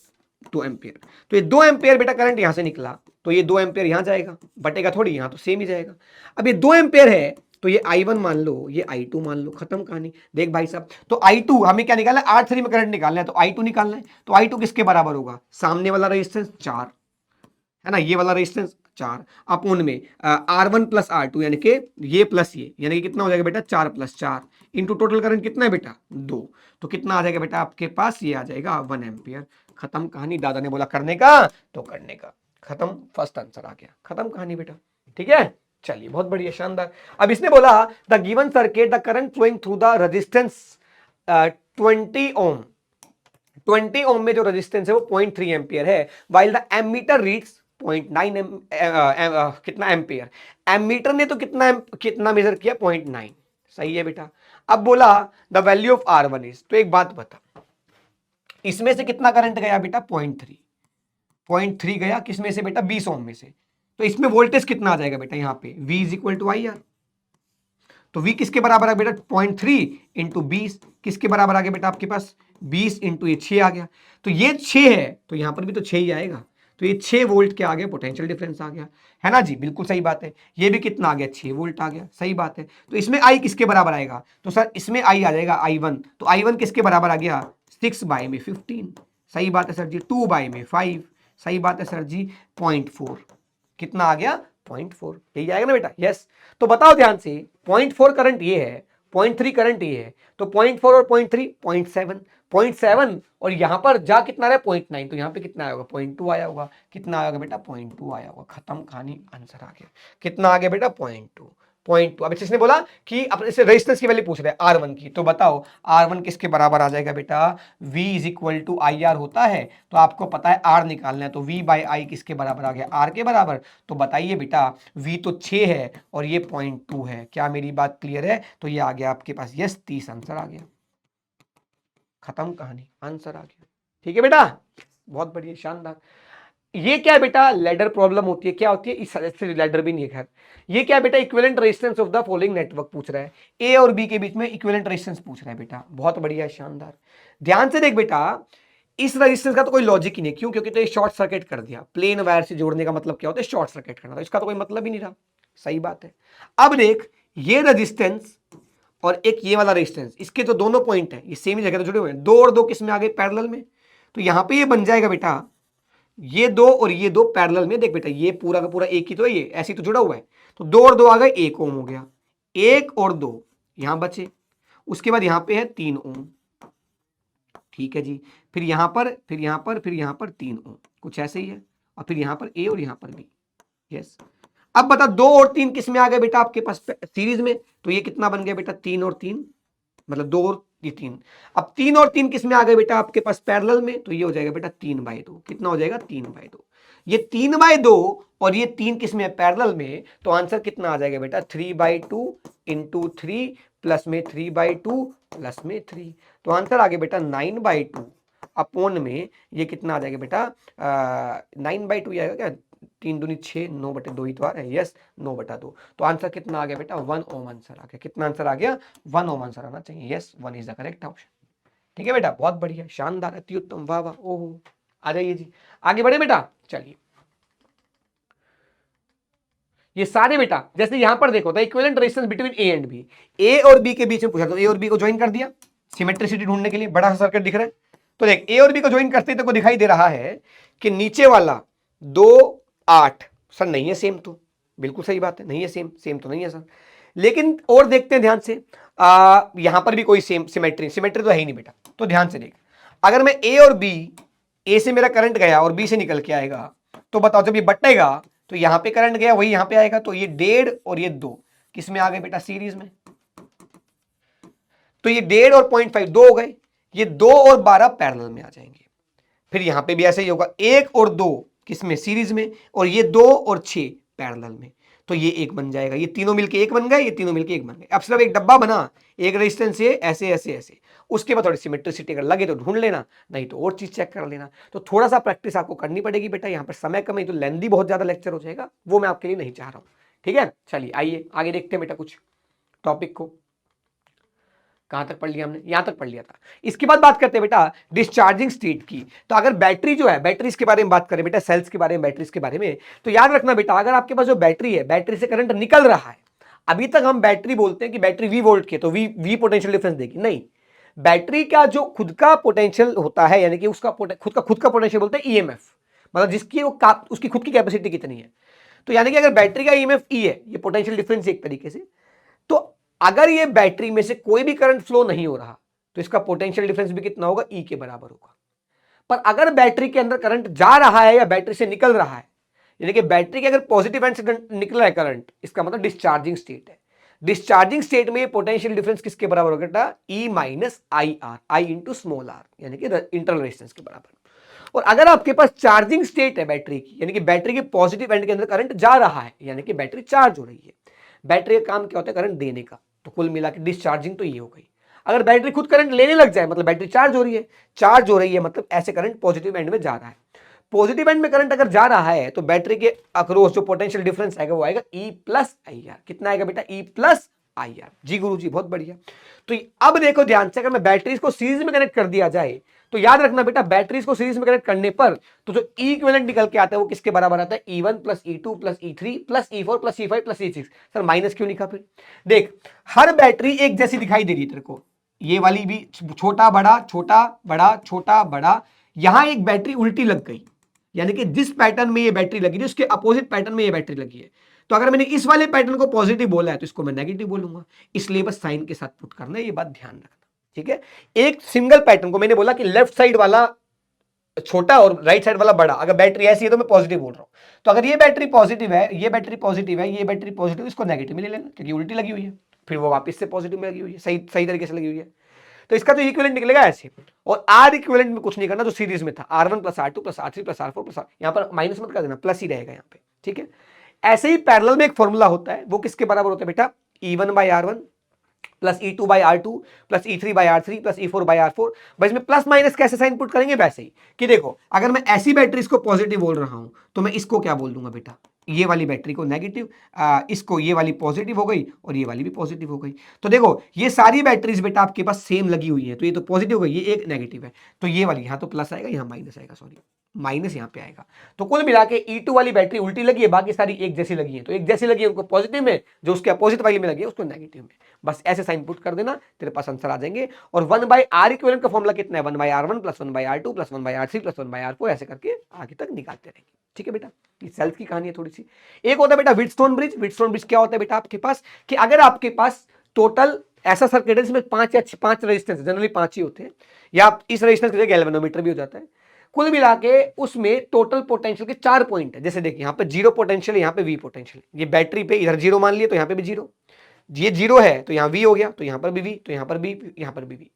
A: 2 एम्पियर, तो ये 2 एम्पियर बेटा करंट यहां से निकला, तो ये 2 एम्पियर यहां जाएगा, बटेगा थोड़ी, यहां तो सेम ही जाएगा। अब ये 2 एम्पियर है तो ये I1 मान लो, ये I2 मान लो, खत्म कहानी। देख भाई साहब, तो I2 हमें क्या निकालना है, R3 में करंट निकालना है, तो I2 निकालना है, तो I2 किसके बराबर होगा, सामने वाला रेजिस्टेंस 4 है ना, ये वाला रेजिस्टेंस 4 अपोन में R1 प्लस R2, यानी कि ये प्लस ये, यानी कि कितना हो जाएगा बेटा, 4 प्लस 4 इंटू टोटल करंट कितना है बेटा, 2, तो कितना आ जाएगा बेटा आपके पास, ये आ जाएगा 1 एम्पियर, खत्म कहानी। दादा ने बोला करने का तो करने का, खत्म, फर्स्ट आंसर आ गया, खत्म कहानी बेटा, ठीक है। चलिए बहुत बढ़िया, शानदार। अब इसने बोला the given circuit the current flowing through the resistance 20 ohm, 20 ohm में जो रेजिस्टेंस है वो 0.3 एम्पियर है, वाइल द एमीटर रीड्स 0.9 कितना एम्पियर, एमीटर ने तो कितना मेजर किया, 0.9, सही है बेटा। अब बोला the value of R1 is, तो एक बात बता, इसमें से कितना करंट गया बेटा, 0.3 गया, किसमें से बेटा, 20 ओम में से। तो इसमें वोल्टेज कितना आ जाएगा बेटा, यहाँ पे V is equal to I R, तो V किसके बराबर है बेटा, 0.3 इंटू 20 किसके बराबर आ गया बेटा आपके पास, 20 इंटू ये 6 आ गया, तो ये 6 है तो यहाँ पर भी तो 6 ही आएगा, तो ये 6 वोल्ट क्या आ गया, पोटेंशियल डिफरेंस आ गया, है ना जी, बिल्कुल सही बात है। ये भी कितना आ गया, 6 वोल्ट आ गया, सही बात है। तो इसमें I किसके बराबर आएगा, तो सर इसमें I आ जाएगा I1, तो I1 किसके बराबर आ गया, 6 बाई में 15, सही बात है सर जी, 2 बाई में 5, सही बात है सर जी, 0.4, कितना आ गया, 0.4, यही आएगा ना बेटा, यस। तो बताओ ध्यान से, 0.4 करंट ये है, 0.3 करंट ये है, तो 0.4 और 0.3 0.7, 0.7 और यहां पर जा कितना रहा है, 0.9, तो यहां पे कितना आया होगा, 0.2 आया होगा, कितना आया होगा बेटा, 0.2 आया होगा, खत्म कहानी, आंसर आ गया, कितना आ गया बेटा, 0.2। अब इसने बोला कि अपने से रेजिस्टेंस की वैल्यू पूछ रहे हैं R1 की, तो बताओ R1 किसके बराबर आ जाएगा बेटा, V is equal to I R होता है, तो आपको पता है R निकालना है, तो V बाई आई किसके बराबर आ गया, R के बराबर। तो बताइए बेटा, V तो 6 है और ये 0.2 है, क्या मेरी बात क्लियर है, तो ये आ गया आपके पास, यस 30 आंसर आ गया, खत्म कहानी, आंसर आ गया, ठीक है बेटा, बहुत बढ़िया, शानदार। ये क्या है बेटा, लैडर प्रॉब्लम होती है, क्या होती है, इस लैडर भी नहीं है खैर। ये क्या है बेटा, equivalent resistance of the following network पूछ रहा है, ए और बी के बीच में इक्विवेलेंट रेजिस्टेंस पूछ रहा है बेटा, बहुत बढ़िया, शानदार। ध्यान से देख बेटा, इस रेजिस्टेंस का तो कोई लॉजिक ही नहीं, क्यों, क्योंकि तो ये शॉर्ट सर्किट कर दिया, प्लेन वायर से जोड़ने का मतलब क्या होता है, शॉर्ट सर्किट करना, तो इसका तो कोई मतलब ही नहीं रहा, सही बात है। अब देख, ये रेजिस्टेंस और एक ये वाला रेजिस्टेंस, इसके जो दोनों पॉइंट है ये सेम ही जगह तो जुड़े हुए हैं, 2 और 2 किस में आ गए, पैरेलल में, तो यहां पे ये बन जाएगा बेटा, ये 2 और ये 2 पैरेलल में, देख बेटा ये पूरा का पूरा एक ही तो है, ये ऐसे ही तो जुड़ा हुआ है, तो 2 और 2 आ गए, 1 ओम हो गया, 1 और 2 यहां बचे, उसके बाद यहां पे है 3 ओम, ठीक है जी, फिर यहां पर, फिर यहां पर, फिर यहां पर 3 ओम, कुछ ऐसे ही है, और फिर यहां पर ए और यहां पर बी, यस। अब बता 2 और 3 किस में आ गए बेटा आपके पास, सीरीज में, तो ये कितना बन गया बेटा, 3 और 3, मतलब 2 और ये 3। अब 3 और 3 किस में आ गए बेटा आपके पास, पैरेलल में, तो ये हो जाएगा बेटा 3/2, कितना हो जाएगा, 3/2, ये 3/2 और ये 3 किस में है, पैरेलल में, तो आंसर कितना आ जाएगा बेटा, 3/2 इंटू 3 प्लस में 3/2 प्लस में 3, तो आंसर आ गया बेटा 9/2 अपोन में ये कितना आ जाएगा बेटा, 9/2 आएगा क्या, 3 दूनी 6, 9/2 ही तो आ रहा है, यस 9/2। तो आंसर कितना आ गया बेटा, 1 ओम आंसर आ गया। कितना आंसर आ गया, 1 ओम आंसर आना चाहिए, yes 1 is the correct option. ठीक है बेटा, बहुत बढ़िया, शानदार, अति उत्तम, वाह वाह, ओहो। आ जाइए जी, आगे बढ़े बेटा। चलिए ये सारे बेटा, जैसे यहां पर देखो the equivalent resistance between A and B, A और बी के बीच में पूछा, तो ए और बी को ज्वाइन कर दिया सिमेट्रिसिटी ढूंढने के लिए, बड़ा सा सर्किट दिख रहा है। तो देख ए और बी को ज्वाइन करते ही तो दिखाई दे रहा है कि नीचे वाला 2 8 सर नहीं है सेम, तो बिल्कुल सही बात है, नहीं है सेम, सेम तो नहीं है सर। लेकिन और देखते हैं ध्यान से, यहां पर भी कोई सेम सिमेट्री तो है ही नहीं बेटा। तो ध्यान से देख, अगर मैं ए और बी, ए से मेरा करंट गया और बी से निकल के आएगा, तो बताओ जब ये बटेगा तो यहां पे करंट गया वही यहां पे आएगा, तो ये 1.5 और ये 2 किस में आ गए बेटा, सीरीज में। तो ये 1.5 और 0.5 2 हो गए, ये 2 और 12 पैरेलल में आ जाएंगे। फिर यहां पे भी ऐसे ही होगा, 1 और 2 किस में, सीरीज में, और ये 2 और 6 पैरेलल में, तो ये एक बन जाएगा। ये तीनों मिलके एक बन गए, ये तीनों मिलके एक बन गए। अब सिर्फ एक डब्बा बना, एक रेजिस्टेंस से ऐसे ऐसे ऐसे, उसके बाद थोड़ी सिमेट्रिसिटी अगर लगे तो ढूंढ लेना, नहीं तो और चीज चेक कर लेना। तो थोड़ा सा प्रैक्टिस आपको करनी पड़ेगी बेटा, यहाँ पर समय कम है तो लेंदी बहुत ज्यादा लेक्चर हो जाएगा, वो मैं आपके लिए नहीं चाह रहा हूँ। ठीक है, चलिए आइए आगे देखते हैं बेटा कुछ टॉपिक को। कहां तक पढ़ लिया हमने, यहां तक पढ़ लिया था। इसके बाद बात करते हैं बेटा डिस्चार्जिंग स्टेट की। तो अगर बैटरी जो है, बैटरीज के बारे में बात करें बेटा, सेल्स के बारे में, बैटरीज के बारे में, तो याद रखना बेटा, अगर आपके पास जो बैटरी है, बैटरी से करंट निकल रहा है, अभी तक हम बैटरी बोलते हैं कि बैटरी वी वोल्ट की, तो वी पोटेंशियल डिफरेंस देगी, नहीं, बैटरी का जो खुद का पोटेंशियल होता है, यानी कि उसका खुद का पोटेंशियल बोलते हैं ईएमएफ, मतलब जिसकी उसकी खुद की कैपेसिटी कितनी है। तो यानी कि अगर बैटरी का ईएमएफ ई है, ये पोटेंशियल डिफरेंस एक तरीके से, तो अगर ये बैटरी में से कोई भी करंट फ्लो नहीं हो रहा, तो इसका पोटेंशियल डिफरेंस भी कितना होगा, ई के बराबर होगा। पर अगर बैटरी के अंदर करंट जा रहा है या बैटरी से निकल रहा है, यानी कि बैटरी के अगर पॉजिटिव एंड से निकल रहा है करंट, इसका मतलब डिस्चार्जिंग स्टेट है। डिस्चार्जिंग स्टेट में पोटेंशियल डिफरेंस किसके बराबर होगा बेटा, E minus I R, I into small R, यानी कि इंटरनल रेजिस्टेंस के बराबर। और अगर आपके पास चार्जिंग स्टेट है बैटरी की, यानी कि बैटरी के पॉजिटिव एंड के अंदर करंट जा रहा है, यानी कि बैटरी चार्ज हो रही है। बैटरी का काम क्या होता है, करंट देने का, तो कुल मिला के डिस्चार्जिंग तो ये हो गई। अगर बैटरी खुद करंट लेने लग जाए, मतलब बैटरी चार्ज हो रही है, चार्ज हो रही है मतलब ऐसे करंट पॉजिटिव एंड में जा रहा है। पॉजिटिव एंड में करंट अगर जा रहा है तो बैटरी के अक्रॉस जो पोटेंशियल डिफरेंस आएगा वो आएगा ई प्लस आई आर। कितना आएगा बेटा, ई प्लस आई आर। जी गुरु जी, बहुत बढ़िया। तो अब देखो ध्यान से, अगर मैं बैटरीज को सीरीज में कनेक्ट कर दिया जाए, तो याद रखना बेटा, बैटरीज को सीरीज में कनेक्ट करने पर तो जो ई इक्विवेलेंट निकल के आता है वो किसके बराबर आता है, E1 plus E2 plus E3 plus E4 plus E5 plus E6। Sir minus क्यों लिखा फिर, देख हर बैटरी एक जैसी दिखाई दे रही है तेरे को, ये वाली भी छोटा बड़ा छोटा बड़ा छोटा बड़ा, यहां एक बैटरी उल्टी लग गई, यानी कि जिस पैटर्न में ये बैटरी लगी थी उसके अपोजिट पैटर्न में ये बैटरी लगी है। तो अगर मैंने इस वाले पैटर्न को पॉजिटिव बोला है तो इसको मैं नेगेटिव बोलूंगा, इसलिए बस साइन के साथ पुट करना है, ये बात ध्यान रखना। ठीक है, एक सिंगल पैटर्न को मैंने बोला कि लेफ्ट साइड वाला छोटा और राइट साइड वाला बड़ा, अगर बैटरी ऐसी है तो मैं पॉजिटिव बोल रहा हूं। तो अगर ये बैटरी पॉजिटिव है, ये बैटरी पॉजिटिव है, ये बैटरी पॉजिटिव, इसको नेगेटिव में ले लेना क्योंकि उल्टी लगी हुई है, फिर वो वापस से पॉजिटिव में लगी हुई है, सही सही तरीके से लगी हुई है। तो इसका तो इक्विवेलेंट निकलेगा ऐसे। और आर इक्विवेलेंट में कुछ नहीं करना, जो सीरीज में था R1 plus R2 plus R3 plus R4 plus यहाँ पर माइनस मत कर देना, प्लस ही रहेगा यहाँ पे। ठीक है, ऐसे ही पैरेलल में एक फॉर्मूला होता है, वो किसके बराबर होता है बेटा, E1 by R1 plus E2 by R2 plus E3 by R3 plus E4 by R4। बस इसमें प्लस माइनस कैसे साइन पुट करेंगे, वैसे ही कि देखो अगर मैं ऐसी बैटरीज को पॉजिटिव बोल रहा हूं तो मैं इसको क्या बोल दूंगा बेटा, ये वाली बैटरी को नेगेटिव, इसको ये वाली पॉजिटिव हो गई और ये वाली भी पॉजिटिव हो गई। तो देखो ये सारी बैटरीज बेटा आपके पास सेम लगी हुई है, तो ये तो पॉजिटिव हो गई, ये एक नेगेटिव है, तो ये वाली यहाँ तो प्लस आएगा, यहाँ माइनस आएगा, सॉरी माइनस यहाँ पे आएगा। तो कुल मिला के E2 वाली बैटरी उल्टी लगी है, बाकी सारी एक जैसी लगी है, तो एक जैसी लगी है उनको पॉजिटिव में, जो उसके अपोजिट वाली में लगी है उसको नेगेटिव में। बस ऐसे साइन पुट कर देना, तेरे पास आंसर आ जाएंगे। और 1 बाई आर इक्विवेलेंट का फॉर्मूला कितना है, 1 by R1 plus 1 by R2 plus 1 by R3 plus 1 by R4, ऐसे करके आगे तक निकालते रहेंगे। ठीक है बेटा, ये सेल्स की कहानी है थोड़ी सी। एक होता है बेटा व्हीटस्टोन ब्रिज। व्हीटस्टोन ब्रिज क्या होता है बेटा आपके पास, कि अगर आपके पास टोटल ऐसा सर्किट है जिसमें 5 रेजिस्टेंस, जनरली 5 ही होते हैं, या इस रेजिस्टेंस की जगह गैल्वेनोमीटर भी हो जाता है, कुल मिला के उसमें टोटल पोटेंशियल के 4 पॉइंट है। जैसे देखिए यहाँ पे 0 पोटेंशियल, यहाँ पे V पोटेंशियल, ये बैटरी पे इधर 0 मान लिया तो यहाँ पे भी 0, ये 0 है तो यहाँ V हो गया, तो यहाँ पर भी V, तो यहाँ पर भी, यहाँ पर भी V।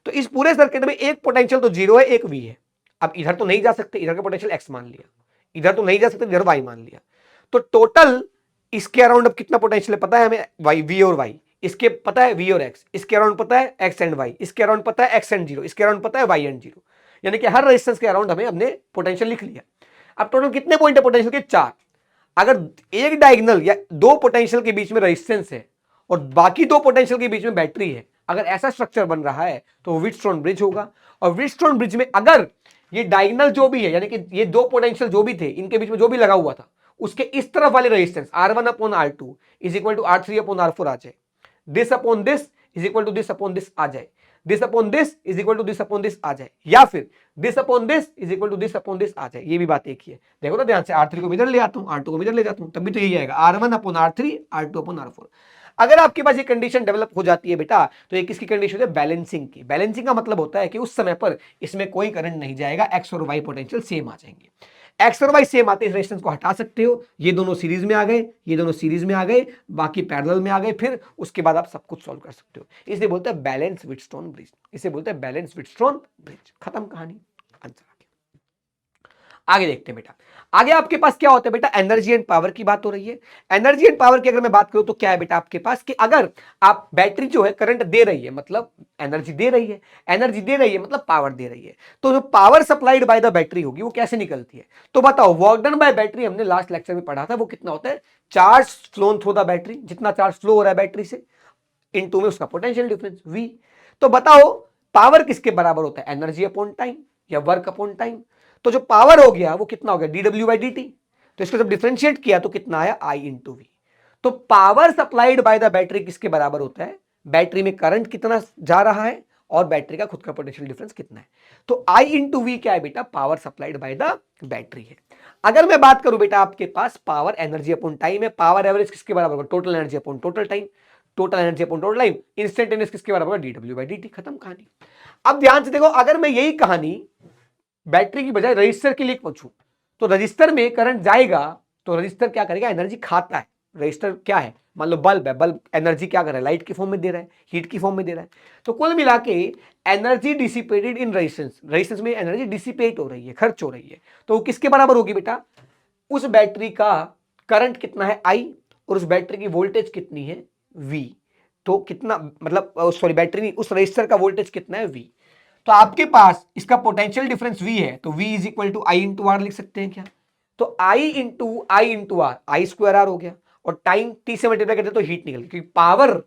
A: तो इस पूरे सर्किट में एक पोटेंशियल तो 0 है, एक V है। अब इधर तो नहीं जा सकते, इधर का पोटेंशियल X मान लिया, इधर तो नहीं जा सकते, इधर Y मान लिया, तो टोटल इसके अराउंड अब कितना पोटेंशियल है पता है हमें, V और Y, इसके पता है V और X, इसके अराउंड पता है X एंड Y, इसके अराउंड पता है X एंड 0, इसके अराउंड पता है Y एंड 0, यानी कि हर रेजिस्टेंस के अराउंड हमें हमने पोटेंशियल लिख लिया। अब टोटल कितने पॉइंट है पोटेंशियल के, 4। अगर एक डायगोनल या दो पोटेंशियल के बीच में रेजिस्टेंस है और बाकी दो पोटेंशियल के बीच में बैटरी है, अगर ऐसा स्ट्रक्चर बन रहा है तो वो व्हीटस्टोन ब्रिज होगा। और व्हीटस्टोन ब्रिज में अगर ये डायगोनल जो भी है, यानी कि ये दो पोटेंशियल जो भी थे, इनके बीच में जो भी लगा हुआ था, उसके इस तरफ वाले resistance R1 upon R2 is equal to R3 upon R4 आ जाए, this upon this is equal to this upon this आ जाए, this upon this is equal to this upon this आ जाए, या फिर this upon this is equal to this upon this आ जाए। ये भी बात एक ही है। देखो ना ध्यान से, R3 को इधर ले आता हूं, R2 को इधर ले जाता हूं, तब भी तो यही आएगा, R1 upon R3, R2 upon R4। अगर आपके पास ये कंडीशन डेवलप हो जाती है बेटा, तो ये किसकी कंडीशन है? बैलेंसिंग की। बैलेंसिंग का मतलब होता है कि उस समय पर इसमें कोई करंट नहीं जाएगा, एक्स और वाई पोटेंशियल सेम आ जाएंगे। एक्स और वाई सेम आते, इस रेजिस्टेंस को हटा सकते हो, ये दोनों सीरीज में आ गए, ये दोनों सीरीज में आ गए, बाकी पैरेलल में आ गए, फिर उसके बाद आप सब कुछ सॉल्व कर सकते हो। इसलिए बोलते हैं बैलेंस व्हीटस्टोन ब्रिज, इसे बोलते हैं बैलेंस व्हीटस्टोन ब्रिज। खत्म कहानी, आंसर। आगे देखते हैं बेटा, आगे आपके पास क्या होता है बेटा? एनर्जी एंड पावर की बात हो रही है। एनर्जी एंड पावर की अगर मैं बात करूं तो क्या है बेटा आपके पास कि अगर आप बैटरी जो है करंट दे रही है, मतलब एनर्जी दे रही है, एनर्जी दे रही है मतलब पावर दे रही है, तो जो power supplied by the battery होगी वो कैसे निकलती है? तो बताओ, वर्क डन बाय बैटरी हमने लास्ट लेक्चर में पढ़ा था, वो कितना होता है? Charge phloem through the battery, जितना चार्ज फ्लो हो रहा है बैटरी से इनटू में उसका पोटेंशियल डिफरेंस V। तो बताओ पावर किसके बराबर होता है? एनर्जी अपॉन टाइम या वर्क अपॉन टाइम। तो जो पावर हो गया वो कितना हो गया? dW/dt। तो इसको जब डिफरेंशिएट किया तो कितना आया? I into V. तो power supplied by the battery किसके बराबर होता है? बैटरी में करंट कितना जा रहा है और बैटरी का खुद का पोटेंशियल डिफरेंस कितना है। तो I इंटू वी क्या है बेटा? Power supplied by the battery है। अगर मैं बात करूं बेटा आपके पास पावर एनर्जी अपॉन टाइम है, पावर एवरेज किसके बराबर होगा? Total energy upon total time. Total energy upon total time, instantaneous किसके बराबर होगा? dW/dt। खत्म कहानी। अब ध्यान से देखो, अगर मैं यही कहानी बैटरी की बजाय रजिस्टर के लिए पूछूं, तो रजिस्टर में करंट जाएगा तो रजिस्टर क्या करेगा? एनर्जी खाता है। रजिस्टर क्या है? मान लो बल्ब है, बल्ब एनर्जी क्या कर रहा है? लाइट की फॉर्म में दे रहा है, हीट की फॉर्म में दे रहा है। तो कुल मिला के energy dissipated in resistance, resistance में एनर्जी डिसिपेट हो रही है, खर्च हो रही है, तो वो किसके बराबर होगी बेटा? उस बैटरी का करंट कितना है? I, और उस बैटरी की वोल्टेज कितनी है? V। तो कितना, मतलब सॉरी बैटरी नहीं, उस रजिस्टर का वोल्टेज कितना है? V। तो आपके पास इसका पोटेंशियल डिफरेंस V है, तो V is equal to I into R लिख सकते हैं क्या? तो I into R, I square R हो गया, और टाइम T से मल्टीप्लाई करते तो हीट निकल गई, क्योंकि power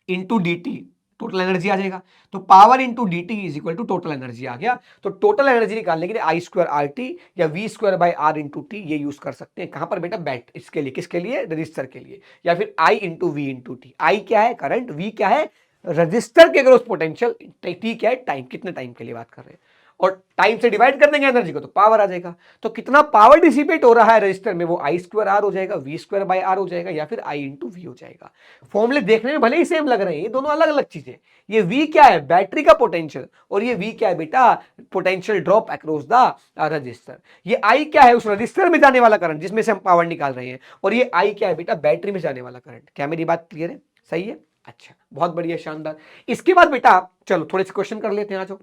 A: into D T total energy आ जाएगा। तो power into D T is equal to total energy आ गया। तो टोटल एनर्जी निकालने के लिए आई स्क्वायर आर टी या V square by R into T ये यूज कर सकते हैं। कहां पर बेटा? बैट इसके लिए, किसके लिए? रजिस्टर के लिए। या फिर आई इंटू वी इंटू टी। आई क्या है? करंट। वी क्या है? रजिस्टर के ग्रोथ पोटेंशियल। टी क्या है? टाइम, कितने टाइम के लिए बात कर रहे हैं, और टाइम से डिवाइड कर देंगे एनर्जी को तो पावर आ जाएगा। तो कितना पावर डिसिपेट हो रहा है रजिस्टर में, वो आई स्क्वायर आर हो जाएगा, वी स्क्वायर बाई आर हो जाएगा, या फिर आई इंटू वी हो जाएगा। फॉर्मूले देखने में भले ही सेम लग रहे हैं, ये दोनों अलग अलग चीजें। ये वी क्या है? बैटरी का पोटेंशियल, और ये वी क्या है बेटा? Potential drop across the register. ये आई क्या है? उस रजिस्टर में जाने वाला करंट जिसमें से हम पावर निकाल रहे हैं, और ये आई क्या है बेटा? बैटरी में जाने वाला करंट। क्या मेरी बात क्लियर है? सही है, अच्छा, बहुत बढ़िया, शानदार। इसके बाद बेटा चलो थोड़े से क्वेश्चन कर लेते हैं। आ जाओ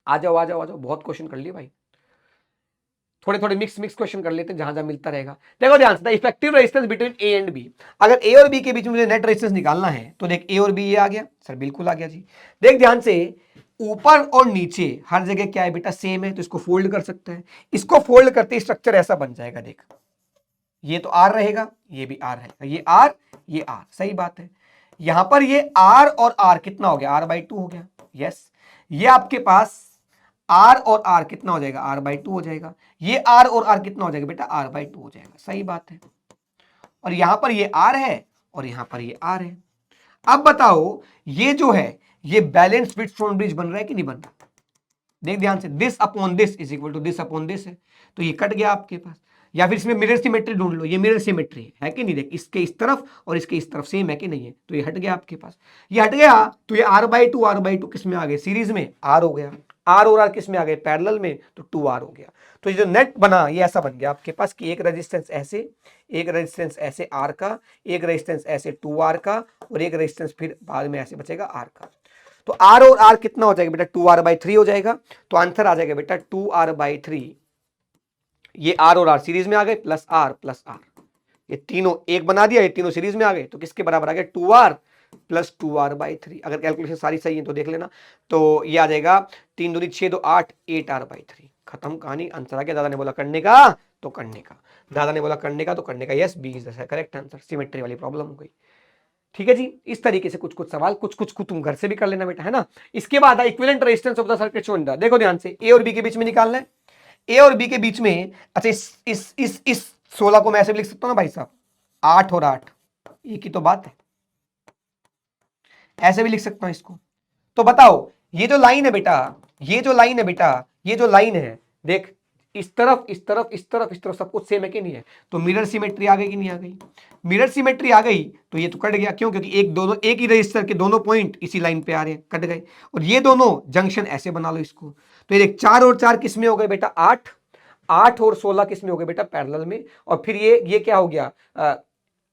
A: आ जाओ आ जाओ, बहुत क्वेश्चन कर लिए भाई, थोड़े थोड़े मिक्स क्वेश्चन कर लेते हैं, जहां जहां मिलता रहेगा। देखो ध्यान से, effective resistance between A and B. अगर ए और बी के बीच में मुझे नेट रेजिस्टेंस निकालना है तो देख, ए और बी ये आ गया सर, बिल्कुल आ गया जी। देख ध्यान से, ऊपर और नीचे हर जगह क्या है बेटा? सेम है, तो इसको फोल्ड कर सकते हैं। इसको फोल्ड करते स्ट्रक्चर ऐसा बन जाएगा। देख, ये तो आर रहेगा, ये भी आर रहेगा, ये आर, ये आर, सही बात है। यहां पर ये आर और आर कितना हो गया? आर बाई टू हो गया। यस, ये आपके पास आर और आर कितना हो जाएगा? आर बाई टू हो जाएगा। ये आर और आर कितना हो जाएगा बेटा? आर बाई टू हो जाएगा, सही बात है। और यहां पर ये आर है और यहां पर ये आर है। अब बताओ, ये जो है ये बैलेंस व्हीटस्टोन ब्रिज बन रहा है कि नहीं बन रहा? देख ध्यान से, this upon this is equal to this upon this है, तो ये कट गया आपके पास। या फिर इसमें मिरर सिमेट्री ढूंढ लो, ये मिरर सिमेट्री है कि नहीं? देख, इसके इस तरफ और इसके इस तरफ सेम है कि नहीं है, तो ये हट गया आपके पास। ये हट गया तो ये आर बाई टू किस में आ गए? सीरीज में, आर हो गया। आर और आर किस में आ गए? पैरेलल में, तो 2R हो गया। तो ये जो नेट बना ये ऐसा बन गया आपके पास कि एक रेजिस्टेंस ऐसे, एक रेजिस्टेंस ऐसे R का, एक रेजिस्टेंस ऐसे 2R का, और एक रेजिस्टेंस फिर बाद में ऐसे बचेगा R का। तो R और R कितना हो जाएगा बेटा? 2R/3 हो जाएगा। तो आंसर आ जाएगा बेटा 2R/3। ये R और R सीरीज में आ गए, प्लस R प्लस R, ये तीनों एक बना दिया, ये तीनों सीरीज में आ गए, तो किसके बराबर आ गया? 2R plus 2R/3। अगर कैलकुलेशन सारी सही है तो देख लेना। तो ये आ जाएगा 3 दूनी 6 2 8, 8R/3। खत्म कहानी, आंसर आ गया। दादा ने बोला करने का तो करने का। दादा ने बोला करने का तो करने का। Yes, B is the correct answer. Symmetry वाली प्रॉब्लम हो गई। ठीक है जी, इस तरीके से कुछ कुछ सवाल कुछ कुछ तुम घर से भी कर लेना बेटा, है ना। इसके बाद equivalent resistance of the circuit shown. देखो ध्यान से, ए और बी के बीच में निकालना है। ए और बी के बीच में, अच्छा इस 16 को मैं ऐसे भी लिख सकता हूँ ना भाई साहब, 8 और 8 एक ही तो बात है, ऐसे भी लिख सकता हूं इसको। तो बताओ ये जो लाइन है बेटा, ये जो लाइन है बेटा, ये जो लाइन है, देख इस तरफ इस तरफ इस तरफ इस तरफ सब कुछ सेम है कि नहीं है। तो मिरर सिमेट्री आ गई कि नहीं आ गई। मिरर सिमेट्री आ गई तो ये तो कट गया, क्यों, क्योंकि एक ही रजिस्टर के दोनों पॉइंट इसी लाइन पे आ रहे हैं, कट गए। और ये दोनों जंक्शन ऐसे बना लो इसको। तो ये 4 और 4 किस में हो गए बेटा, 8। 8 और 16 किस में हो गए बेटा, पैरेलल में। और फिर ये क्या हो गया,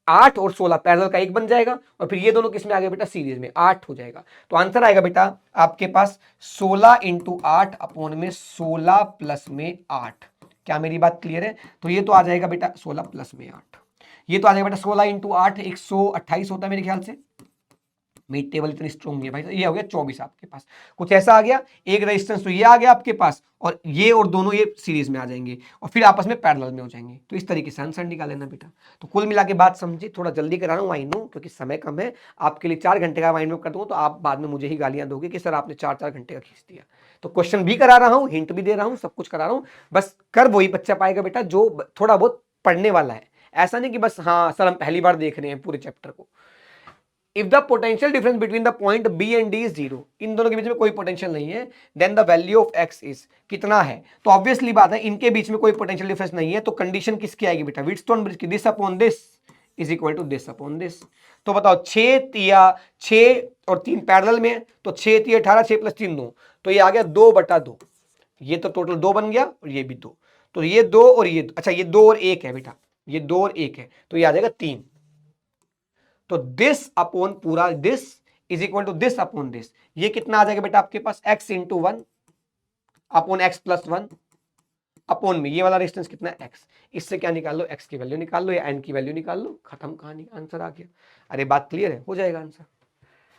A: 8 और 16 पैरेलल का एक बन जाएगा। और फिर ये दोनों किस में आ गए बेटा, सीरीज में, 8 हो जाएगा। तो आंसर आएगा बेटा आपके पास 16 इंटू 8 अपॉन में 16 प्लस में 8। क्या मेरी बात क्लियर है। तो ये तो आ जाएगा बेटा 16 प्लस में 8, ये तो आ जाएगा बेटा 16 इंटू 8 128 होता है मेरे ख्याल से। मेरी टेबल इतनी स्ट्रॉन्ग नहीं है भाई। ये हो गया 24 आपके पास, कुछ ऐसा आ गया। एक रेजिस्टेंस तो ये आ गया आपके पास, और ये और दोनों ये सीरीज में आ जाएंगे और फिर आपस में पैरेलल में हो जाएंगे। तो इस तरीके से आंसर निकाल लेना बेटा। तो कुल मिला के बात समझी, थोड़ा जल्दी करा रहा हूँ आई नो, क्योंकि समय कम है। आपके लिए 4 घंटे का माइंड मैप कर दूंगा तो आप बाद में मुझे ही गालियां दोगे कि सर आपने 4 घंटे का खींच दिया। तो क्वेश्चन भी करा रहा हूँ, हिंट भी दे रहा हूँ, सब कुछ करा रहा हूँ। बस कर वही बच्चा पाएगा बेटा जो थोड़ा बहुत पढ़ने वाला है। ऐसा नहीं कि बस हाँ सर हम पहली बार देख रहे हैं पूरे चैप्टर को। If the potential difference between the point B and D is zero, इन दोनों के बीच में कोई पोटेंशियल नहीं है, then the value of X is कितना है। तो ऑब्वियसली बात है इनके बीच में कोई पोटेंशियल डिफरेंस नहीं है, तो कंडीशन किसकी आएगी बेटा, व्हीटस्टोन ब्रिज की, this upon this is equal to this upon this. तो बताओ 6 और 3 पैरेलल में, तो 6 3 18, 6 प्लस 3 2, तो ये आ गया 2/2। ये तो टोटल 2 बन गया और ये भी 2, तो ये 2 और ये, अच्छा ये 2 और 1 है बेटा, ये 2 और 1 है, तो ये आ जाएगा 3। तो दिस अपॉन पूरा this is equal to this upon this, ये कितना आ जाएगा बेटा आपके पास, x into 1 upon x plus 1 upon में ये वाला रेजिस्टेंस कितना है x। इससे क्या निकाल लो, x की वैल्यू निकाल लो या n की वैल्यू निकाल लो, खत्म कहानी, आंसर आ गया। अरे बात क्लियर है, हो जाएगा आंसर।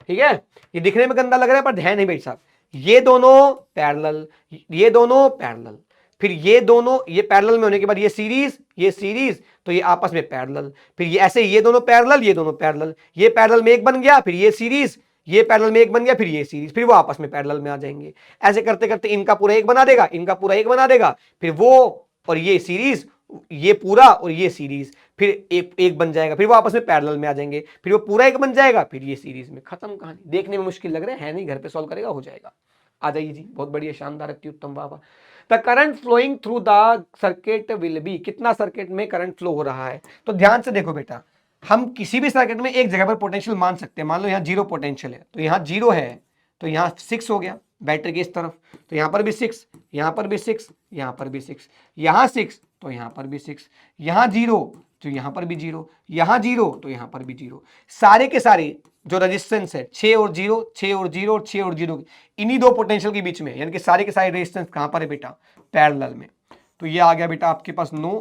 A: ठीक है, ये दिखने में गंदा लग रहा है पर ध्यान नहीं भाई साहब, ये दोनों पैरेलल, ये दोनों पैरेलल, फिर ये दोनों, ये पैरेलल में होने के बाद ये सीरीज, तो ये आपस में पैरेलल, फिर ये ऐसे ये दोनों पैरेलल, ये दोनों पैरेलल, ये पैरेलल में एक बन गया, फिर ये सीरीज, ये पैरेलल में एक बन गया, फिर ये सीरीज, फिर वो आपस में पैरेलल में आ जाएंगे। ऐसे करते करते इनका पूरा एक बना देगा, इनका पूरा एक बना देगा, फिर वो और ये सीरीज, ये पूरा और ये सीरीज, फिर एक बन जाएगा, फिर वो आपस में पैरेलल में आ जाएंगे, फिर वो पूरा एक बन जाएगा, फिर ये सीरीज में, खत्म कहानी। देखने में मुश्किल लग रहा है नहीं, घर पे सॉल्व करेगा हो जाएगा। आ जाइए जी, बहुत बढ़िया, शानदार, अति उत्तम, वाह वाह। The current flowing through the circuit will be, कितना सर्किट में करंट फ्लो हो रहा है। तो ध्यान से देखो बेटा, हम किसी भी सर्किट में एक जगह पर पोटेंशियल मान सकते हैं। मान लो यहाँ 0 पोटेंशियल है, तो यहाँ 0 है, तो यहाँ 6 हो गया बैटरी के इस तरफ, तो यहाँ पर भी 6, यहाँ पर भी 6, यहाँ पर भी 6, यहाँ 6, तो यहाँ पर भी 6, यहाँ 0, तो यहाँ पर भी 0, यहाँ 0, तो यहाँ पर भी 0। सारे के सारे जो रेजिस्टेंस है 6 और 0, 6 और 0 और 6 और 0, इन्हीं दो पोटेंशियल के बीच में, यानी कि सारे के सारे रेजिस्टेंस कहां पर है बेटा, पैरेलल में। तो ये आ गया बेटा आपके पास 9,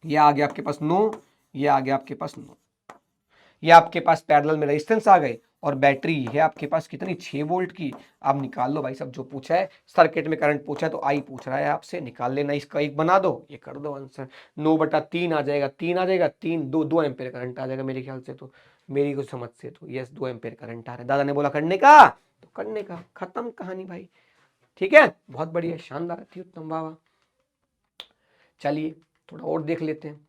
A: ये आ गया आपके पास 9, ये आ गया आपके पास 9, ये आपके पास पैरेलल में रेजिस्टेंस आ गए। और बैटरी है आपके पास कितनी, 6 वोल्ट की। आप निकाल लो भाई सब, जो पूछा है सर्किट में करंट पूछा है तो आई पूछ रहा है आपसे, निकाल लेना, इसका एक बना दो, ये कर दो आंसर। 9/3 आ जाएगा, 3 आ जाएगा, 3 2 एम्पेयर करंट आ जाएगा मेरे ख्याल से, तो मेरी को समझ से तो यस 2 एम्पेयर करंट आ रहा है। दादा ने बोला करने का तो करने का, खत्म कहानी भाई। ठीक है, बहुत बढ़िया, शानदार, अति उत्तम, वाह वाह। चलिए थोड़ा और देख लेते हैं,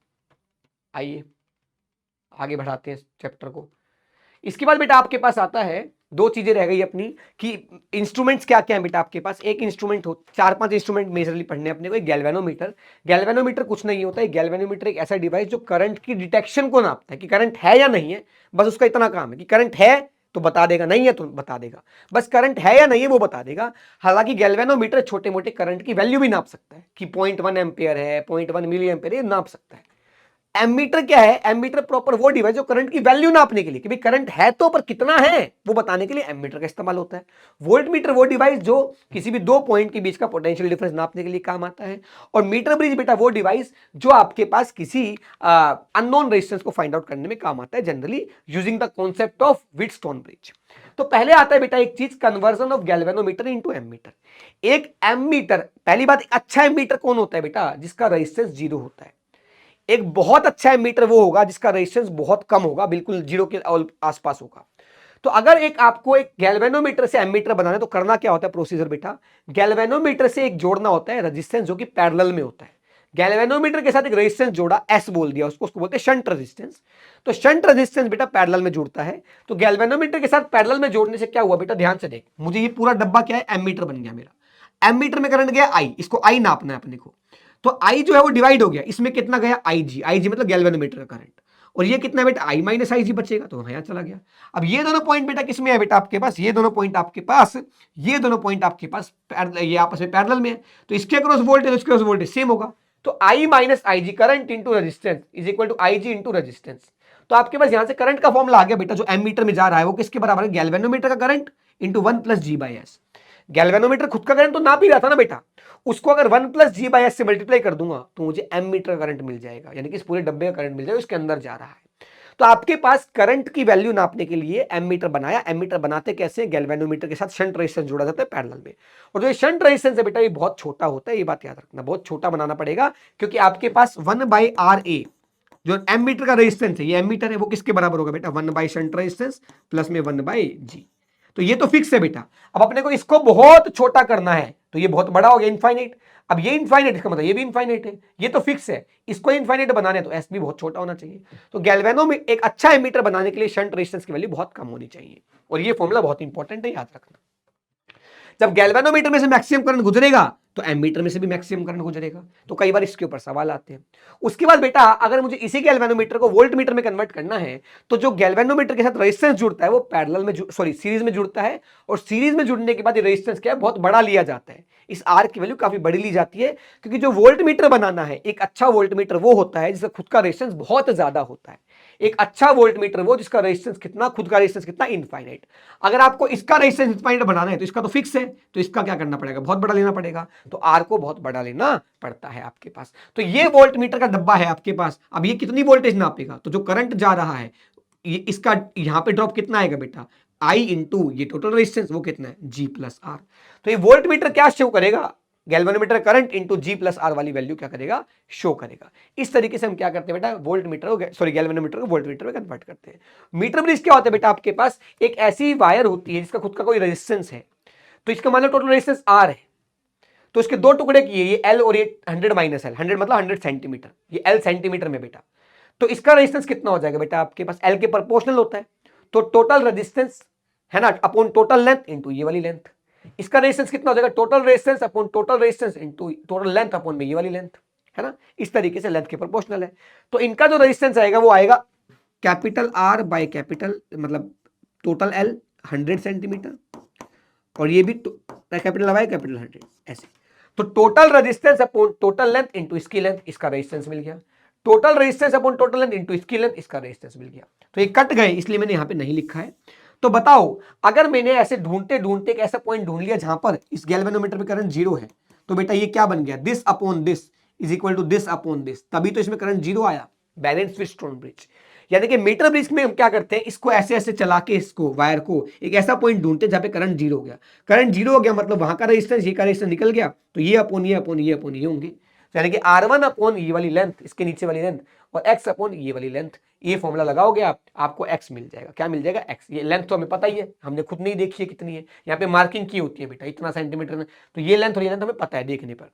A: आइए आगे बढ़ाते हैं चैप्टर को। इसके बाद बेटा आपके पास आता है, 2 चीजें रह गई अपनी कि इंस्ट्रूमेंट्स क्या क्या है बेटा आपके पास। एक इंस्ट्रूमेंट हो, 4-5 इंस्ट्रूमेंट मेजरली पढ़ने अपने को। एक गैल्वेनोमीटर, गैल्वेनोमीटर कुछ नहीं होता है, गैल्वेनोमीटर एक ऐसा डिवाइस जो करंट की डिटेक्शन को नापता है कि करंट है या नहीं है। बस उसका इतना काम है कि करंट है तो बता देगा, नहीं है तो बता देगा, बस करंट है या नहीं है वो बता देगा। हालांकि गैल्वेनोमीटर छोटे मोटे करंट की वैल्यू भी नाप सकता है कि 0.1 एम्पेयर है, 0.1 मिली एम्पेयर, ये नाप सकता है। एमीटर क्या है? एमीटर प्रॉपर वो डिवाइस जो करंट की वैल्यू नापने के लिए, कि भाई करंट है तो पर कितना है वो बताने के लिए एमीटर का इस्तेमाल होता है। वोल्ट मीटर वो डिवाइस जो किसी भी दो पॉइंट के बीच का पोटेंशियल डिफरेंस नापने के लिए काम आता है। और मीटर ब्रिज बेटा वो डिवाइस जो आपके पास किसी अननोन रेजिस्टेंस को फाइंड आउट करने में काम आता है, generally using the concept of Wheatstone bridge. तो पहले आता है बेटा एक चीज, conversion of galvanometer into ammeter. एक एमीटर, पहली बात, अच्छा एमीटर कौन होता है बेटा? जिसका रेजिस्टेंस जीरो होता है। एक बहुत अच्छा एमीटर वो होगा जिसका रेजिस्टेंस बहुत कम होगा, बिल्कुल जीरो के आसपास होगा। तो अगर एक आपको एक गैल्वेनोमीटर से एमीटर बनाना है तो करना क्या होता है प्रोसीजर बेटा? गैल्वेनोमीटर से एक जोड़ना होता है रेजिस्टेंस जो कि पैरेलल में होता है। गैल्वेनोमीटर के साथ एक रेजिस्टेंस जोड़ा, एस बोल दिया उसको बोलते हैं शंट रेजिस्टेंस। तो शंट रेजिस्टेंस बेटा पैरेलल में जुड़ता है। तो गैल्वेनोमीटर के साथ पैरेलल में जोड़ने से क्या हुआ बेटा? ध्यान से देख, मुझे ये पूरा डब्बा क्या है? एमीटर बन गया मेरा। एमीटर में करंट गया आई, इसको आई नापना है अपने को। तो आई जो है वो डिवाइड हो गया, इसमें कितना गया? आई जी। आई जी मतलब गैल्वेनोमीटर का करंट। और ये कितना बेटा? आई माइनस आई जी बचेगा, तो यहां चला गया। अब ये दोनों पॉइंट बेटा किसमें है बेटा आपके पास? ये दोनों पॉइंट आपके पास, ये दोनों पॉइंट आपके पास ये आपस में पैरेलल में है। तो इसके अक्रॉस वोल्टेज उसके अक्रॉस वोल्टेज सेम होगा। तो I minus I G current into resistance is equal to I G into resistance. तो आपके पास यहां से करंट का फॉर्मूला आ गया बेटा, जो एमीटर में जा रहा है वो किसके बराबर है? गैल्वेनोमीटर का current into 1 plus G by S. Galvanometer खुद का करंट तो नाप ही रहा था ना बेटा, उसको अगर 1 प्लस जी बाई एस से मल्टीप्लाई कर दूंगा तो मुझे एमीटर का करंट मिल जाएगा, यानी कि इस पूरे डब्बे का करंट मिल जाएगा, उसके अंदर जा रहा है। तो आपके पास करंट की वैल्यू नापने के लिए एमीटर बनाया। एमीटर बनाते कैसे? गैल्वेनोमीटर के साथ शंट रेजिस्टेंस जोड़ा जाता है पैरेलल में। और जो शंट रेजिस्टेंस है बेटा ये बहुत छोटा होता है, ये बात याद रखना, बहुत छोटा बनाना पड़ेगा, क्योंकि आपके पास 1 बाई आर ए जो एमीटर का रेजिस्टेंस है, ये एमीटर है, वो किसके बराबर होगा बेटा? 1 बाई शंट रेजिस्टेंस प्लस में 1 बाई जी। तो ये तो फिक्स है बेटा। अब अपने को इसको बहुत छोटा करना है तो ये बहुत बड़ा हो गया, इनफाइनाइट। अब ये इनफाइनाइट, इसका मतलब ये भी इनफाइनाइट है, ये तो फिक्स है। इसको इनफाइनाइट बनाने तो एस भी बहुत छोटा होना चाहिए। तो गैल्वेनो में एक अच्छा एमीटर बनाने के लिए शंट रेजिस्टेंस की वैल्यू बहुत कम होनी चाहिए। और ये फॉर्मूला बहुत इंपॉर्टेंट है, याद रखना। जब गैल्वेनोमीटर में से मैक्सिमम करंट गुजरेगा तो एमीटर में से भी मैक्सिमम करंट गुजरेगा। तो कई बार इसके ऊपर सवाल आते हैं। उसके बाद बेटा अगर मुझे इसी गैल्वेनोमीटर को वोल्ट मीटर में कन्वर्ट करना है तो जो गैल्वेनोमीटर के साथ रेजिस्टेंस जुड़ता है वो पैरेलल में सीरीज में जुड़ता है। और सीरीज में जुड़ने के बाद ये रेजिस्टेंस क्या है? बहुत बड़ा लिया जाता है। इस आर की वैल्यू काफी बड़ी ली जाती है, क्योंकि जो वोल्ट मीटर बनाना है, एक अच्छा वोल्ट मीटर वो होता है जिसका खुद का रेजिस्टेंस बहुत ज्यादा होता है। एक अच्छा वोल्ट मीटर वो जिसका रेजिस्टेंस कितना, खुद का रेजिस्टेंस कितना? इनफाइनाइट। अगर आपको इसका रेजिस्टेंस इनफाइनाइट बनाना है तो इसका तो फिक्स है, तो इसका क्या करना पड़ेगा? बहुत बड़ा लेना पड़ेगा। तो आर को बहुत बड़ा लेना पड़ता है आपके पास। तो ये वोल्ट मीटर का डब्बा है आपके पास। अब ये कितनी वोल्टेज नापेगा? तो जो करंट जा रहा है ये इसका यहां पे ड्रॉप कितना आएगा बेटा? आई इंटू ये टोटल रेजिस्टेंस, वो कितना है? G plus R. तो ये वोल्ट मीटर क्या शो करेगा? Galvanometer current into G plus R वाली वैल्यू क्या करेगा? शो करेगा। इस तरीके से हम क्या करते हैं बेटा? वोल्ट मीटर को, सॉरी, गैल्वेनोमीटर को वोल्ट मीटर में कन्वर्ट करते हैं। मीटर ब्रिज क्या होता है बेटा? आपके पास एक ऐसी वायर होती है जिसका खुद का कोई रेजिस्टेंस है। तो इसका मतलब टोटल रेजिस्टेंस आर है, तो इसके दो टुकड़े किए, ये एल और ये 100 माइनस एल। 100 मतलब 100 सेंटीमीटर, ये एल सेंटीमीटर में बेटा। तो इसका रेजिस्टेंस कितना हो जाएगा बेटा? आपके पास एल के प्रोपोर्शनल होता है। तो टोटल रेजिस्टेंस है ना, अपॉन टोटल लेंथ इंटू ये वाली लेंथ। इसका रेजिस्टेंस कितना हो जाएगा? Total resistance upon total resistance into total length upon में ये वाली लेंथ, है ना। इस तरीके से लेंथ के प्रोपोर्शनल है। तो इनका जो रेजिस्टेंस आएगा वो आएगा कैपिटल आर बाय कैपिटल, मतलब टोटल एल 100 सेंटीमीटर, और ये भी कैपिटल वाई कैपिटल 100, ऐसे। तो total resistance upon total length into इसकी लेंथ, इसका रेजिस्टेंस मिल गया। Total resistance upon total length into इसकी लेंथ, इसका रेजिस्टेंस मिल गया। तो ये कट गए, इसलिए मैंने यहां पे नहीं लिखा है। तो बताओ, अगर मैंने ऐसे ढूंढते ढूंढते एक ऐसा पॉइंट ढूंढ लिया जहां पर इस गैल्वेनोमीटर में करंट जीरो है, तो बेटा ये क्या बन गया? This upon this is equal to this upon this, तभी तो इसमें करंट जीरो आया। बैलेंस व्हीटस्टोन ब्रिज, यानी कि मीटर ब्रिज में हम क्या करते हैं? इसको ऐसे ऐसे चला के, इसको वायर को एक ऐसा पॉइंट ढूंढते हैं जहां पे करंट जीरो हो गया। करंट जीरो हो गया मतलब वहां का रेजिस्टेंस, ये का रेजिस्टेंस निकल गया, तो ये अपॉन ये अपॉन ये अपॉन ये होंगे। यानी कि R1 अपॉन ये वाली लेंथ, इसके नीचे वाली लेंथ, और x अपॉन ये वाली लेंथ। ये फॉर्मूला लगाओगे आप, आपको x मिल जाएगा। क्या मिल जाएगा? x। ये लेंथ तो हमें पता ही है, हमने खुद नहीं देखी है कितनी है, यहाँ पे मार्किंग की होती है बेटा, इतना सेंटीमीटर में। तो ये लेंथ और ये लेंथ हमें पता है देखने पर।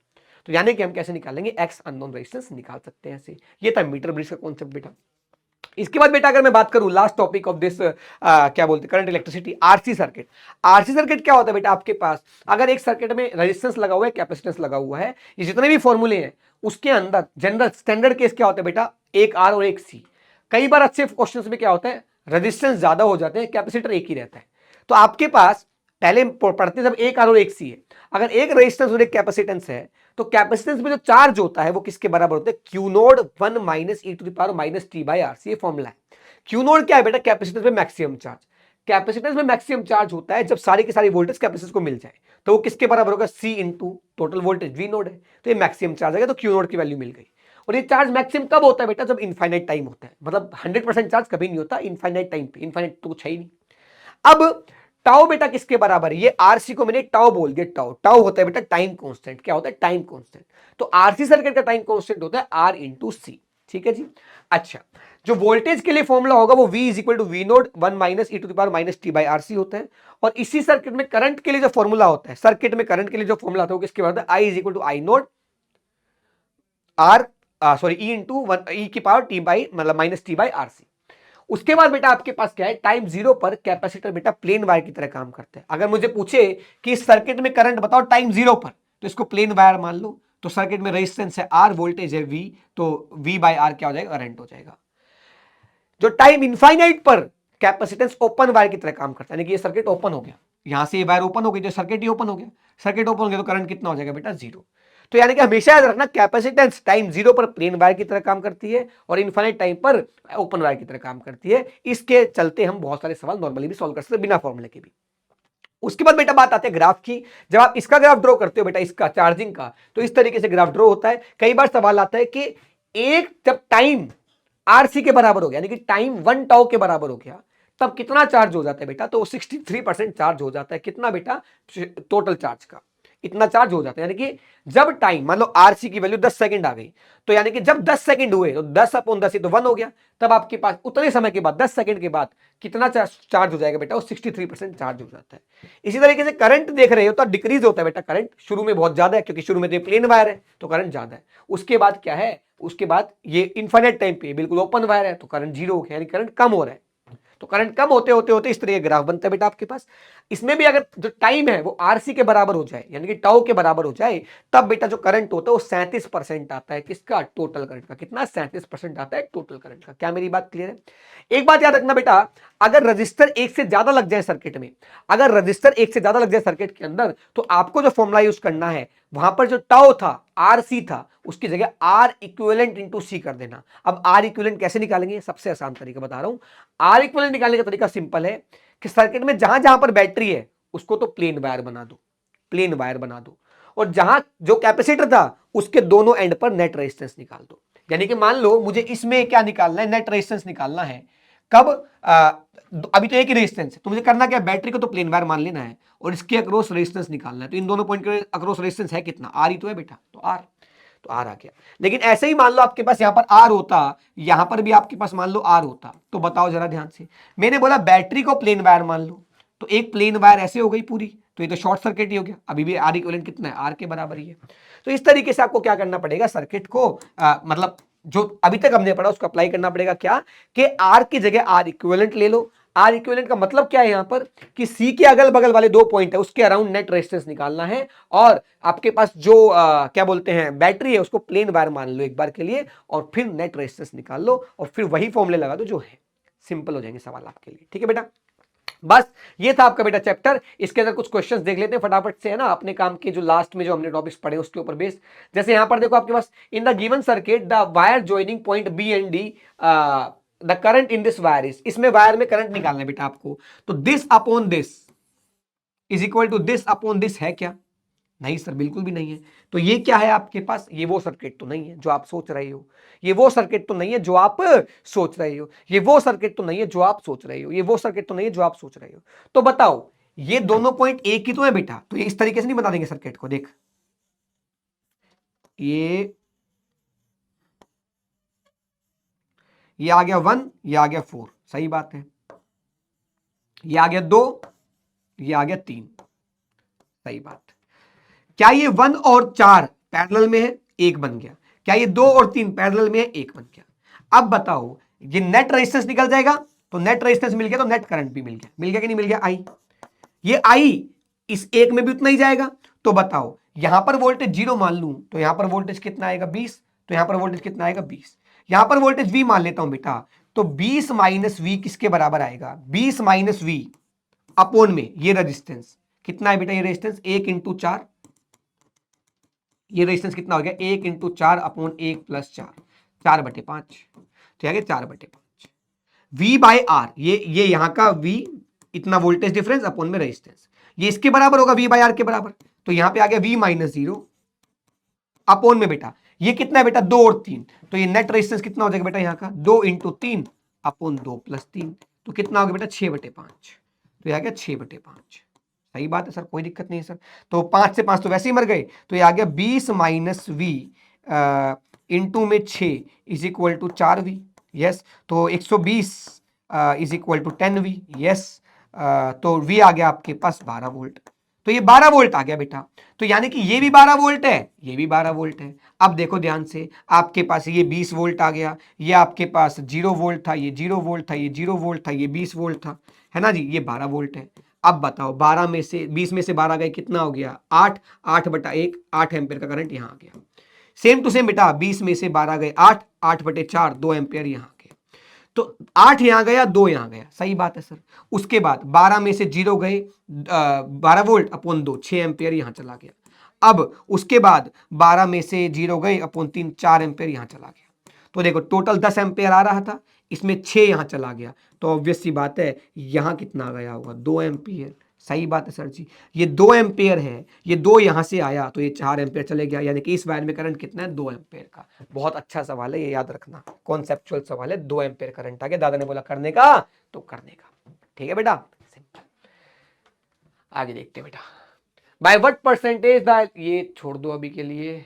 A: तो यानी कि हम कैसे निकालेंगे? x अननोन रेजिस्टेंस निकाल सकते हैं ऐसे। ये था मीटर ब्रिज का कॉन्सेप्ट बेटा। इसके बाद बेटा अगर मैं बात करूं लास्ट टॉपिक ऑफ दिस, क्या बोलते हैं, current electricity, RC circuit. RC circuit क्या होता है बेटा? आपके पास अगर एक सर्किट में रेजिस्टेंस लगा हुआ है, कैपेसिटेंस लगा हुआ है, ये जितने भी फॉर्मूले हैं उसके अंदर जनरल स्टैंडर्ड केस क्या होता है बेटा? एक आर और एक सी। कई बार अच्छे क्वेश्चन में क्या होता है? रेजिस्टेंस ज्यादा हो जाते हैं, कैपेसिटर एक ही रहता है। तो आपके पास पहले पढ़ते जब एक आर और एक सी है, अगर एक रेजिस्टेंस और एक कैपेसिटेंस है तो कैपेसिटेंस में जो चार्ज होता है वो किसके बराबर होता है, Q naught 1 minus E to the power minus T by R C, ये फॉर्मूला है। क्यू नोड क्या है बेटा, कैपेसिटेंस में मैक्सिमम चार्ज। कैपेसिटेंस में मैक्सिमम चार्ज होता है जब सारी की सारी वोल्टेज कैपेसिटेंस को मिल जाए, तो वो किसके बराबर होगा, C into total voltage, V node है, तो ये मैक्सिमम चार्ज है, तो क्यू नोड की वैल्यू मिल गई। और ये चार्ज मैक्सिमम कब होता है बेटा, जब इनफाइनाइट टाइम होता है, मतलब 100% चार्ज कभी नहीं होता इनफाइनाइट टाइम पे, इनफाइनाइट तो कुछ है ही नहीं। अब टाउ बेटा किसके बराबर है, ये आरसी को मैंने टाउ बोल दिया, टाउ टाउ होता है बेटा टाइम कांस्टेंट, क्या होता है टाइम कांस्टेंट, तो आरसी सर्किट का टाइम कांस्टेंट होता है आर इंटू सी, ठीक है जी। अच्छा, जो वोल्टेज के लिए फॉर्मूला होगा वो V is equal to V naught 1 minus E to the power minus T by RC होता है। और इसी सर्किट में करंट के लिए जो फॉर्मूला होता है, सर्किट में करंट के लिए जो फॉर्मूला होता है वो किसके बराबर है, I is equal to I node R sorry E into E की पावर टी बाई मतलब माइनस टी बाई आरसी। उसके बाद बेटा आपके पास क्या है, टाइम जीरो पर कैपेसिटर बेटा प्लेन वायर की तरह काम करते हैं। अगर मुझे पूछे कि इस सर्किट में करंट बताओ टाइम जीरो पर, तो इसको प्लेन वायर मान लो। तो सर्किट में रेजिस्टेंस है आर, वोल्टेज है वी, तो वी बाई आर क्या हो जाएगा, करंट हो जाएगा। जो टाइम इनफाइनाइट पर कैपेसिटेंस ओपन वायर की तरह काम करता है, यानी कि ये सर्किट ओपन हो गया, यहां से ये वायर ओपन हो गई, जो सर्किट ही ओपन हो गया, सर्किट ओपन हो गया तो करंट कितना हो जाएगा बेटा, जीरो। तो यानी कि हमेशा याद रखना, कैपेसिटेंस टाइम जीरो पर प्लेन वायर की तरह काम करती है और इनफाइनाइट टाइम पर ओपन वायर की तरह काम करती है। इसके चलते हम बहुत सारे सवाल नॉर्मली भी सॉल्व कर सकते हैं बिना फॉर्मूले के भी। उसके बाद बेटा बात आती है ग्राफ की। जब आप इसका ग्राफ ड्रॉ करते हो बेटा, इसका चार्जिंग का, तो इस तरीके से ग्राफ ड्रॉ होता है। कई बार सवाल आता है कि एक जब टाइम आरसी के बराबर हो गया, यानी कि टाइम 1 टाउ के बराबर हो गया, तब कितना चार्ज हो जाता है बेटा, तो 63% चार्ज हो जाता है। कितना बेटा, टोटल चार्ज का इतना चार्ज हो जाता है। यानी कि जब टाइम मान लो आरसी की वैल्यू 10 सेकंड आ गई, तो यानी कि जब 10 सेकंड हुए तो 10 अपॉन 10 तो 1 हो गया, तब आपके पास उतने समय के बाद 10 सेकंड के बाद कितना चार्ज हो जाएगा बेटा, वो 63% चार्ज हो जाता है। इसी तरीके से करंट देख रहे हो तो डिक्रीज होता है बेटा, करंट शुरू में बहुत ज्यादा है क्योंकि शुरू में तो प्लेन वायर है तो करंट ज्यादा है। उसके बाद क्या है, उसके बाद ये इनफाइनाइट टाइम पे बिल्कुल ओपन वायर है तो करंट जीरो हो गया, यानी करंट कम हो रहा है। तो करंट कम होते होते होते इस तरह का ग्राफ बनता है बेटा आपके पास। इसमें भी अगर जो टाइम है वो आरसी के बराबर हो जाए, यानी कि टाउ के बराबर हो जाए, तब बेटा जो करंट होता है वो 37% आता है। किसका, टोटल करंट का। कितना, 37% आता है टोटल करंट का। क्या मेरी बात क्लियर है? एक बात याद रखना बेटा, अगर रजिस्टर एक से ज्यादा लग जाए सर्किट में, अगर रजिस्टर एक से ज्यादा लग जाए सर्किट के अंदर, तो आपको जो फॉर्मूला यूज करना है, वहां पर जो टाउ था आर सी था, उसकी जगह आर इक्विवेलेंट इंटू सी कर देना। अब आर इक्विवेलेंट कैसे निकालेंगे, सबसे आसान तरीका बता रहा हूं। आर इक्विवेलेंट निकालने का तरीका सिंपल है कि सर्किट में जहां जहां पर बैटरी है उसको तो प्लेन वायर बना दो, प्लेन वायर बना दो, और जहां जो कैपेसिटर था उसके दोनों एंड पर नेट रेजिस्टेंस निकाल दो। यानी कि मान लो मुझे इसमें क्या निकालना है, नेट रेजिस्टेंस निकालना है। कब, अभी तो एक ही रेजिस्टेंस है, तो मुझे करना क्या, बैटरी को तो प्लेन वायर मान लेना है और इसके अक्रॉस रेजिस्टेंस निकालना है। तो इन दोनों पॉइंट के अक्रॉस रेजिस्टेंस है कितना, आर ही तो है बेटा, तो आर, तो आर आ गया। लेकिन ऐसे ही मान लो आपके पास यहां पर आर होता, यहां पर भी आपके पास मान लो आर होता, तो बताओ जरा ध्यान से, मैंने बोला बैटरी को प्लेन वायर मान लो, तो एक प्लेन वायर ऐसे हो गई पूरी, तो ये तो शॉर्ट सर्किट ही हो गया। अभी भी आर इक्विवेलेंट कितना है, आर के बराबर ही है। तो इस तरीके से आपको क्या करना पड़ेगा, सर्किट को मतलब जो अभी तक हमने पढ़ा उसको अप्लाई करना पड़ेगा। क्या कि आर की जगह आर इक्विवेलेंट ले लो। आर इक्विवेलेंट का मतलब क्या है, यहां पर कि सी के अगल बगल वाले दो पॉइंट है उसके अराउंड नेट रेजिस्टेंस निकालना है, और आपके पास जो क्या बोलते हैं बैटरी है उसको प्लेन वायर मान लो एक बार के लिए, और फिर नेट रेजिस्टेंस निकाल लो और फिर वही फॉर्मूले लगा दो जो है। सिंपल हो जाएंगे सवाल आपके लिए, ठीक है बेटा। बस ये था आपका बेटा चैप्टर। इसके अंदर कुछ क्वेश्चंस देख लेते हैं फटाफट से, है ना, अपने काम के जो लास्ट में जो हमने टॉपिक्स पढ़े उसके ऊपर बेस्ड। जैसे यहां पर देखो आपके पास, in the given circuit the wire joining point B and D the current in this wire is, इसमें वायर में करंट निकालना है बेटा आपको। तो this upon this is equal to this upon this है क्या, नहीं सर बिल्कुल भी नहीं है। तो ये क्या है आपके पास, ये वो सर्किट तो नहीं है जो आप सोच रहे हो, ये वो सर्किट तो नहीं है जो आप सोच रहे हो, ये वो सर्किट तो नहीं है जो आप सोच रहे हो, ये वो सर्किट तो नहीं है जो आप सोच रहे हो। तो बताओ ये दोनों पॉइंट एक ही तो है बेटा, तो ये इस तरीके से नहीं बना देंगे सर्किट को। देख ये आ गया 1, ये आ गया 4, सही बात है। ये आ गया 2, ये आ गया 3, सही बात। क्या ये 1 और 4 पैरेलल में है, एक बन गया। क्या ये 2 और 3 पैरेलल में है, एक बन गया। अब बताओ ये नेट रेजिस्टेंस निकल जाएगा, तो नेट रेजिस्टेंस मिल गया तो नेट करंट भी मिल गया। मिल गया कि नहीं मिल गया, आई। ये आई इस एक में भी उतना ही जाएगा। तो बताओ यहां पर वोल्टेज 0 मान लूं तो यहां पर वोल्टेज कितना आएगा, 20, तो यहां पर वोल्टेज कितना आएगा, 20। यहां पर वोल्टेज V मान लेता हूं बेटा, तो 20 माइनस वी किसके बराबर आएगा, 20 माइनस वी अपॉन में ये रेजिस्टेंस कितना है बेटा, ये रेजिस्टेंस 1 इंटू 4, ये रेजिस्टेंस कितना हो गया 1 इंटू 4 अपॉन 1 प्लस 4, 4/5, तो आ गया 4/5 V बाय आर, ये यहां का V इतना वोल्टेज डिफरेंस अपॉन में रेजिस्टेंस, ये इसके बराबर होगा V बाय आर के बराबर, तो यहां पे आ गया V माइनस 0 अपॉन में बेटा ये कितना है बेटा 2 और 3, तो ये नेट रेजिस्टेंस कितना हो जाएगा बेटा यहाँ का 2 इंटू 3 अपॉन 2 प्लस 3, तो कितना हो गया बेटा 6/5, तो ये आ गया 6/5। सही बात है सर, कोई दिक्कत नहीं है सर। तो 5 से 5 तो वैसे ही मर गए, तो ये आ गया 20 माइनस V इंटू में 6 is equal to 4V। Yes, तो 120 is equal to 10V। Yes, तो V आ गया आपके पास 12 वोल्ट, तो ये 12 वोल्ट आ गया बेटा, तो यानी कि ये भी 12 वोल्ट है, ये भी 12 वोल्ट है। अब देखो ध्यान से, आपके पास ये 20 वोल्ट आ गया, ये आपके पास 0 वोल्ट था, ये 0 वोल्ट था, ये 0 वोल्ट था, ये 20 वोल्ट था, है ना जी, ये 12 वोल्ट है। अब बताओ 12 में से 20 में से 12 गए कितना हो गया 8, 8/1, 8 एम्पियर का करंट यहां आ गया। सेम टू सेम बेटा 20 में से 12 गए 8, 8/4, 2 एम्पियर यहां आ गया, तो 8 यहां गया 2 यहां गया, सही बात है सर। उसके बाद 12 में से 0 गए 12 वोल्ट अपॉन 2, 6 एम्पियर यहां चला गया। अब उसके बाद 12 में से 0 गए अपॉन 3, 4 एम्पियर यहां चला गया, तो देखो टोटल 10 एम्पियर आ रहा था, इसमें 6 यहां चला गया, तो ऑब्वियस सी बात है यहां कितना गया होगा 2 एम्पियर। सही बात है सर जी, ये 2 एम्पियर है, ये 2 यहां से आया तो ये 4 एम्पियर चले गया, यानी कि इस वायर में करंट कितना है 2 एम्पियर का। बहुत अच्छा सवाल है, ये याद रखना, कॉन्सेप्चुअल सवाल है, 2 एम्पियर करंट आ गया, दादा ने बोला करने का तो करने का। ठीक है बेटा, सिंपल। आगे देखते हैं बेटा, बाय व्हाट परसेंटेज द, ये छोड़ दो अभी के लिए,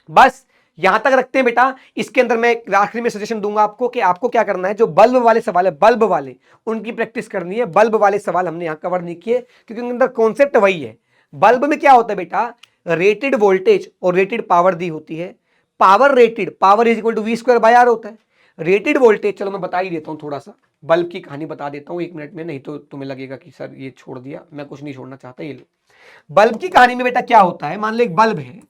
A: बस यहां तक रखते हैं बेटा। इसके अंदर मैं आखिरी में सजेशन दूंगा आपको कि आपको क्या करना है, जो बल्ब वाले सवाल है, बल्ब वाले उनकी प्रैक्टिस करनी है। बल्ब वाले सवाल हमने यहां कवर नहीं किए क्योंकि उनके अंदर कॉन्सेप्ट वही है। बल्ब में क्या होता है बेटा, रेटेड वोल्टेज और रेटेड पावर दी होती है। Power rated, power is equal to V²/R होता है। रेटेड वोल्टेज, चलो मैं बता ही देता हूं, थोड़ा सा बल्ब की कहानी बता देता हूं 1 मिनट में, नहीं तो तुम्हें लगेगा कि सर ये छोड़ दिया, मैं कुछ नहीं छोड़ना चाहता। ये लो, बल्ब की कहानी में बेटा क्या होता है, मान लो एक बल्ब है,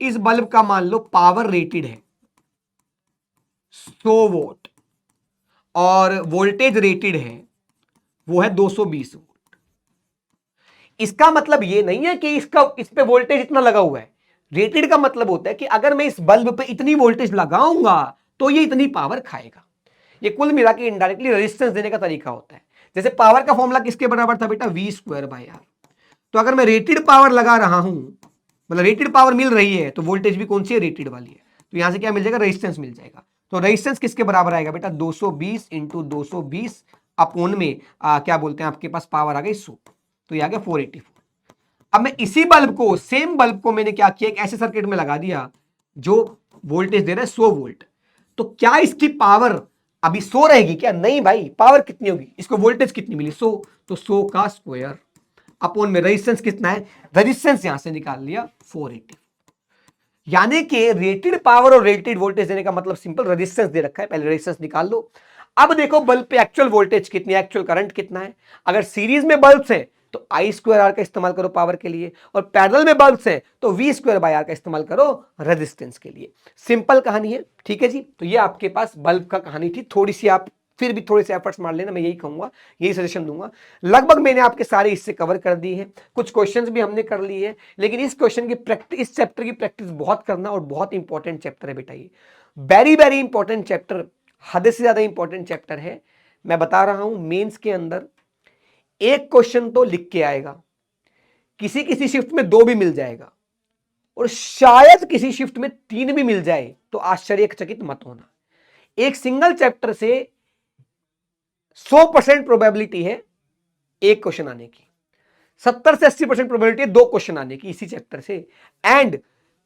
A: इस बल्ब का मान लो पावर रेटेड है 100 वोल्ट और वोल्टेज रेटेड है वो है 220 वोल्ट। इसका मतलब ये नहीं है कि इस पे वोल्टेज इतना लगा हुआ है। रेटेड का मतलब होता है कि अगर मैं इस बल्ब पे इतनी वोल्टेज लगाऊंगा तो ये इतनी पावर खाएगा। ये कुल मिला के इनडायरेक्टली रेजिस्टेंस देने का तरीका होता है। जैसे पावर का फॉर्मूला किसके बराबर था बेटा, V²/R। तो अगर मैं रेटेड पावर लगा रहा हूं, मतलब रेटेड पावर मिल रही है, तो वोल्टेज भी कौन सी है, रेटेड वाली है, तो यहां से क्या मिल जाएगा, रेजिस्टेंस मिल जाएगा। तो रेजिस्टेंस किसके बराबर आएगा बेटा, 220 इंटू 220 अपॉन में क्या बोलते हैं आपके पास पावर आ गई 100, तो ये आ गया 484। अब मैं इसी बल्ब को, सेम बल्ब को मैंने क्या किया, एक ऐसे सर्किट में लगा दिया जो वोल्टेज दे रहा है 100 वोल्ट, तो क्या इसकी पावर अभी 100 रहेगी क्या, नहीं भाई, पावर कितनी होगी, इसको वोल्टेज कितनी मिली 100, तो 100 का स्क्वायर अपॉन में रेजिस्टेंस कितना है, रेजिस्टेंस यहां से निकाल लिया 480। यानी कि रेटेड पावर और रेटेड वोल्टेज देने का मतलब सिंपल, रेजिस्टेंस दे रखा है, पहले रेजिस्टेंस निकाल लो। अब देखो बल्ब पे एक्चुअल वोल्टेज कितनी है, एक्चुअल करंट कितना है। अगर सीरीज में बल्ब्स है तो I²R का इस्तेमाल करो पावर के लिए, और पैरेलल में बल्ब्स है तो V²/R का इस्तेमाल करो रेजिस्टेंस के लिए। सिंपल कहानी है, ठीक है जी। तो ये आपके पास बल्ब का कहानी थी, थोड़ी सी आप फिर भी थोड़े से एफर्ट्स मार लेना, मैं यही कहूंगा, यही सजेशन दूंगा। लगभग मैंने आपके सारे हिस्से कवर कर दिए हैं, कुछ क्वेश्चंस भी हमने कर लिए हैं, लेकिन इस क्वेश्चन की प्रैक्टिस, इस चैप्टर की प्रैक्टिस बहुत करना, और बहुत इंपॉर्टेंट चैप्टर है बेटा, ये वेरी वेरी इंपॉर्टेंट चैप्टर, हद से ज्यादा इंपॉर्टेंट चैप्टर है। मैं बता रहा हूं मेंस के अंदर एक क्वेश्चन तो लिख के आएगा, किसी किसी शिफ्ट में 2 भी मिल जाएगा, और शायद किसी शिफ्ट में 3 भी मिल जाए, तो आश्चर्यचकित मत होना। एक सिंगल चैप्टर से 100% प्रोबेबिलिटी है एक क्वेश्चन आने की, 70 से 80% प्रोबेबिलिटी है 2 क्वेश्चन आने की इसी चैप्टर से, एंड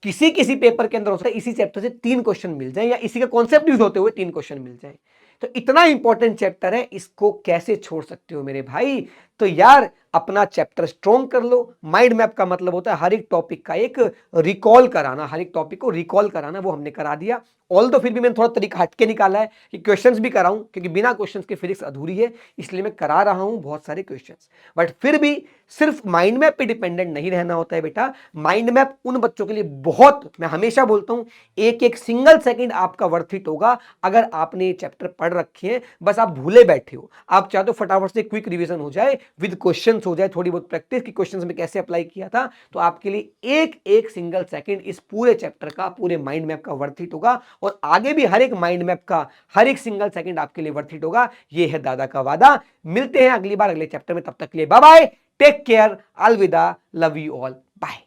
A: किसी किसी पेपर के अंदर हो सकता है इसी चैप्टर से 3 क्वेश्चन मिल जाए, या इसी का कॉन्सेप्ट यूज होते हुए 3 क्वेश्चन मिल जाए। तो इतना इंपॉर्टेंट चैप्टर है, इसको कैसे छोड़ सकते हो मेरे भाई। तो यार अपना चैप्टर स्ट्रॉन्ग कर लो। माइंड मैप का मतलब होता है हर एक टॉपिक का एक रिकॉल कराना, हर एक टॉपिक को रिकॉल कराना, वो हमने करा दिया। ऑल तो फिर भी मैंने थोड़ा तरीका हटके निकाला है कि क्वेश्चंस भी कराऊं, क्योंकि बिना क्वेश्चंस के फिजिक्स अधूरी है, इसलिए मैं करा रहा हूं बहुत सारे क्वेश्चंस। बट फिर भी सिर्फ माइंड मैप पे डिपेंडेंट नहीं रहना होता है बेटा। माइंड मैप उन बच्चों के लिए बहुत, मैं हमेशा बोलता हूं, एक एक सिंगल सेकंड आपका वर्थ इट होगा अगर आपने ये चैप्टर पढ़ रखे हैं। बस आप भूले बैठे हो, आप चाहते हो फटाफट से क्विक रिवीजन हो जाए, विद क्वेश्चंस हो जाए, थोड़ी बहुत प्रैक्टिस की क्वेश्चंस में कैसे अप्लाई किया था, तो आपके लिए एक एक सिंगल सेकंड इस पूरे चैप्टर का, पूरे माइंड मैप का वर्थ इट होगा। और आगे भी हर एक माइंड मैप का हर एक सिंगल सेकंड आपके लिए वर्थ इट होगा। ये है दादा का वादा। मिलते हैं अगली बार अगले चैप्टर में, तब तक के लिए बाय बाय, टेक केयर, अलविदा, लव यू ऑल, बाय।